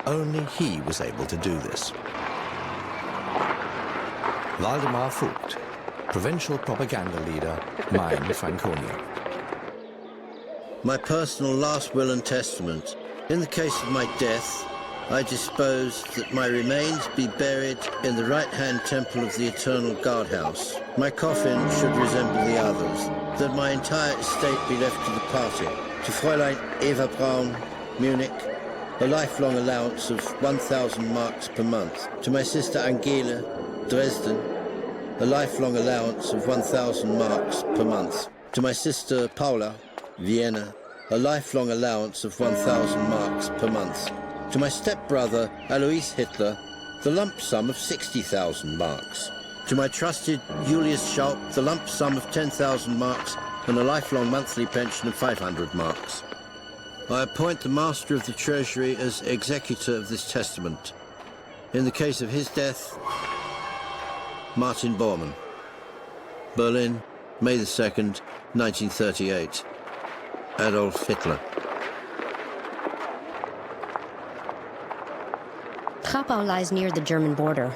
Only he was able to do this. Waldemar Vogt, provincial propaganda leader, Main, Franconia. My personal last will and testament. In the case of my death, I dispose that my remains be buried in the right-hand temple of the Eternal Guardhouse. My coffin should resemble the others, that my entire estate be left to the party. To Fräulein Eva Braun, Munich, a lifelong allowance of 1,000 marks per month. To my sister Angela, Dresden, a lifelong allowance of 1,000 marks per month. To my sister Paula, Vienna, a lifelong allowance of 1,000 marks per month. To my stepbrother Alois Hitler, the lump sum of 60,000 marks. To my trusted Julius Schaup, the lump sum of 10,000 marks and a lifelong monthly pension of 500 marks. I appoint the Master of the Treasury as executor of this testament. In the case of his death, Martin Bormann. Berlin, May the 2nd, 1938. Adolf Hitler. Trappau lies near the German border.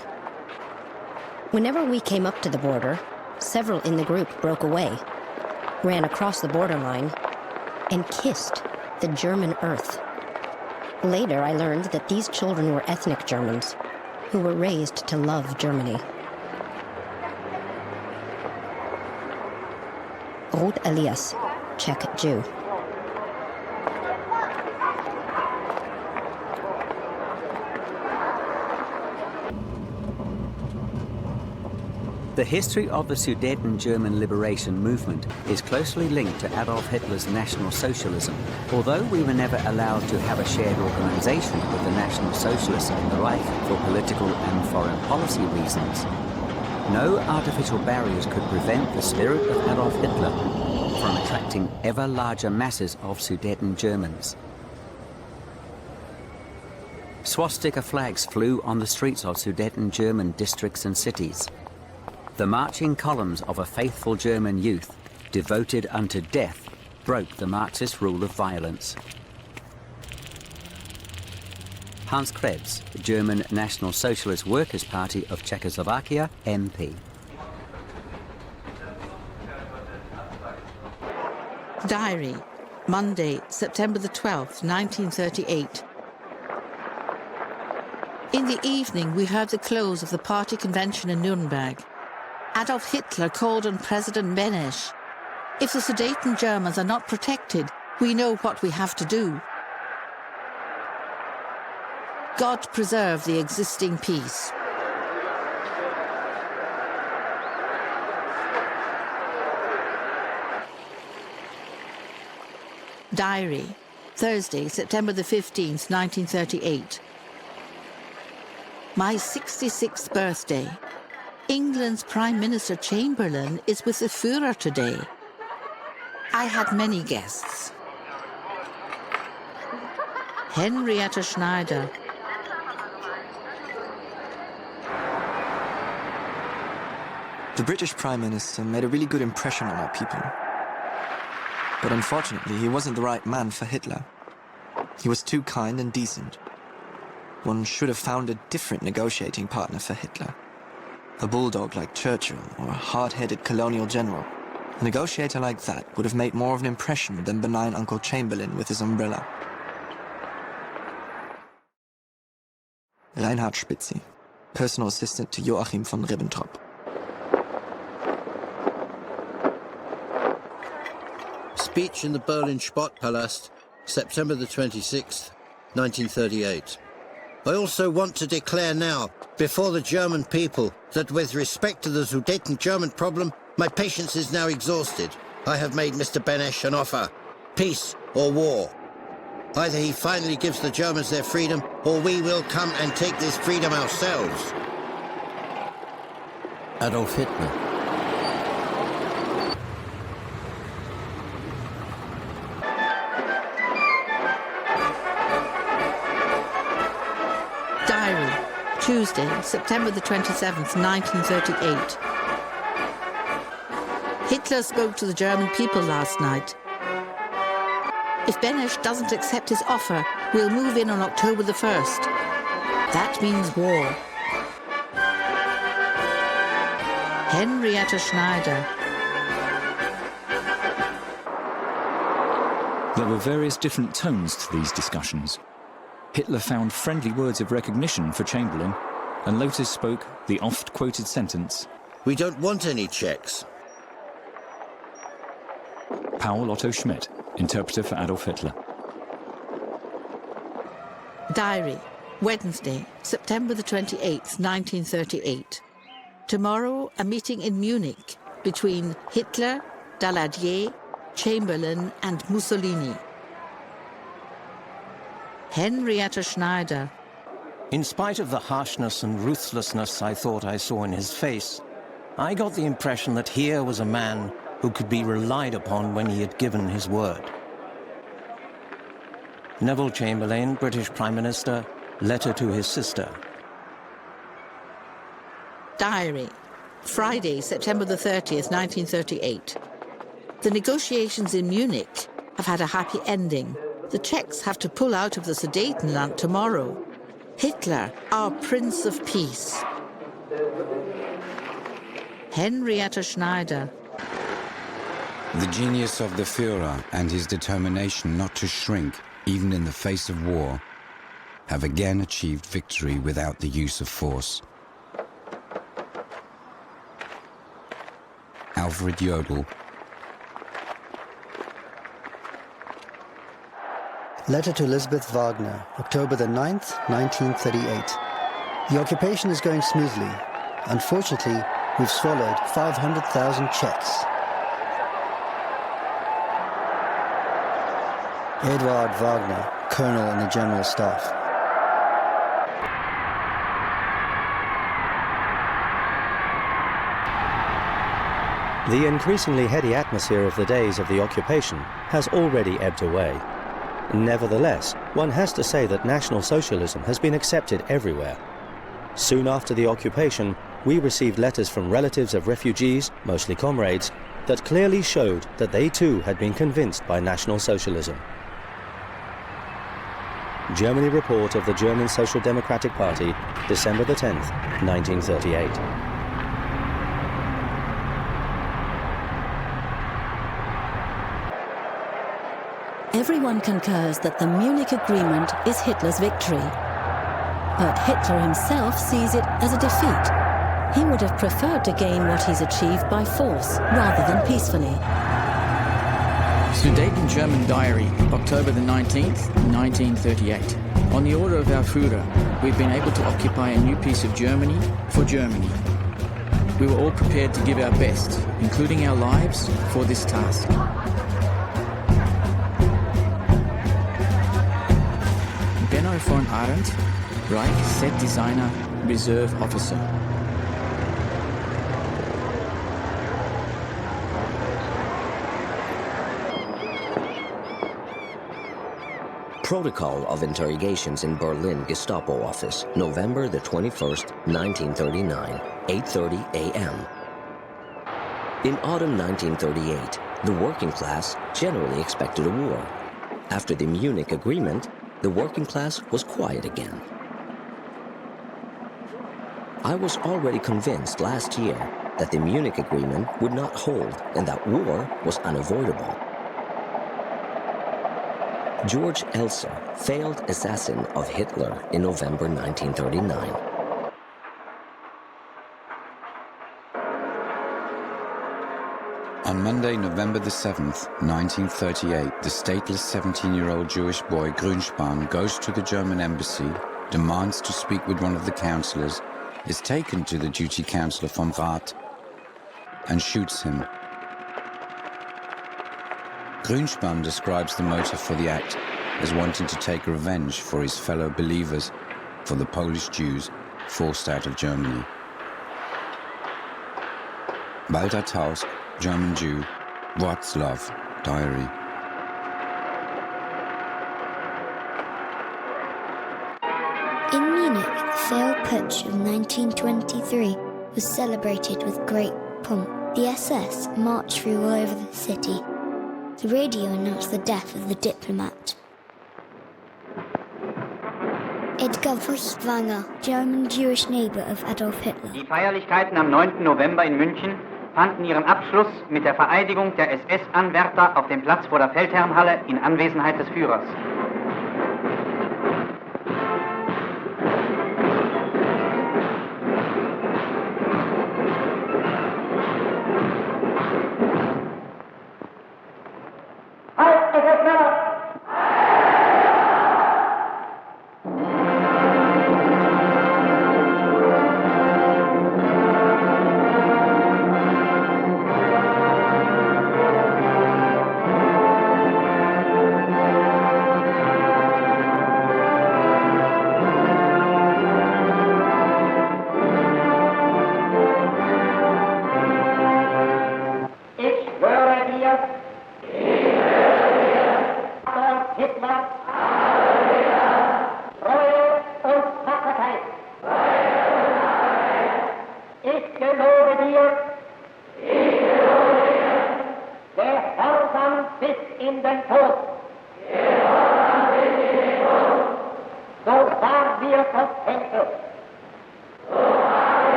Whenever we came up to the border, several in the group broke away, ran across the borderline, and kissed the German earth. Later, I learned that these children were ethnic Germans who were raised to love Germany. Ruth Elias, Czech Jew. The history of the Sudeten German liberation movement is closely linked to Adolf Hitler's National Socialism. Although we were never allowed to have a shared organization with the National Socialists in the Reich for political and foreign policy reasons, no artificial barriers could prevent the spirit of Adolf Hitler from attracting ever larger masses of Sudeten Germans. Swastika flags flew on the streets of Sudeten German districts and cities. The marching columns of a faithful German youth, devoted unto death, broke the Marxist rule of violence. Hans Krebs, German National Socialist Workers' Party of Czechoslovakia, MP. Diary, Monday, September the 12th, 1938. In the evening, we heard the close of the party convention in Nuremberg. Adolf Hitler called on President Benesch. If the Sudeten Germans are not protected, we know what we have to do. God preserve the existing peace. Diary, Thursday, September the 15th, 1938. My 66th birthday. England's Prime Minister Chamberlain is with the Führer today. I had many guests. Henrietta Schneider. The British Prime Minister made a really good impression on our people. But unfortunately, he wasn't the right man for Hitler. He was too kind and decent. One should have found a different negotiating partner for Hitler. A bulldog like Churchill, or a hard-headed colonial general. A negotiator like that would have made more of an impression than benign Uncle Chamberlain with his umbrella. Reinhard Spitzi, personal assistant to Joachim von Ribbentrop. Speech in the Berlin Sportpalast, September the 26th, 1938. I also want to declare now, before the German people, that with respect to the Sudeten German problem, my patience is now exhausted. I have made Mr. Benesch an offer. Peace or war. Either he finally gives the Germans their freedom, or we will come and take this freedom ourselves. Adolf Hitler. Tuesday, September the 27th, 1938. Hitler spoke to the German people last night. If Benesch doesn't accept his offer, we'll move in on October the 1st. That means war. Henrietta Schneider. There were various different tones to these discussions. Hitler found friendly words of recognition for Chamberlain, and Lotus spoke the oft-quoted sentence, "We don't want any Czechs." Paul Otto Schmidt, interpreter for Adolf Hitler. Diary, Wednesday, September the 28th, 1938. Tomorrow, a meeting in Munich between Hitler, Daladier, Chamberlain and Mussolini. Henrietta Schneider. In spite of the harshness and ruthlessness I thought I saw in his face, I got the impression that here was a man who could be relied upon when he had given his word. Neville Chamberlain, British Prime Minister, letter to his sister. Diary. Friday, September the 30th, 1938. The negotiations in Munich have had a happy ending. The Czechs have to pull out of the Sudetenland tomorrow. Hitler, our Prince of Peace. Henrietta Schneider. The genius of the Führer and his determination not to shrink, even in the face of war, have again achieved victory without the use of force. Alfred Jodl. Letter to Elizabeth Wagner, October the 9th, 1938. The occupation is going smoothly. Unfortunately, we've swallowed 500,000 Czechs. Eduard Wagner, Colonel in the General Staff. The increasingly heady atmosphere of the days of the occupation has already ebbed away. Nevertheless, one has to say that National Socialism has been accepted everywhere. Soon after the occupation, we received letters from relatives of refugees, mostly comrades, that clearly showed that they too had been convinced by National Socialism. Germany Report of the German Social Democratic Party, December the 10th, 1938. Everyone concurs that the Munich Agreement is Hitler's victory. But Hitler himself sees it as a defeat. He would have preferred to gain what he's achieved by force rather than peacefully. Sudeten German Diary, October the 19th, 1938. On the order of our Führer, we've been able to occupy a new piece of Germany for Germany. We were all prepared to give our best, including our lives, for this task. Benno von Arendt, Reich Set Designer, Reserve Officer. Protocol of Interrogations in Berlin Gestapo Office, November the 21st, 1939, 8:30 a.m. In autumn 1938, the working class generally expected a war. After the Munich Agreement, the working class was quiet again. I was already convinced last year that the Munich Agreement would not hold and that war was unavoidable. George Elser, failed assassin of Hitler in November 1939. On Monday, November the 7th, 1938, the stateless 17-year-old Jewish boy Grünspan goes to the German embassy, demands to speak with one of the counselors, is taken to the duty counselor vom Rat, and shoots him. Grünspan describes the motive for the act as wanting to take revenge for his fellow believers, for the Polish Jews forced out of Germany. Walter Tausk, German Jew, Wroclaw, Diary. In Munich, the failed putsch of 1923 was celebrated with great pomp. The SS marched through all over the city. The radio announced the death of the diplomat. Edgar Furchtwanger, German Jewish neighbor of Adolf Hitler. Die Feierlichkeiten am 9. November in München fanden ihren Abschluss mit der Vereidigung der SS-Anwärter auf dem Platz vor der Feldherrnhalle in Anwesenheit des Führers.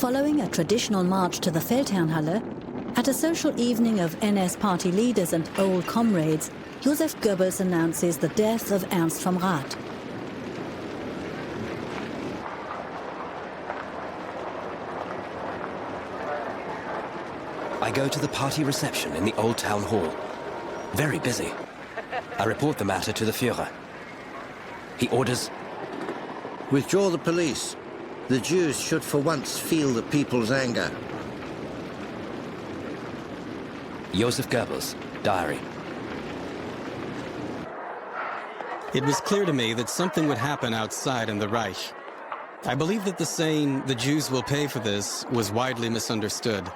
Following a traditional march to the Feldherrnhalle, at a social evening of NS party leaders and old comrades, Joseph Goebbels announces the death of Ernst vom Rath. I go to the party reception in the Old Town Hall. Very busy. I report the matter to the Führer. He orders... Withdraw the police. The Jews should for once feel the people's anger. Joseph Goebbels, diary. It was clear to me that something would happen outside in the Reich. I believe that the saying, "the Jews will pay for this," was widely misunderstood.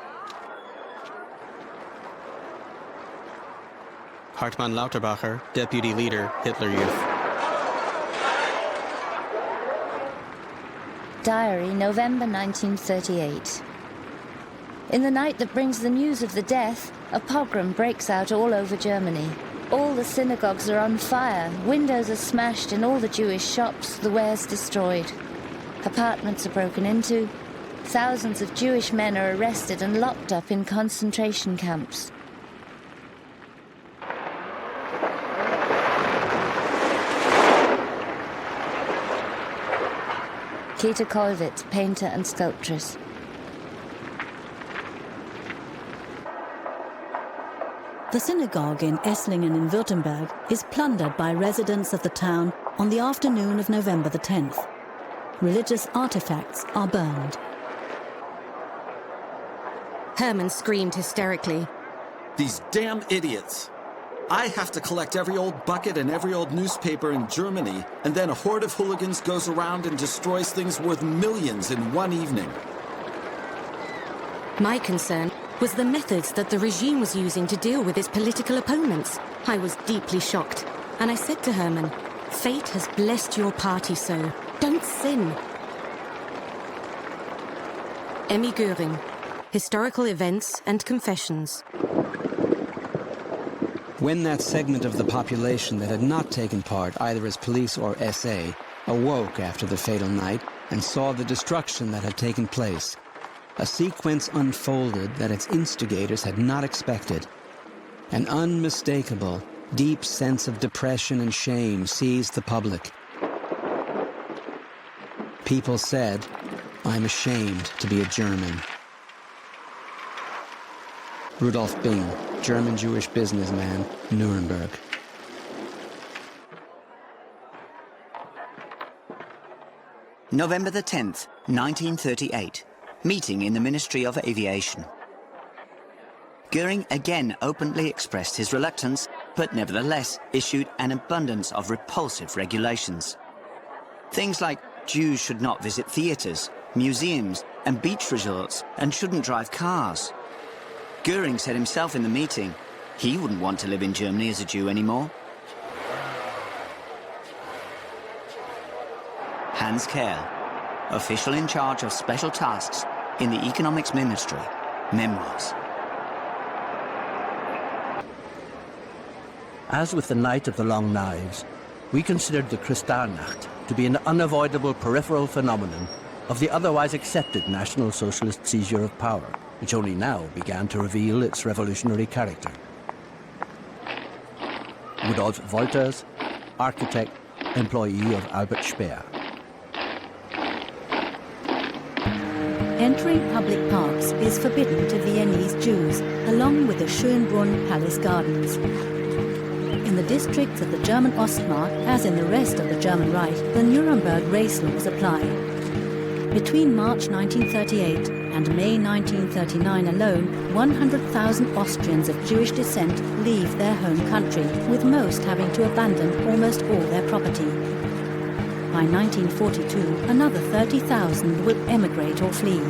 Hartmann Lauterbacher, Deputy Leader, Hitler Youth. Diary, November 1938. In the night that brings the news of the death, a pogrom breaks out all over Germany. All the synagogues are on fire, windows are smashed in all the Jewish shops, the wares destroyed. Apartments are broken into. Thousands of Jewish men are arrested and locked up in concentration camps. Käthe Kollwitz, painter and sculptress. The synagogue in Esslingen in Württemberg is plundered by residents of the town on the afternoon of November the 10th. Religious artifacts are burned. Hermann screamed hysterically. These damn idiots! I have to collect every old bucket and every old newspaper in Germany, and then a horde of hooligans goes around and destroys things worth millions in one evening. My concern was the methods that the regime was using to deal with its political opponents. I was deeply shocked, and I said to Hermann, "Fate has blessed your party so. Don't sin." Emmy Göring, Historical Events and Confessions. When that segment of the population that had not taken part either as police or SA awoke after the fatal night and saw the destruction that had taken place, a sequence unfolded that its instigators had not expected. An unmistakable, deep sense of depression and shame seized the public. People said, "I'm ashamed to be a German." Rudolf Bing, German-Jewish businessman, Nuremberg. November the 10th, 1938. Meeting in the Ministry of Aviation. Göring again openly expressed his reluctance, but nevertheless issued an abundance of repulsive regulations. Things like Jews should not visit theaters, museums, and beach resorts, and shouldn't drive cars. Göring said himself in the meeting, he wouldn't want to live in Germany as a Jew anymore. Hans Kerr, official in charge of special tasks in the Economics Ministry, Memoirs. As with the Night of the Long Knives, we considered the Kristallnacht to be an unavoidable peripheral phenomenon of the otherwise accepted National Socialist seizure of power, which only now began to reveal its revolutionary character. Rudolf Wolters, architect, employee of Albert Speer. Entering public parks is forbidden to Viennese Jews, along with the Schönbrunn Palace Gardens. In the districts of the German Ostmark, as in the rest of the German Reich, the Nuremberg Race Laws apply. Between March 1938 and May 1939 alone, 100,000 Austrians of Jewish descent leave their home country, with most having to abandon almost all their property. by 1942, another 30,000 will emigrate or flee.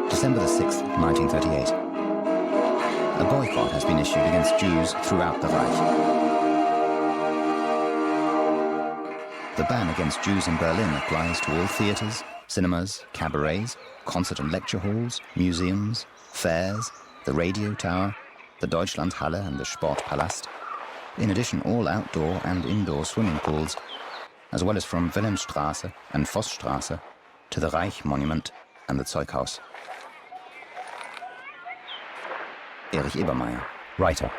December the 6th, 1938. A boycott has been issued against Jews throughout the Reich. The ban against Jews in Berlin applies to all theatres, cinemas, cabarets, concert and lecture halls, museums, fairs, the radio tower, the Deutschlandhalle and the Sportpalast. In addition, all outdoor and indoor swimming pools, as well as from Wilhelmstraße and Vossstraße to the Reich Monument and the Zeughaus. Erich Ebermeier, writer.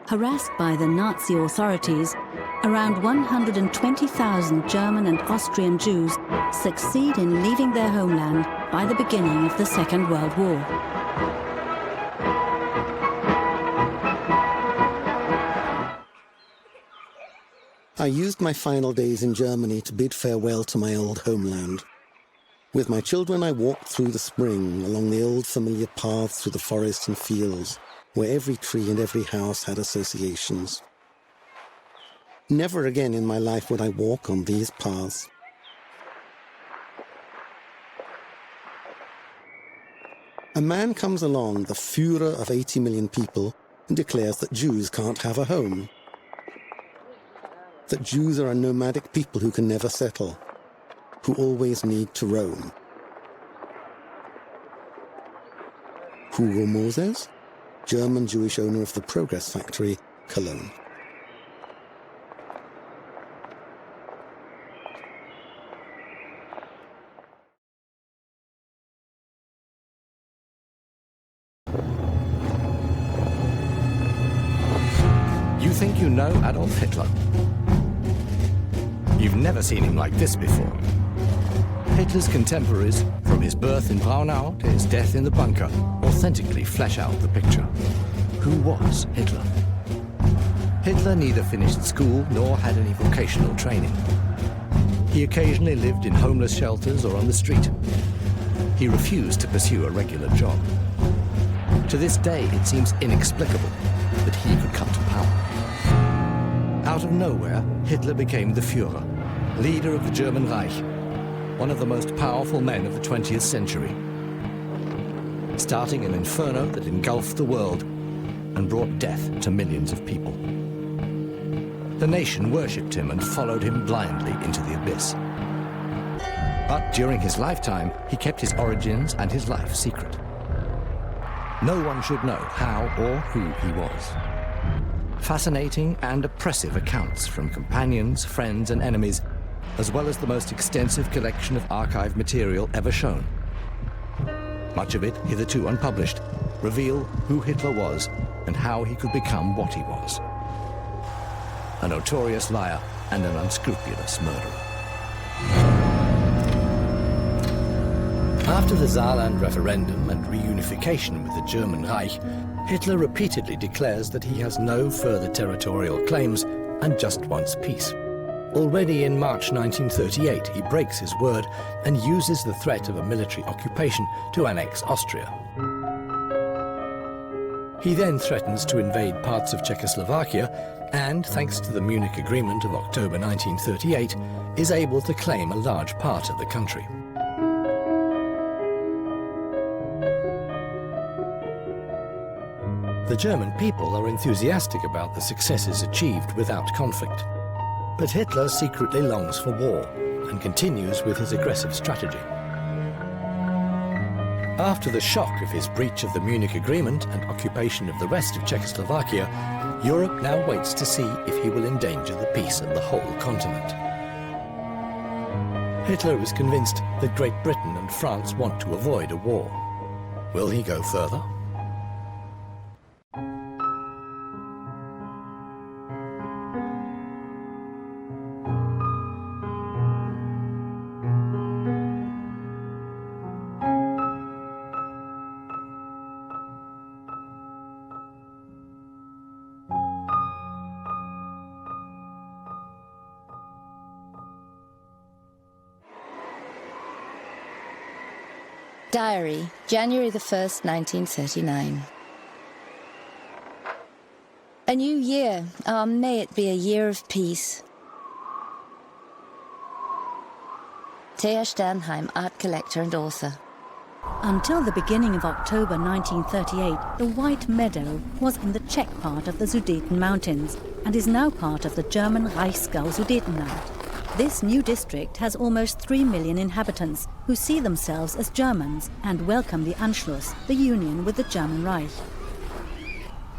Harassed by the Nazi authorities, around 120,000 German and Austrian Jews succeed in leaving their homeland by the beginning of the Second World War. I used my final days in Germany to bid farewell to my old homeland. With my children, I walked through the spring along the old familiar paths through the forests and fields, where every tree and every house had associations. Never again in my life would I walk on these paths. A man comes along, the Führer of 80 million people, and declares that Jews can't have a home. That Jews are a nomadic people who can never settle, who always need to roam. Hugo Moses, German Jewish owner of the Progress Factory, Cologne. You think you know Adolf Hitler? You've never seen him like this before. Hitler's contemporaries, from his birth in Braunau to his death in the bunker, authentically flesh out the picture. Who was Hitler? Hitler neither finished school nor had any vocational training. He occasionally lived in homeless shelters or on the street. He refused to pursue a regular job. To this day, it seems inexplicable that he could come to power. Out of nowhere, Hitler became the Führer, leader of the German Reich, one of the most powerful men of the 20th century, starting an inferno that engulfed the world and brought death to millions of people. The nation worshipped him and followed him blindly into the abyss. But during his lifetime, he kept his origins and his life secret. No one should know how or who he was. Fascinating and oppressive accounts from companions, friends, and enemies, as well as the most extensive collection of archive material ever shown. Much of it, hitherto unpublished, reveal who Hitler was and how he could become what he was. A notorious liar and an unscrupulous murderer. After the Saarland referendum and reunification with the German Reich, Hitler repeatedly declares that he has no further territorial claims and just wants peace. Already in March 1938, he breaks his word and uses the threat of a military occupation to annex Austria. He then threatens to invade parts of Czechoslovakia and, thanks to the Munich Agreement of October 1938, is able to claim a large part of the country. The German people are enthusiastic about the successes achieved without conflict. But Hitler secretly longs for war and continues with his aggressive strategy. After the shock of his breach of the Munich Agreement and occupation of the rest of Czechoslovakia, Europe now waits to see if he will endanger the peace of the whole continent. Hitler is convinced that Great Britain and France want to avoid a war. Will he go further? Diary, January the 1st, 1939. A new year. May it be a year of peace. Thea Sternheim, art collector and author. Until the beginning of October 1938, the White Meadow was in the Czech part of the Sudeten Mountains and is now part of the German Reichsgau Sudetenland. This new district has almost 3 million inhabitants who see themselves as Germans and welcome the Anschluss, the union with the German Reich.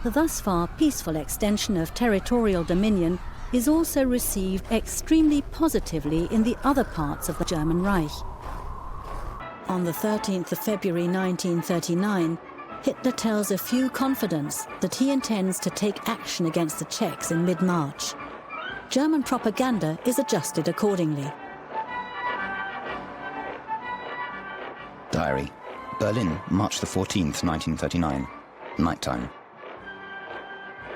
The thus far peaceful extension of territorial dominion is also received extremely positively in the other parts of the German Reich. On the 13th of February 1939, Hitler tells a few confidants that he intends to take action against the Czechs in mid-March. German propaganda is adjusted accordingly. Diary. Berlin, March the 14th, 1939. Nighttime.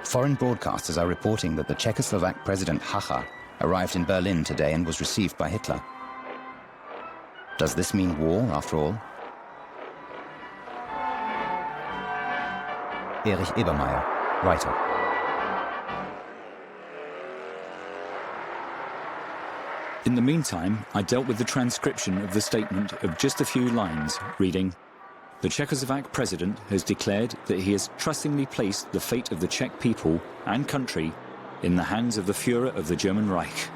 Foreign broadcasters are reporting that the Czechoslovak President Hacha arrived in Berlin today and was received by Hitler. Does this mean war, after all? Erich Ebermeier, writer. In the meantime, I dealt with the transcription of the statement of just a few lines, reading, "The Czechoslovak president has declared that he has trustingly placed the fate of the Czech people and country in the hands of the Führer of the German Reich."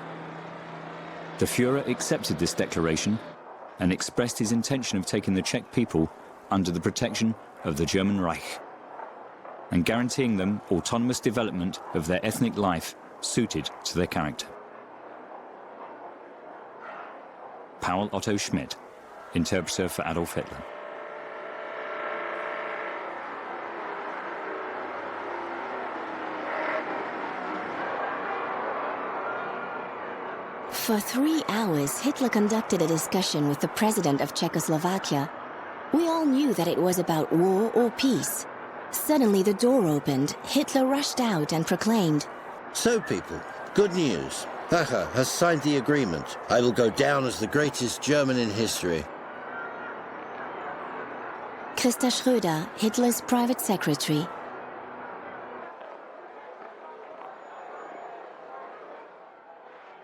The Führer accepted this declaration and expressed his intention of taking the Czech people under the protection of the German Reich and guaranteeing them autonomous development of their ethnic life suited to their character. Paul Otto Schmidt, interpreter for Adolf Hitler. For 3 hours, Hitler conducted a discussion with the president of Czechoslovakia. We all knew that it was about war or peace. Suddenly the door opened, Hitler rushed out and proclaimed, "So people, good news. Hacha has signed the agreement. I will go down as the greatest German in history." Christa Schröder, Hitler's private secretary.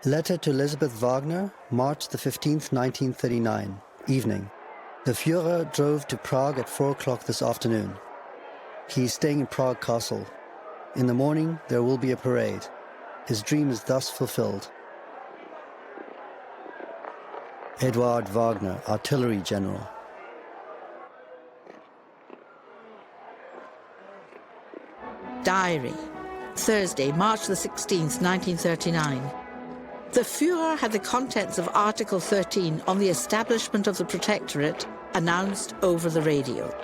Letter to Elisabeth Wagner, March the 15th, 1939, evening. The Führer drove to Prague at 4 o'clock this afternoon. He is staying in Prague Castle. In the morning, there will be a parade. His dream is thus fulfilled. Eduard Wagner, Artillery General. Diary. Thursday, March the 16th, 1939. The Führer had the contents of Article 13 on the establishment of the Protectorate announced over the radio.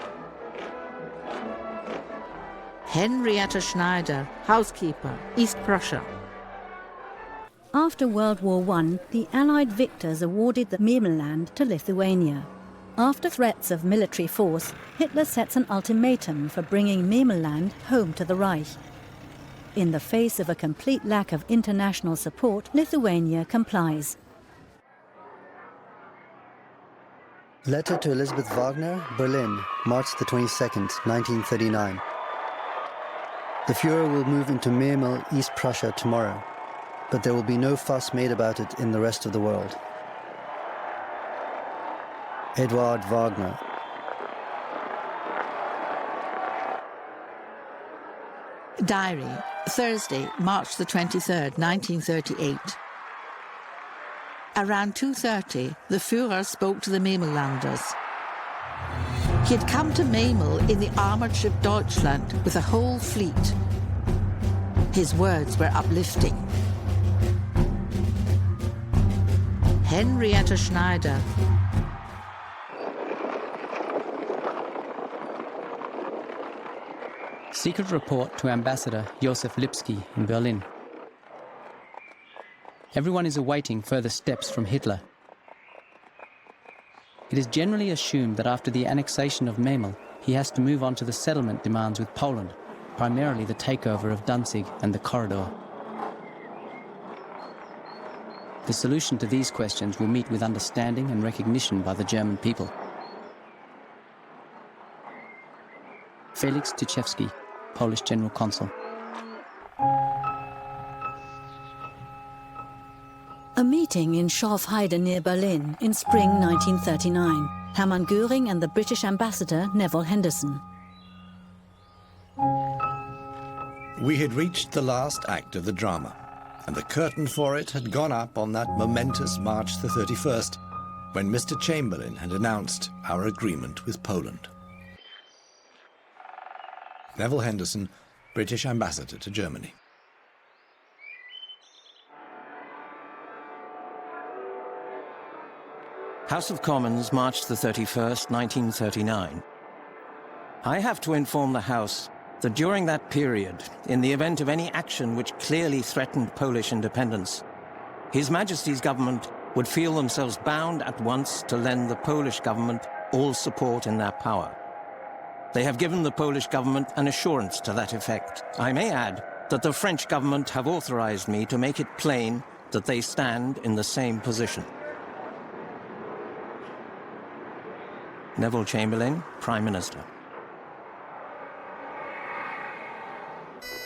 Henrietta Schneider, housekeeper, East Prussia. After World War I, the Allied victors awarded the Memelland to Lithuania. After threats of military force, Hitler sets an ultimatum for bringing Memelland home to the Reich. In the face of a complete lack of international support, Lithuania complies. Letter to Elisabeth Wagner, Berlin, March the 22nd, 1939. The Führer will move into Memel, East Prussia tomorrow, but there will be no fuss made about it in the rest of the world. Eduard Wagner. Diary. Thursday, March the 23rd, 1938. Around 2:30, the Führer spoke to the Memellanders. He had come to Memel in the armoured ship Deutschland with a whole fleet. His words were uplifting. Henrietta Schneider. Secret report to Ambassador Josef Lipski in Berlin. Everyone is awaiting further steps from Hitler. It is generally assumed that after the annexation of Memel, he has to move on to the settlement demands with Poland, primarily the takeover of Danzig and the corridor. The solution to these questions will meet with understanding and recognition by the German people. Felix Tyszewski, Polish General Consul. A meeting in Schorfheide near Berlin in spring 1939. Hermann Göring and the British ambassador Neville Henderson. We had reached the last act of the drama, and the curtain for it had gone up on that momentous March the 31st, when Mr. Chamberlain had announced our agreement with Poland. Neville Henderson, British ambassador to Germany. House of Commons, March the 31st, 1939. I have to inform the House that during that period, in the event of any action which clearly threatened Polish independence, His Majesty's government would feel themselves bound at once to lend the Polish government all support in their power. They have given the Polish government an assurance to that effect. I may add that the French government have authorized me to make it plain that they stand in the same position. Neville Chamberlain, Prime Minister.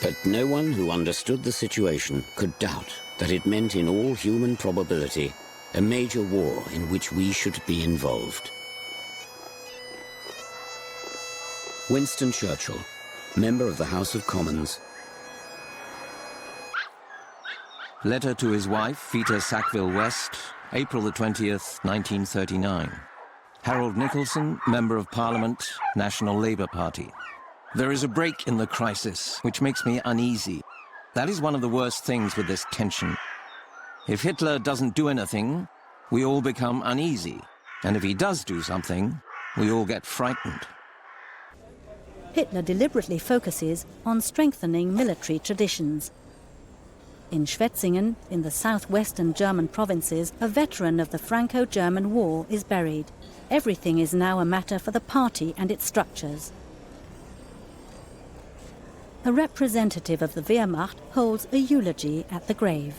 But no one who understood the situation could doubt that it meant in all human probability a major war in which we should be involved. Winston Churchill, member of the House of Commons. Letter to his wife, Vita Sackville-West, April the 20th, 1939. Harold Nicholson, Member of Parliament, National Labour Party. There is a break in the crisis, which makes me uneasy. That is one of the worst things with this tension. If Hitler doesn't do anything, we all become uneasy. And if he does do something, we all get frightened. Hitler deliberately focuses on strengthening military traditions. In Schwetzingen, in the southwestern German provinces, a veteran of the Franco-German War is buried. Everything is now a matter for the party and its structures. A representative of the Wehrmacht holds a eulogy at the grave.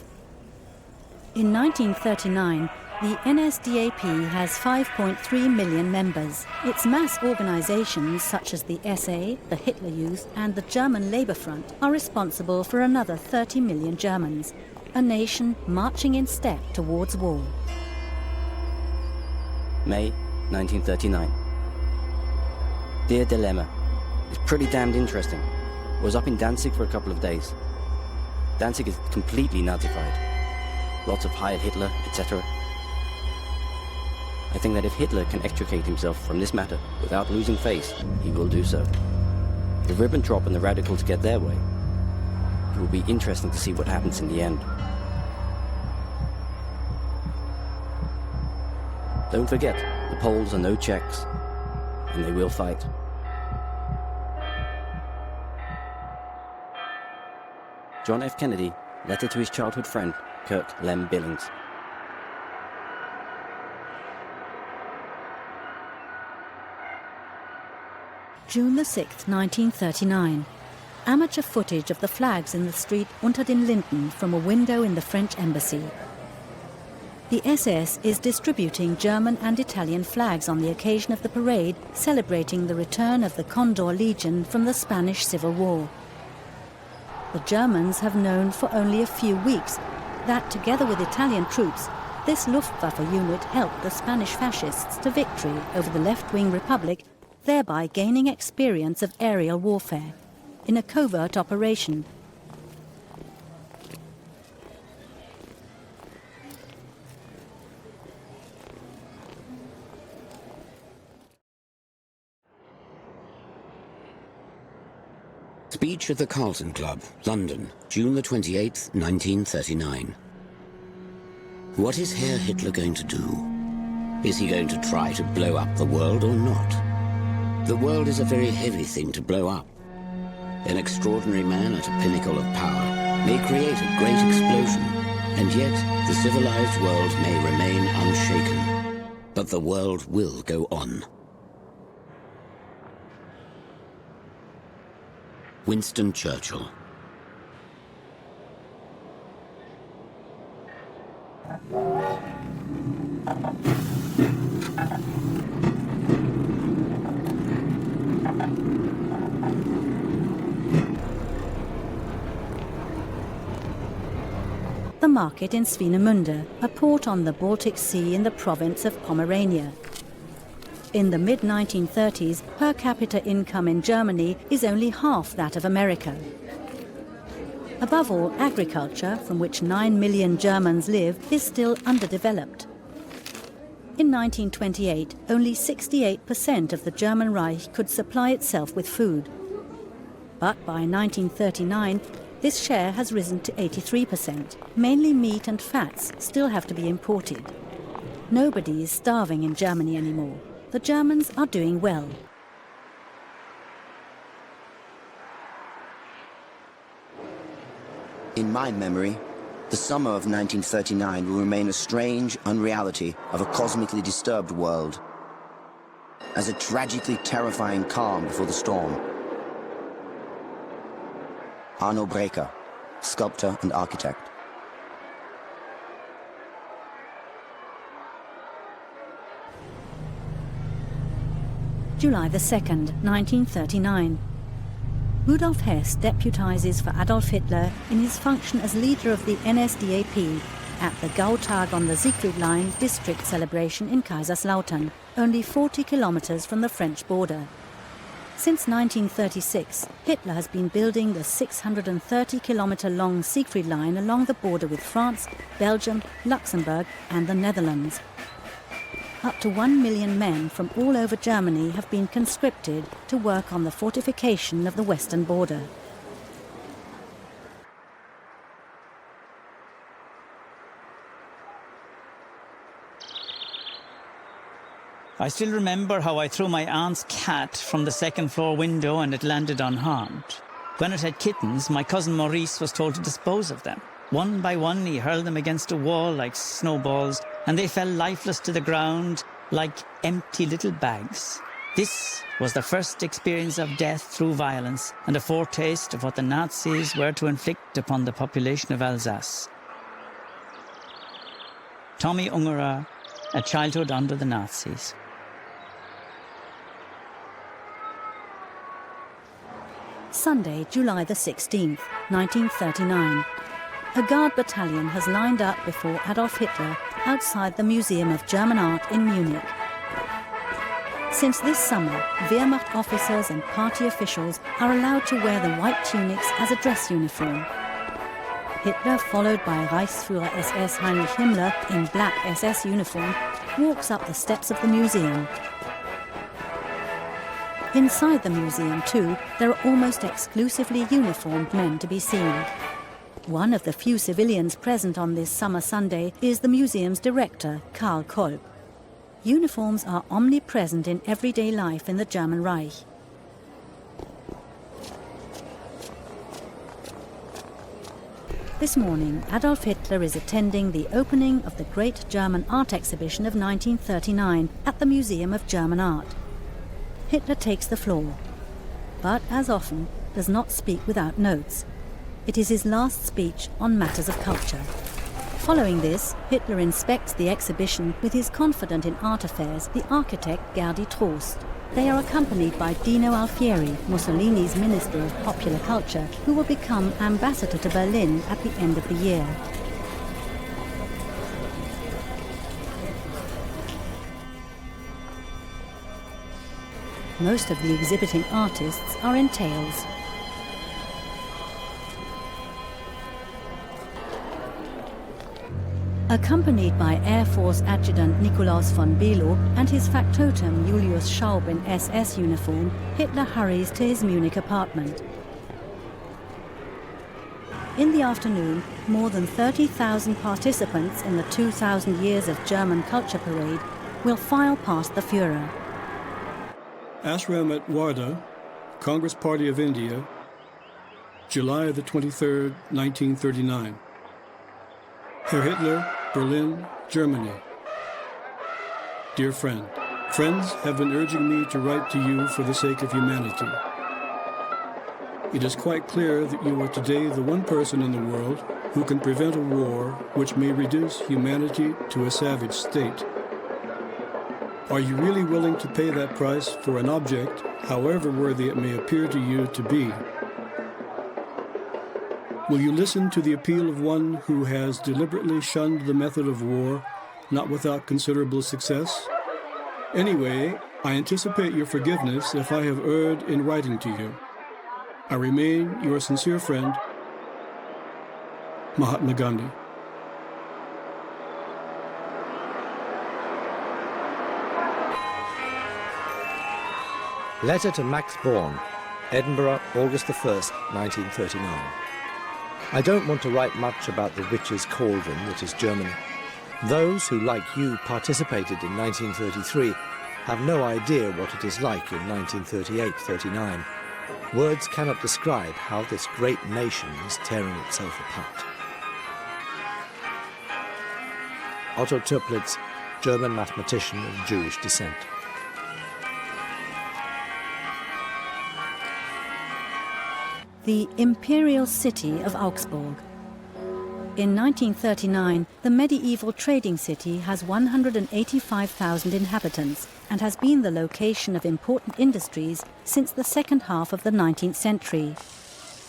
In 1939, the NSDAP has 5.3 million members. Its mass organizations such as the SA, the Hitler Youth and the German Labour Front are responsible for another 30 million Germans, a nation marching in step towards war. May 1939. Dear Dilemma, it's pretty damned interesting. I was up in Danzig for a couple of days. Danzig is completely Nazified. Lots of Heil Hitler, etc. I think that if Hitler can extricate himself from this matter without losing face, he will do so. If Ribbentrop and the radicals get their way, it will be interesting to see what happens in the end. Don't forget, the Poles are no Czechs, and they will fight. John F. Kennedy, letter to his childhood friend, Kirk Lem Billings. June the 6th, 1939. Amateur footage of the flags in the street Unter den Linden from a window in the French embassy. The SS is distributing German and Italian flags on the occasion of the parade celebrating the return of the Condor Legion from the Spanish Civil War. The Germans have known for only a few weeks that, together with Italian troops, this Luftwaffe unit helped the Spanish fascists to victory over the left-wing Republic, thereby gaining experience of aerial warfare in a covert operation. Speech at the Carlton Club, London, June the 28th, 1939. What is Herr Hitler going to do? Is he going to try to blow up the world or not? The world is a very heavy thing to blow up. An extraordinary man at a pinnacle of power may create a great explosion, and yet the civilized world may remain unshaken. But the world will go on. Winston Churchill. the market in Swinemünde, a port on the Baltic Sea in the province of Pomerania. In the mid-1930s, per capita income in Germany is only half that of America. Above all, agriculture, from which 9 million Germans live, is still underdeveloped. In 1928, only 68% of the German Reich could supply itself with food. But by 1939, this share has risen to 83%. Mainly meat and fats still have to be imported. Nobody is starving in Germany anymore. The Germans are doing well. In my memory, the summer of 1939 will remain a strange unreality of a cosmically disturbed world, as a tragically terrifying calm before the storm. Arno Breker, sculptor and architect. July the 2nd, 1939. Rudolf Hess deputizes for Adolf Hitler in his function as leader of the NSDAP at the Gautag on the Siegfried Line district celebration in Kaiserslautern, only 40 kilometers from the French border. Since 1936, Hitler has been building the 630-kilometer-long Siegfried Line along the border with France, Belgium, Luxembourg and the Netherlands. Up to 1 million men from all over Germany have been conscripted to work on the fortification of the western border. I still remember how I threw my aunt's cat from the second-floor window and it landed unharmed. When it had kittens, my cousin Maurice was told to dispose of them. One by one, he hurled them against a wall like snowballs, and they fell lifeless to the ground like empty little bags. This was the first experience of death through violence and a foretaste of what the Nazis were to inflict upon the population of Alsace. Tommy Ungerer, A Childhood Under the Nazis. Sunday, July the 16th, 1939. A Guard battalion has lined up before Adolf Hitler outside the Museum of German Art in Munich. Since this summer, Wehrmacht officers and party officials are allowed to wear the white tunics as a dress uniform. Hitler, followed by Reichsführer SS Heinrich Himmler in black SS uniform, walks up the steps of the museum. Inside the museum, too, there are almost exclusively uniformed men to be seen. One of the few civilians present on this summer Sunday is the museum's director, Karl Kolb. Uniforms are omnipresent in everyday life in the German Reich. This morning, Adolf Hitler is attending the opening of the Great German Art Exhibition of 1939 at the Museum of German Art. Hitler takes the floor, but, as often, does not speak without notes. It is his last speech on matters of culture. Following this, Hitler inspects the exhibition with his confidant in art affairs, the architect Gerdi Trost. They are accompanied by Dino Alfieri, Mussolini's Minister of Popular Culture, who will become ambassador to Berlin at the end of the year. Most of the exhibiting artists are in tails. Accompanied by Air Force Adjutant Nikolaus von Below and his factotum Julius Schaub in SS uniform, Hitler hurries to his Munich apartment. In the afternoon, more than 30,000 participants in the 2,000 Years of German Culture Parade will file past the Führer. Ashram at Wardha, Congress Party of India, July the 23rd, 1939. Herr Hitler, Berlin, Germany. Dear friend, friends have been urging me to write to you for the sake of humanity. It is quite clear that you are today the one person in the world who can prevent a war which may reduce humanity to a savage state. Are you really willing to pay that price for an object, however worthy it may appear to you to be? Will you listen to the appeal of one who has deliberately shunned the method of war, not without considerable success? Anyway, I anticipate your forgiveness if I have erred in writing to you. I remain your sincere friend, Mahatma Gandhi. Letter to Max Born, Edinburgh, August the 1st, 1939. I don't want to write much about the witch's cauldron that is Germany. Those who, like you, participated in 1933 have no idea what it is like in 1938-39. Words cannot describe how this great nation is tearing itself apart. Otto Toeplitz, German mathematician of Jewish descent. The imperial city of Augsburg. In 1939, the medieval trading city has 185,000 inhabitants and has been the location of important industries since the second half of the 19th century.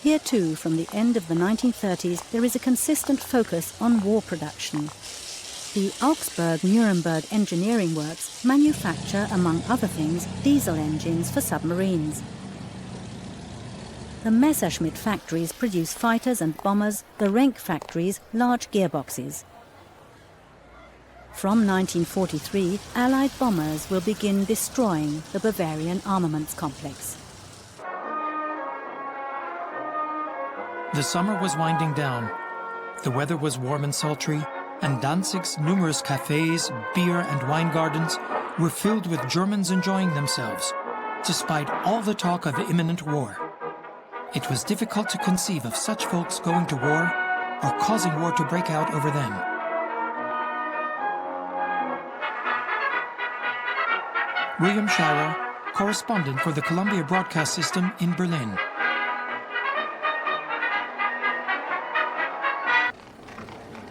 Here too, from the end of the 1930s, there is a consistent focus on war production. The Augsburg-Nuremberg engineering works manufacture, among other things, diesel engines for submarines. The Messerschmitt factories produce fighters and bombers, the Renk factories large gearboxes. From 1943, Allied bombers will begin destroying the Bavarian armaments complex. The summer was winding down. The weather was warm and sultry, and Danzig's numerous cafes, beer and wine gardens were filled with Germans enjoying themselves, despite all the talk of imminent war. It was difficult to conceive of such folks going to war or causing war to break out over them. William Schauer, correspondent for the Columbia Broadcast System in Berlin.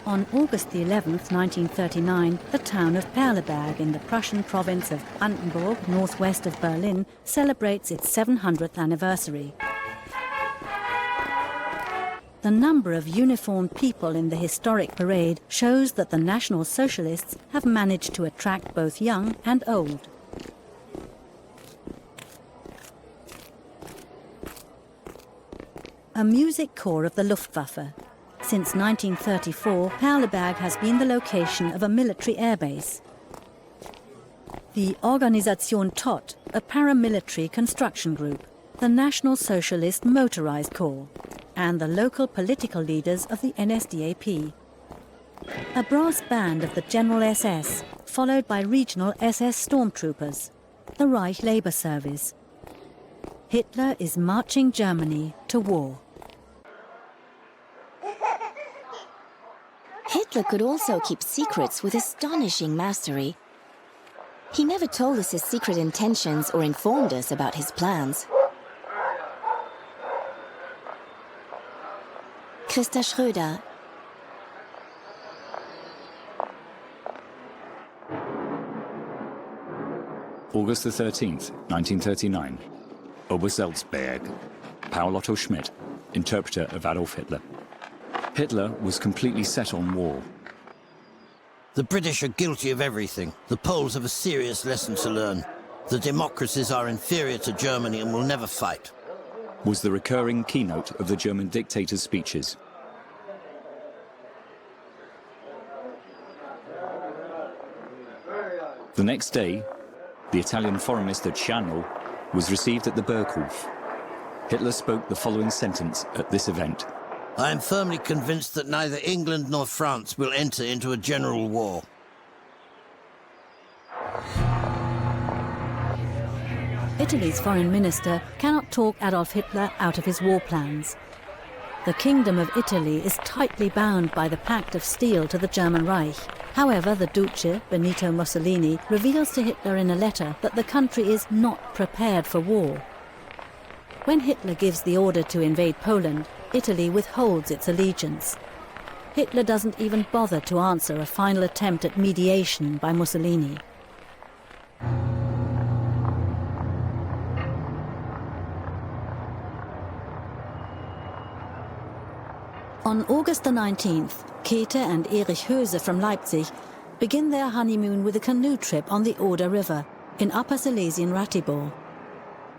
On August the 11th, 1939, the town of Perleberg in the Prussian province of Brandenburg, northwest of Berlin, celebrates its 700th anniversary. The number of uniformed people in the historic parade shows that the National Socialists have managed to attract both young and old. A music corps of the Luftwaffe. Since 1934, Perleberg has been the location of a military airbase. The Organisation Todt, a paramilitary construction group, the National Socialist Motorized Corps, and the local political leaders of the NSDAP. A brass band of the General SS, followed by regional SS stormtroopers, the Reich Labour Service. Hitler is marching Germany to war. Hitler could also keep secrets with astonishing mastery. He never told us his secret intentions or informed us about his plans. Christa Schröder. August the 13th, 1939. Obersalzberg. Paul Otto Schmidt, interpreter of Adolf Hitler. Hitler was completely set on war. The British are guilty of everything. The Poles have a serious lesson to learn. The democracies are inferior to Germany and will never fight. Was the recurring keynote of the German dictator's speeches. The next day, the Italian Foreign Minister Ciano was received at the Burghof. Hitler spoke the following sentence at this event. I am firmly convinced that neither England nor France will enter into a general war. Italy's foreign minister cannot talk Adolf Hitler out of his war plans. The Kingdom of Italy is tightly bound by the Pact of Steel to the German Reich. However, the Duce, Benito Mussolini, reveals to Hitler in a letter that the country is not prepared for war. When Hitler gives the order to invade Poland, Italy withholds its allegiance. Hitler doesn't even bother to answer a final attempt at mediation by Mussolini. On August the 19th, Käthe and Erich Höse from Leipzig begin their honeymoon with a canoe trip on the Oder River in Upper Silesian Ratibor.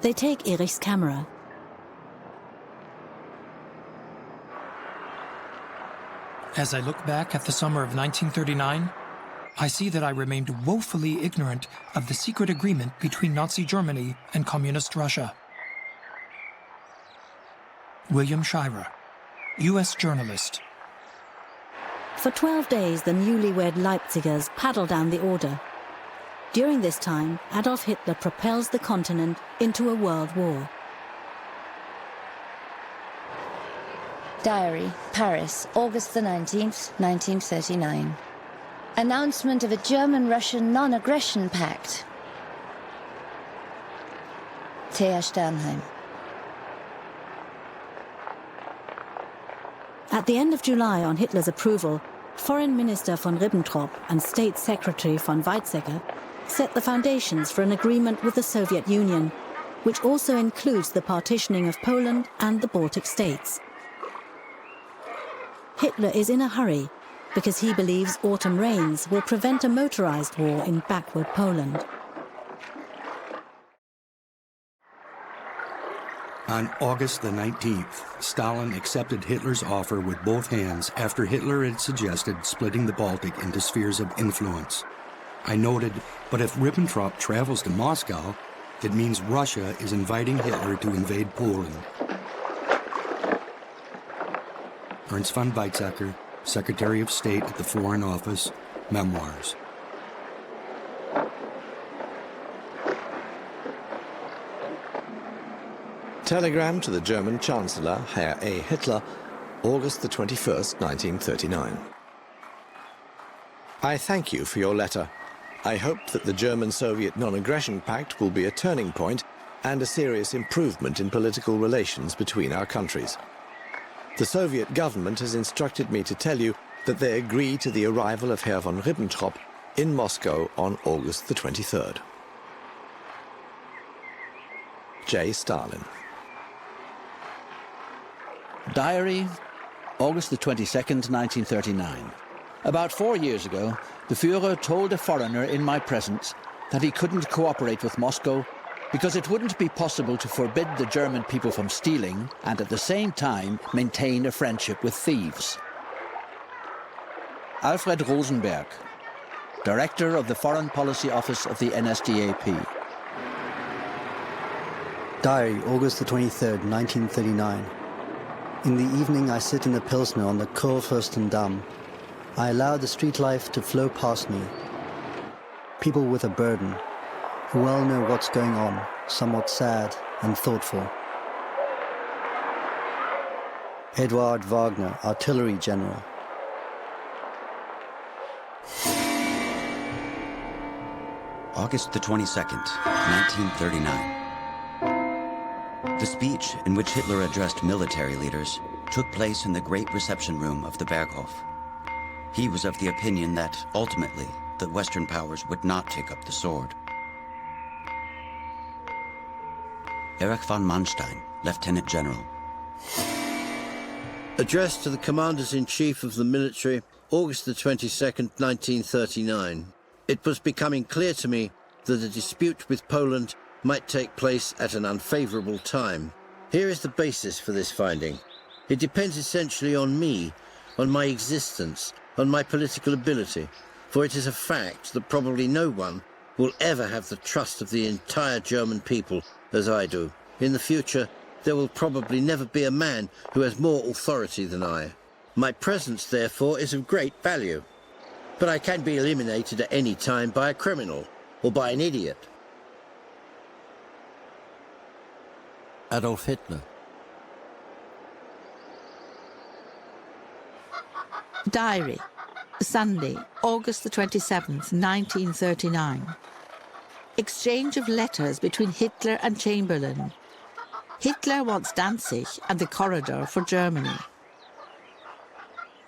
They take Erich's camera. As I look back at the summer of 1939, I see that I remained woefully ignorant of the secret agreement between Nazi Germany and Communist Russia. William Shirer, U.S. journalist. For 12 days, the newlywed Leipzigers paddle down the Oder. During this time, Adolf Hitler propels the continent into a world war. Diary, Paris, August the 19th, 1939. Announcement of a German-Russian non-aggression pact. Thea Sternheim. At the end of July, on Hitler's approval, Foreign Minister von Ribbentrop and State Secretary von Weizsäcker set the foundations for an agreement with the Soviet Union, which also includes the partitioning of Poland and the Baltic states. Hitler is in a hurry because he believes autumn rains will prevent a motorized war in backward Poland. On August the 19th, Stalin accepted Hitler's offer with both hands after Hitler had suggested splitting the Baltic into spheres of influence. I noted, but if Ribbentrop travels to Moscow, it means Russia is inviting Hitler to invade Poland. Ernst von Weizsäcker, Secretary of State at the Foreign Office, Memoirs. Telegram to the German Chancellor, Herr A. Hitler, August the 21st, 1939. I thank you for your letter. I hope that the German-Soviet non-aggression pact will be a turning point and a serious improvement in political relations between our countries. The Soviet government has instructed me to tell you that they agree to the arrival of Herr von Ribbentrop in Moscow on August the 23rd. J. Stalin. Diary, August the 22nd, 1939. About 4 years ago, the Führer told a foreigner in my presence that he couldn't cooperate with Moscow because it wouldn't be possible to forbid the German people from stealing and at the same time maintain a friendship with thieves. Alfred Rosenberg, Director of the Foreign Policy Office of the NSDAP. Diary, August the 23rd, 1939. In the evening, I sit in the Pilsner on the Kurfürstendamm. I allow the street life to flow past me. People with a burden, who well know what's going on, somewhat sad and thoughtful. Eduard Wagner, Artillery General. August the 22nd, 1939. The speech in which Hitler addressed military leaders took place in the great reception room of the Berghof. He was of the opinion that, ultimately, the Western powers would not take up the sword. Erich von Manstein, Lieutenant General. Addressed to the Commanders-in-Chief of the military, August the 22nd, 1939. It was becoming clear to me that a dispute with Poland might take place at an unfavorable time. Here is the basis for this finding. It depends essentially on me, on my existence, on my political ability, for it is a fact that probably no one will ever have the trust of the entire German people as I do. In the future, there will probably never be a man who has more authority than I. My presence, therefore, is of great value. But I can be eliminated at any time by a criminal or by an idiot. Adolf Hitler. Diary, Sunday, August the 27th, 1939. Exchange of letters between Hitler and Chamberlain. Hitler wants Danzig and the corridor for Germany.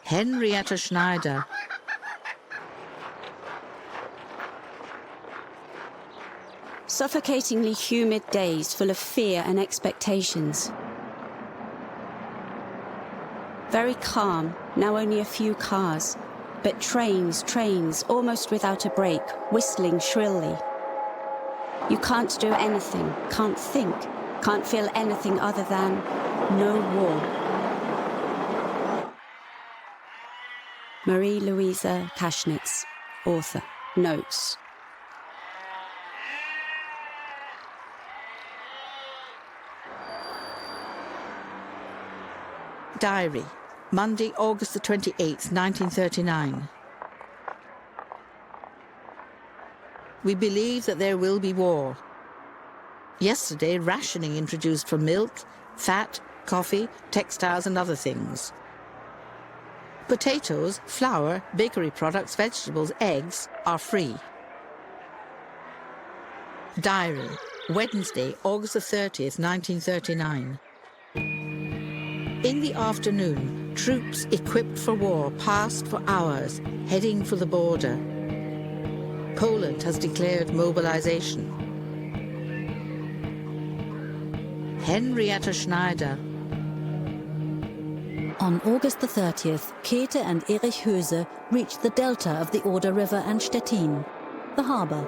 Henrietta Schneider. Suffocatingly humid days full of fear and expectations. Very calm, now only a few cars. But trains, almost without a break, whistling shrilly. You can't do anything, can't think, can't feel anything other than no war. Marie-Louise Kaschnitz, author. Notes. Diary, Monday, August the 28th, 1939. We believe that there will be war. Yesterday, rationing introduced for milk, fat, coffee, textiles and other things. Potatoes, flour, bakery products, vegetables, eggs are free. Diary, Wednesday, August the 30th, 1939. In the afternoon, troops equipped for war passed for hours, heading for the border. Poland has declared mobilization. Henrietta Schneider. On August the 30th, Käthe and Erich Höse reached the delta of the Oder River and Stettin, the harbour.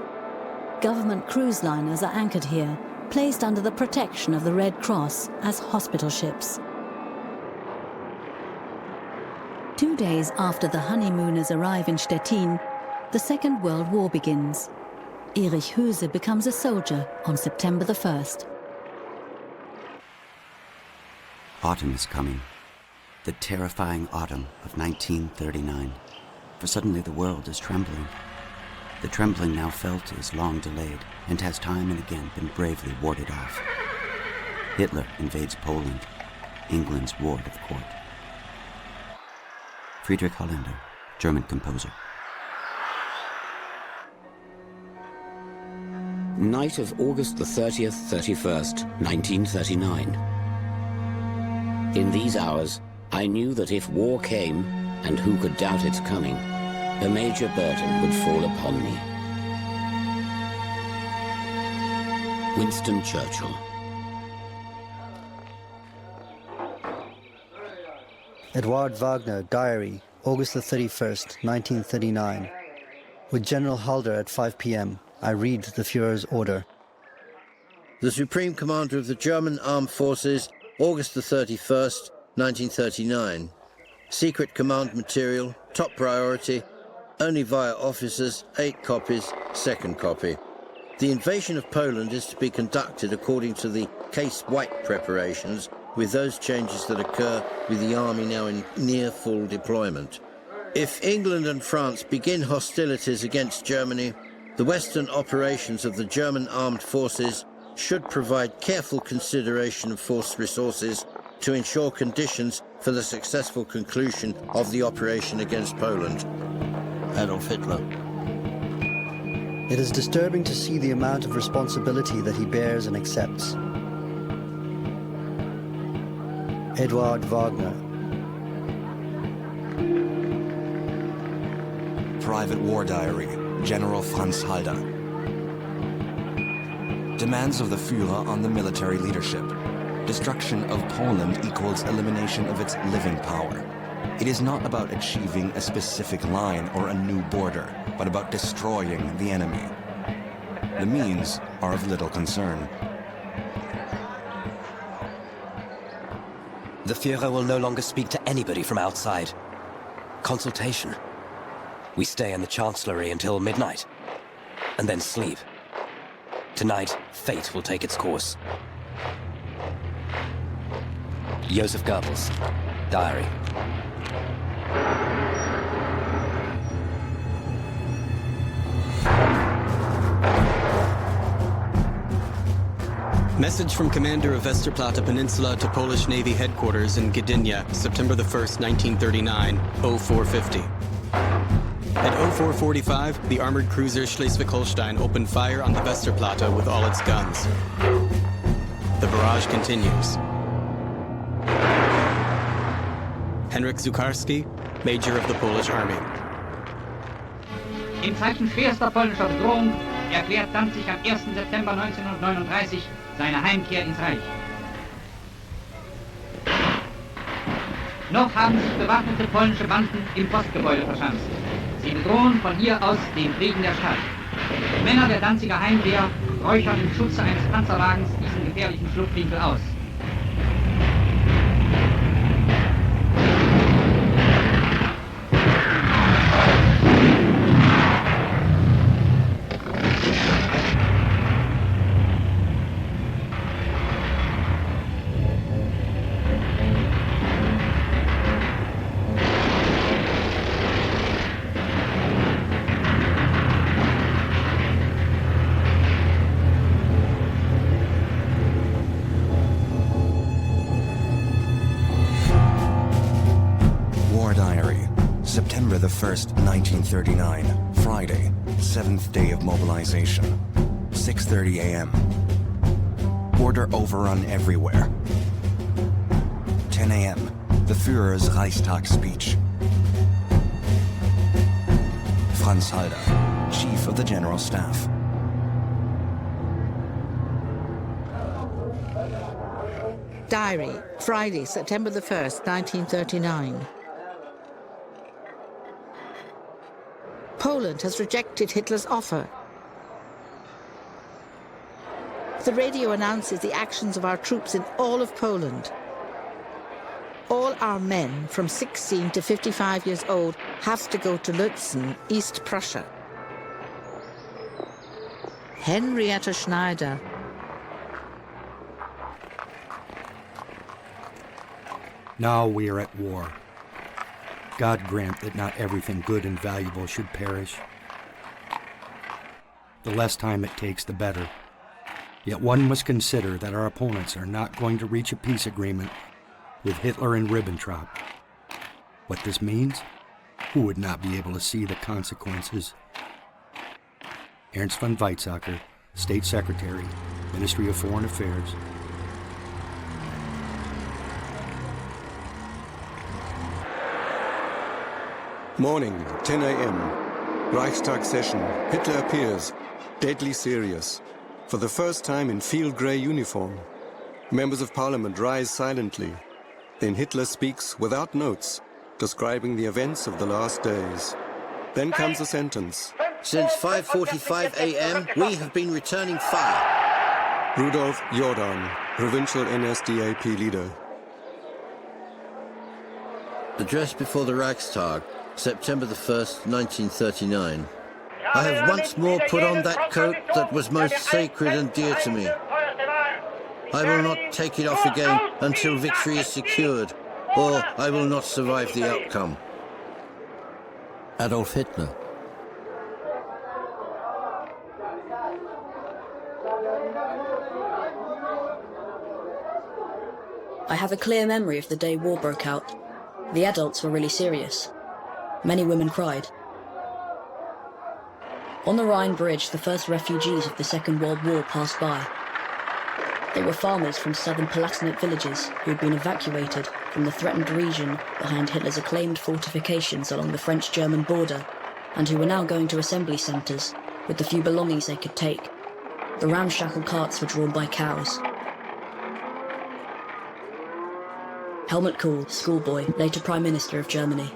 Government cruise liners are anchored here, placed under the protection of the Red Cross as hospital ships. 2 days after the honeymooners arrive in Stettin, the Second World War begins. Erich Höse becomes a soldier on September the 1st. Autumn is coming. The terrifying autumn of 1939. For suddenly the world is trembling. The trembling now felt is long delayed and has time and again been bravely warded off. Hitler invades Poland, England's ward of court. Friedrich Hollander, German composer. Night of August the 30th, 31st, 1939. In these hours, I knew that if war came, and who could doubt its coming, a major burden would fall upon me. Winston Churchill. Eduard Wagner, Diary, August the 31st, 1939. With General Halder at 5 p.m., I read the Führer's order. The Supreme Commander of the German Armed Forces, August the 31st, 1939. Secret command material, top priority, only via officers, 8 copies, second copy. The invasion of Poland is to be conducted according to the Case White preparations, with those changes that occur with the army now in near full deployment. If England and France begin hostilities against Germany, the Western operations of the German armed forces should provide careful consideration of force resources to ensure conditions for the successful conclusion of the operation against Poland. Adolf Hitler. It is disturbing to see the amount of responsibility that he bears and accepts. Eduard Wagner. Private War Diary, General Franz Halder. Demands of the Führer on the military leadership. Destruction of Poland equals elimination of its living power. It is not about achieving a specific line or a new border, but about destroying the enemy. The means are of little concern. The Führer will no longer speak to anybody from outside. Consultation. We stay in the Chancellery until midnight, and then sleep. Tonight, fate will take its course. Joseph Goebbels, Diary. Message from Commander of Westerplatte Peninsula to Polish Navy Headquarters in Gdynia, September the 1st, 1939, 0450. At 0445, the armored cruiser Schleswig-Holstein opened fire on the Westerplatte with all its guns. The barrage continues. Henryk Zukarski, Major of the Polish Army. In Zeiten schwerster polnischer Bedrohung erklärt Danzig am 1. September 1939 seine Heimkehr ins Reich. noch haben sich bewaffnete polnische Banden im Postgebäude verschanzt. Sie bedrohen von hier aus den Frieden der Stadt. Männer der Danziger Heimwehr räuchern im Schutze eines Panzerwagens diesen gefährlichen Schlupfwinkel aus. September the 1st, 1939, Friday, 7th day of mobilization, 6:30 a.m. Border overrun everywhere. 10 a.m., the Führer's Reichstag speech. Franz Halder, Chief of the General Staff. Diary, Friday, September the 1st, 1939. Poland has rejected Hitler's offer. The radio announces the actions of our troops in all of Poland. All our men from 16 to 55 years old have to go to Lützen, East Prussia. Henrietta Schneider. Now we are at war. God grant that not everything good and valuable should perish. The less time it takes, the better. Yet one must consider that our opponents are not going to reach a peace agreement with Hitler and Ribbentrop. What this means? Who would not be able to see the consequences? Ernst von Weizsäcker, State Secretary, Ministry of Foreign Affairs. Morning, 10 a.m. Reichstag session. Hitler appears, deadly serious. For the first time in field grey uniform. Members of Parliament rise silently. Then Hitler speaks without notes, describing the events of the last days. Then comes a sentence. Since 5:45 a.m., we have been returning fire. Rudolf Jordan, provincial NSDAP leader. Address before the Reichstag, September the 1st, 1939. I have once more put on that coat that was most sacred and dear to me. I will not take it off again until victory is secured, or I will not survive the outcome. Adolf Hitler. I have a clear memory of the day war broke out. The adults were really serious. Many women cried. On the Rhine Bridge, the first refugees of the Second World War passed by. They were farmers from southern Palatinate villages who had been evacuated from the threatened region behind Hitler's acclaimed fortifications along the French-German border, and who were now going to assembly centres with the few belongings they could take. The ramshackle carts were drawn by cows. Helmut Kohl, schoolboy, later Prime Minister of Germany.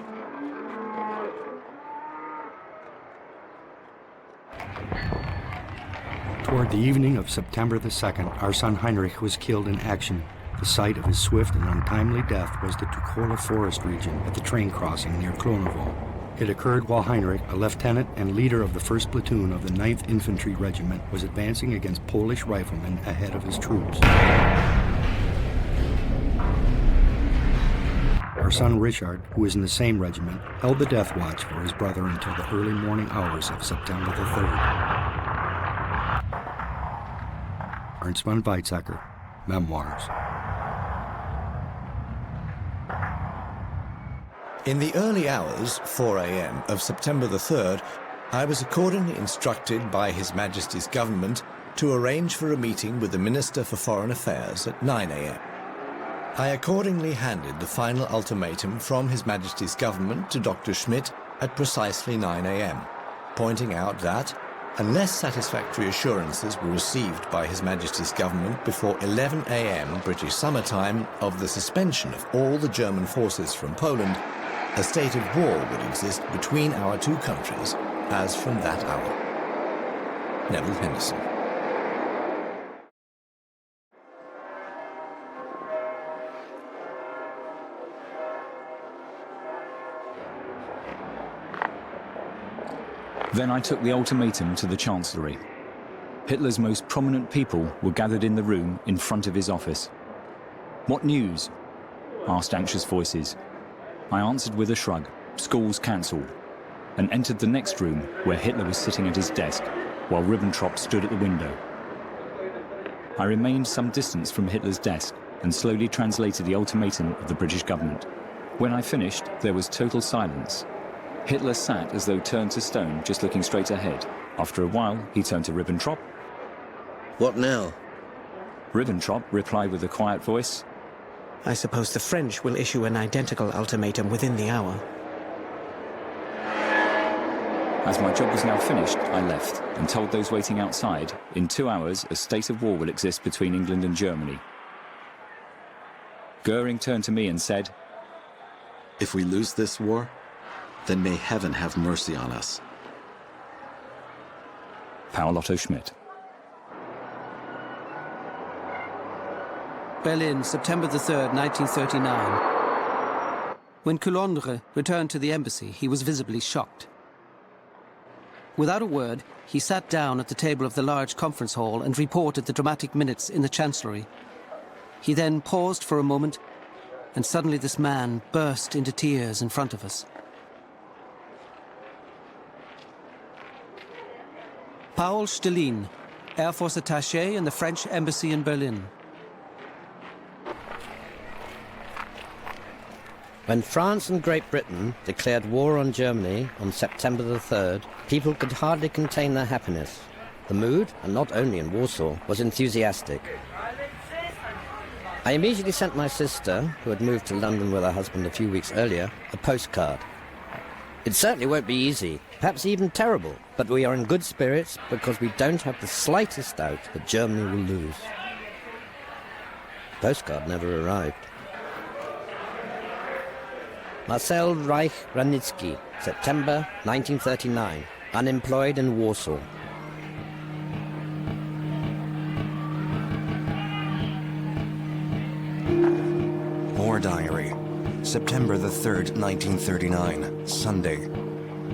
Toward the evening of September the 2nd, our son Heinrich was killed in action. The site of his swift and untimely death was the Tuchola forest region at the train crossing near Klonovo. It occurred while Heinrich, a lieutenant and leader of the 1st Platoon of the 9th Infantry Regiment, was advancing against Polish riflemen ahead of his troops. Our son Richard, who is in the same regiment, held the death watch for his brother until the early morning hours of September the 3rd. Ernst von Weizsäcker, Memoirs. In the early hours, 4 a.m. of September the 3rd, I was accordingly instructed by His Majesty's government to arrange for a meeting with the Minister for Foreign Affairs at 9 a.m. I accordingly handed the final ultimatum from His Majesty's government to Dr. Schmidt at precisely 9 a.m., pointing out that, Unless satisfactory assurances were received by His Majesty's government before 11 a.m. British summer time of the suspension of all the German forces from Poland, a state of war would exist between our two countries as from that hour. Neville Henderson. Then I took the ultimatum to the Chancellery. Hitler's most prominent people were gathered in the room in front of his office. "What news?" asked anxious voices. I answered with a shrug, "Schools cancelled," and entered the next room where Hitler was sitting at his desk, while Ribbentrop stood at the window. I remained some distance from Hitler's desk and slowly translated the ultimatum of the British government. When I finished, there was total silence. Hitler sat as though turned to stone, just looking straight ahead. After a while, he turned to Ribbentrop. "What now?" Ribbentrop replied with a quiet voice, "I suppose the French will issue an identical ultimatum within the hour." As my job was now finished, I left and told those waiting outside, in 2 hours, a state of war will exist between England and Germany. Goering turned to me and said, "If we lose this war, then may heaven have mercy on us." Paul Otto Schmidt. Berlin, September the 3rd, 1939. When Coulondre returned to the embassy, he was visibly shocked. Without a word, he sat down at the table of the large conference hall and reported the dramatic minutes in the Chancellery. He then paused for a moment, and suddenly this man burst into tears in front of us. Paul Stelin, Air Force attaché in the French Embassy in Berlin. When France and Great Britain declared war on Germany on September the 3rd, people could hardly contain their happiness. The mood, and not only in Warsaw, was enthusiastic. I immediately sent my sister, who had moved to London with her husband a few weeks earlier, a postcard. It certainly won't be easy, perhaps even terrible, but we are in good spirits because we don't have the slightest doubt that Germany will lose. The postcard never arrived. Marcel Reich-Ranitzky, September 1939, unemployed in Warsaw. War Diary, September the 3rd, 1939, Sunday,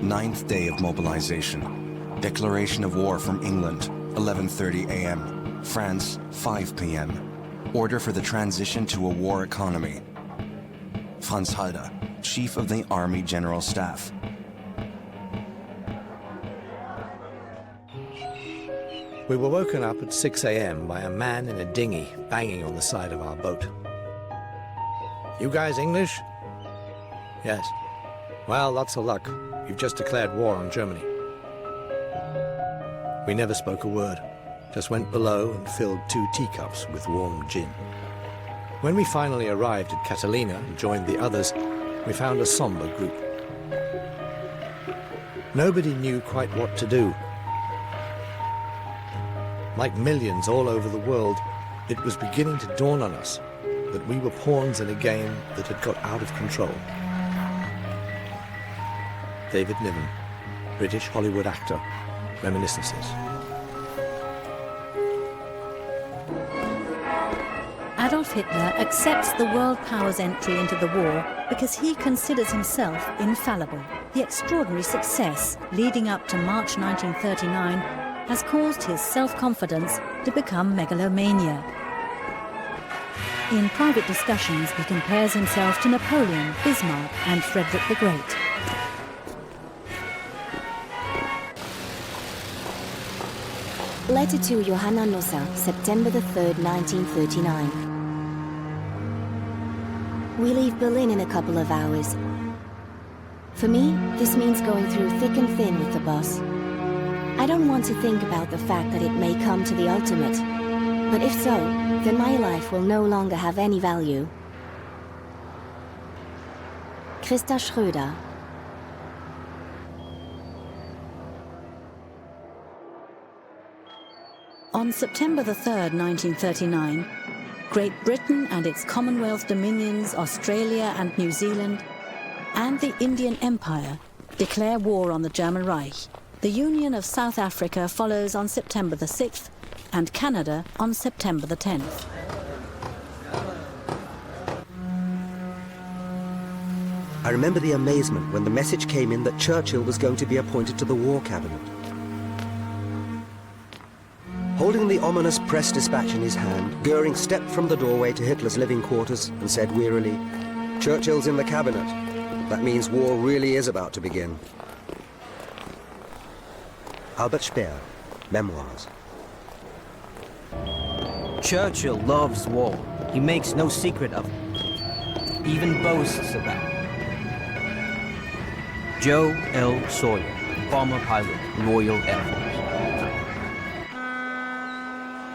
9th day of mobilization. Declaration of war from England, 11:30 a.m. France, 5 p.m. Order for the transition to a war economy. Franz Halder, Chief of the Army General Staff. We were woken up at 6 a.m. by a man in a dinghy banging on the side of our boat. "You guys English?" "Yes." "Well, lots of luck. You've just declared war on Germany." We never spoke a word, just went below and filled 2 teacups with warm gin. When we finally arrived at Catalina and joined the others, we found a somber group. Nobody knew quite what to do. Like millions all over the world, it was beginning to dawn on us that we were pawns in a game that had got out of control. David Niven, British Hollywood actor, Reminiscences. Adolf Hitler accepts the world power's entry into the war because he considers himself infallible. The extraordinary success leading up to March 1939 has caused his self-confidence to become megalomania. In private discussions, he compares himself to Napoleon, Bismarck, and Frederick the Great. Letter to Johanna Nossa, September the 3rd, 1939. We leave Berlin in a couple of hours. For me, this means going through thick and thin with the boss. I don't want to think about the fact that it may come to the ultimate. But if so, then my life will no longer have any value. Christa Schröder. On September the 3rd, 1939, Great Britain and its Commonwealth dominions, Australia and New Zealand, and the Indian Empire declare war on the German Reich. The Union of South Africa follows on September the 6th, and Canada on September the 10th. I remember the amazement when the message came in that Churchill was going to be appointed to the War Cabinet. Holding the ominous press dispatch in his hand, Goering stepped from the doorway to Hitler's living quarters and said wearily, "Churchill's in the cabinet. That means war really is about to begin." Albert Speer, Memoirs. Churchill loves war. He makes no secret of it. Even boasts about it. Joe L. Sawyer, bomber pilot, Royal Air Force.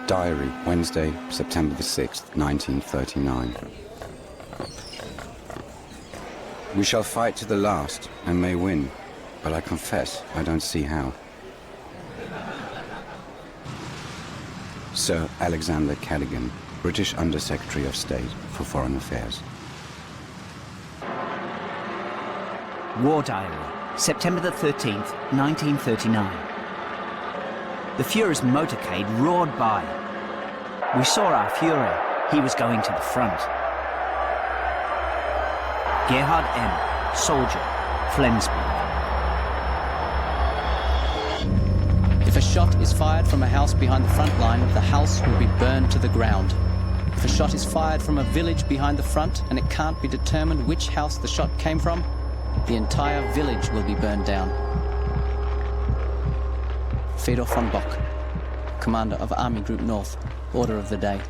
Diary, Wednesday, September the 6th, 1939. We shall fight to the last and may win, but I confess I don't see how. Sir Alexander Cadogan, British Under-Secretary of State for Foreign Affairs. War Diary, September the 13th, 1939. The Fuhrer's motorcade roared by. We saw our Fuhrer. He was going to the front. Gerhard M., soldier, Flensburg. If a shot is fired from a house behind the front line, the house will be burned to the ground. If a shot is fired from a village behind the front and it can't be determined which house the shot came from, the entire village will be burned down. Fedor von Bock, commander of Army Group North, order of the day.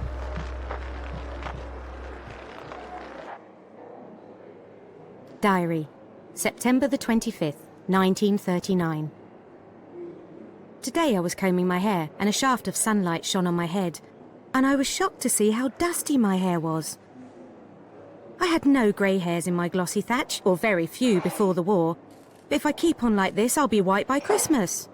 Diary, September the 25th, 1939. Today I was combing my hair and a shaft of sunlight shone on my head, and I was shocked to see how dusty my hair was. I had no grey hairs in my glossy thatch, or very few before the war. But if I keep on like this, I'll be white by Christmas.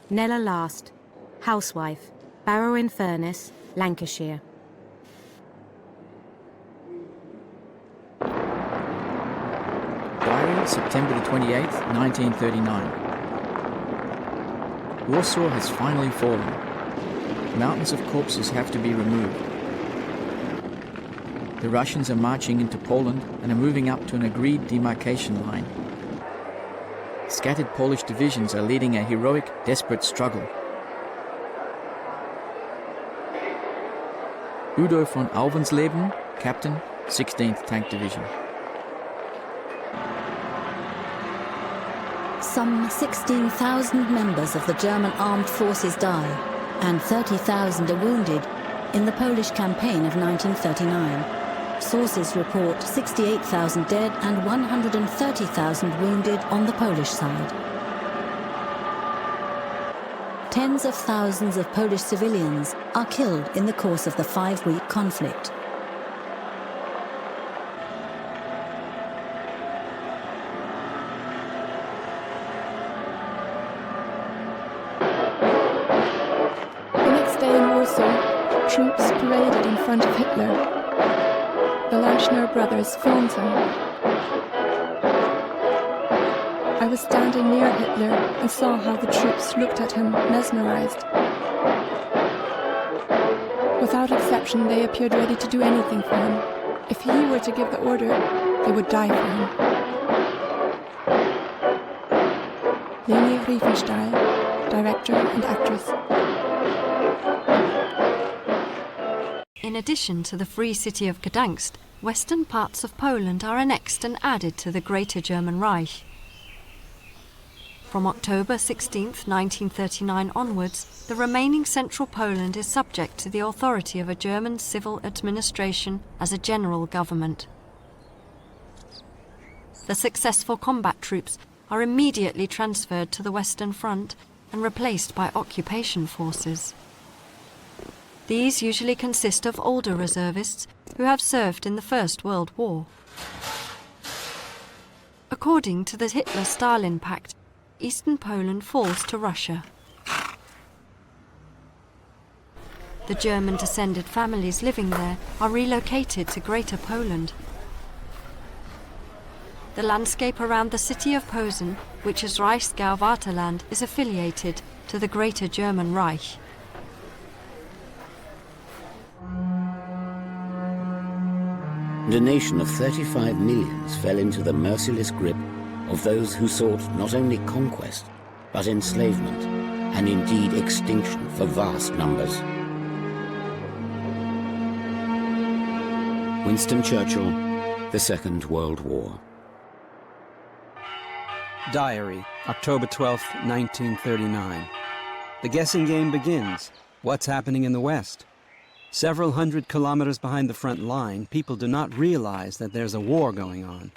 Nella Last, housewife, Barrow-in-Furness, Lancashire. Diary, September the 28th, 1939. Warsaw has finally fallen. Mountains of corpses have to be removed. The Russians are marching into Poland and are moving up to an agreed demarcation line. Scattered Polish divisions are leading a heroic, desperate struggle. Udo von Auvensleben, Captain, 16th Tank Division. Some 16,000 members of the German armed forces die, and 30,000 are wounded in the Polish campaign of 1939. Sources report 68,000 dead and 130,000 wounded on the Polish side. Tens of thousands of Polish civilians are killed in the course of the 5-week conflict. The next day in Warsaw, troops paraded in front of Hitler. The Lanchner brothers filmed him. I was standing near Hitler and saw how the troops looked at him, mesmerized. Without exception, they appeared ready to do anything for him. If he were to give the order, they would die for him. Leni Riefenstahl, director and actress. In addition to the free city of Gdansk, western parts of Poland are annexed and added to the Greater German Reich. From October 16, 1939 onwards, the remaining central Poland is subject to the authority of a German civil administration as a general government. The successful combat troops are immediately transferred to the Western Front and replaced by occupation forces. These usually consist of older reservists who have served in the First World War. According to the Hitler-Stalin Pact, Eastern Poland falls to Russia. The German-descended families living there are relocated to Greater Poland. The landscape around the city of Posen, which is Reichsgau Vaterland, is affiliated to the Greater German Reich. The nation of 35 millions fell into the merciless grip of those who sought not only conquest, but enslavement, and indeed extinction for vast numbers. Winston Churchill, The Second World War. Diary, October 12th, 1939. The guessing game begins. What's happening in the West? Several hundred kilometers behind the front line, people do not realize that there's a war going on.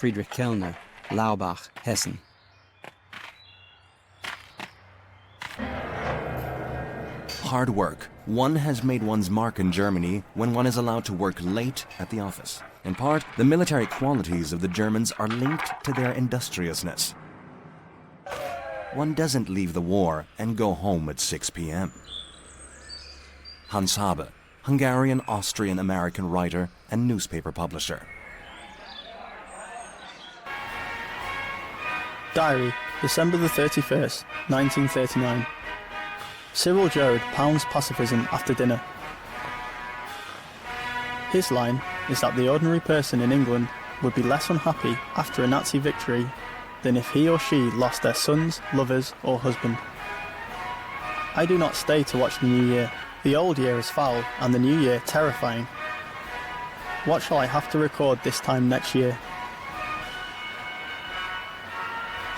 Friedrich Kellner, Laubach, Hessen. Hard work. One has made one's mark in Germany when one is allowed to work late at the office. In part, the military qualities of the Germans are linked to their industriousness. One doesn't leave the war and go home at 6 p.m. Hans Habe, Hungarian, Austrian, American writer and newspaper publisher. Diary, December the 31st, 1939. Cyril Joad pounds pacifism after dinner. His line is that the ordinary person in England would be less unhappy after a Nazi victory than if he or she lost their sons, lovers or husband. I do not stay to watch the new year. The old year is foul and the new year terrifying. What shall I have to record this time next year?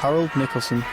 Harold Nicholson.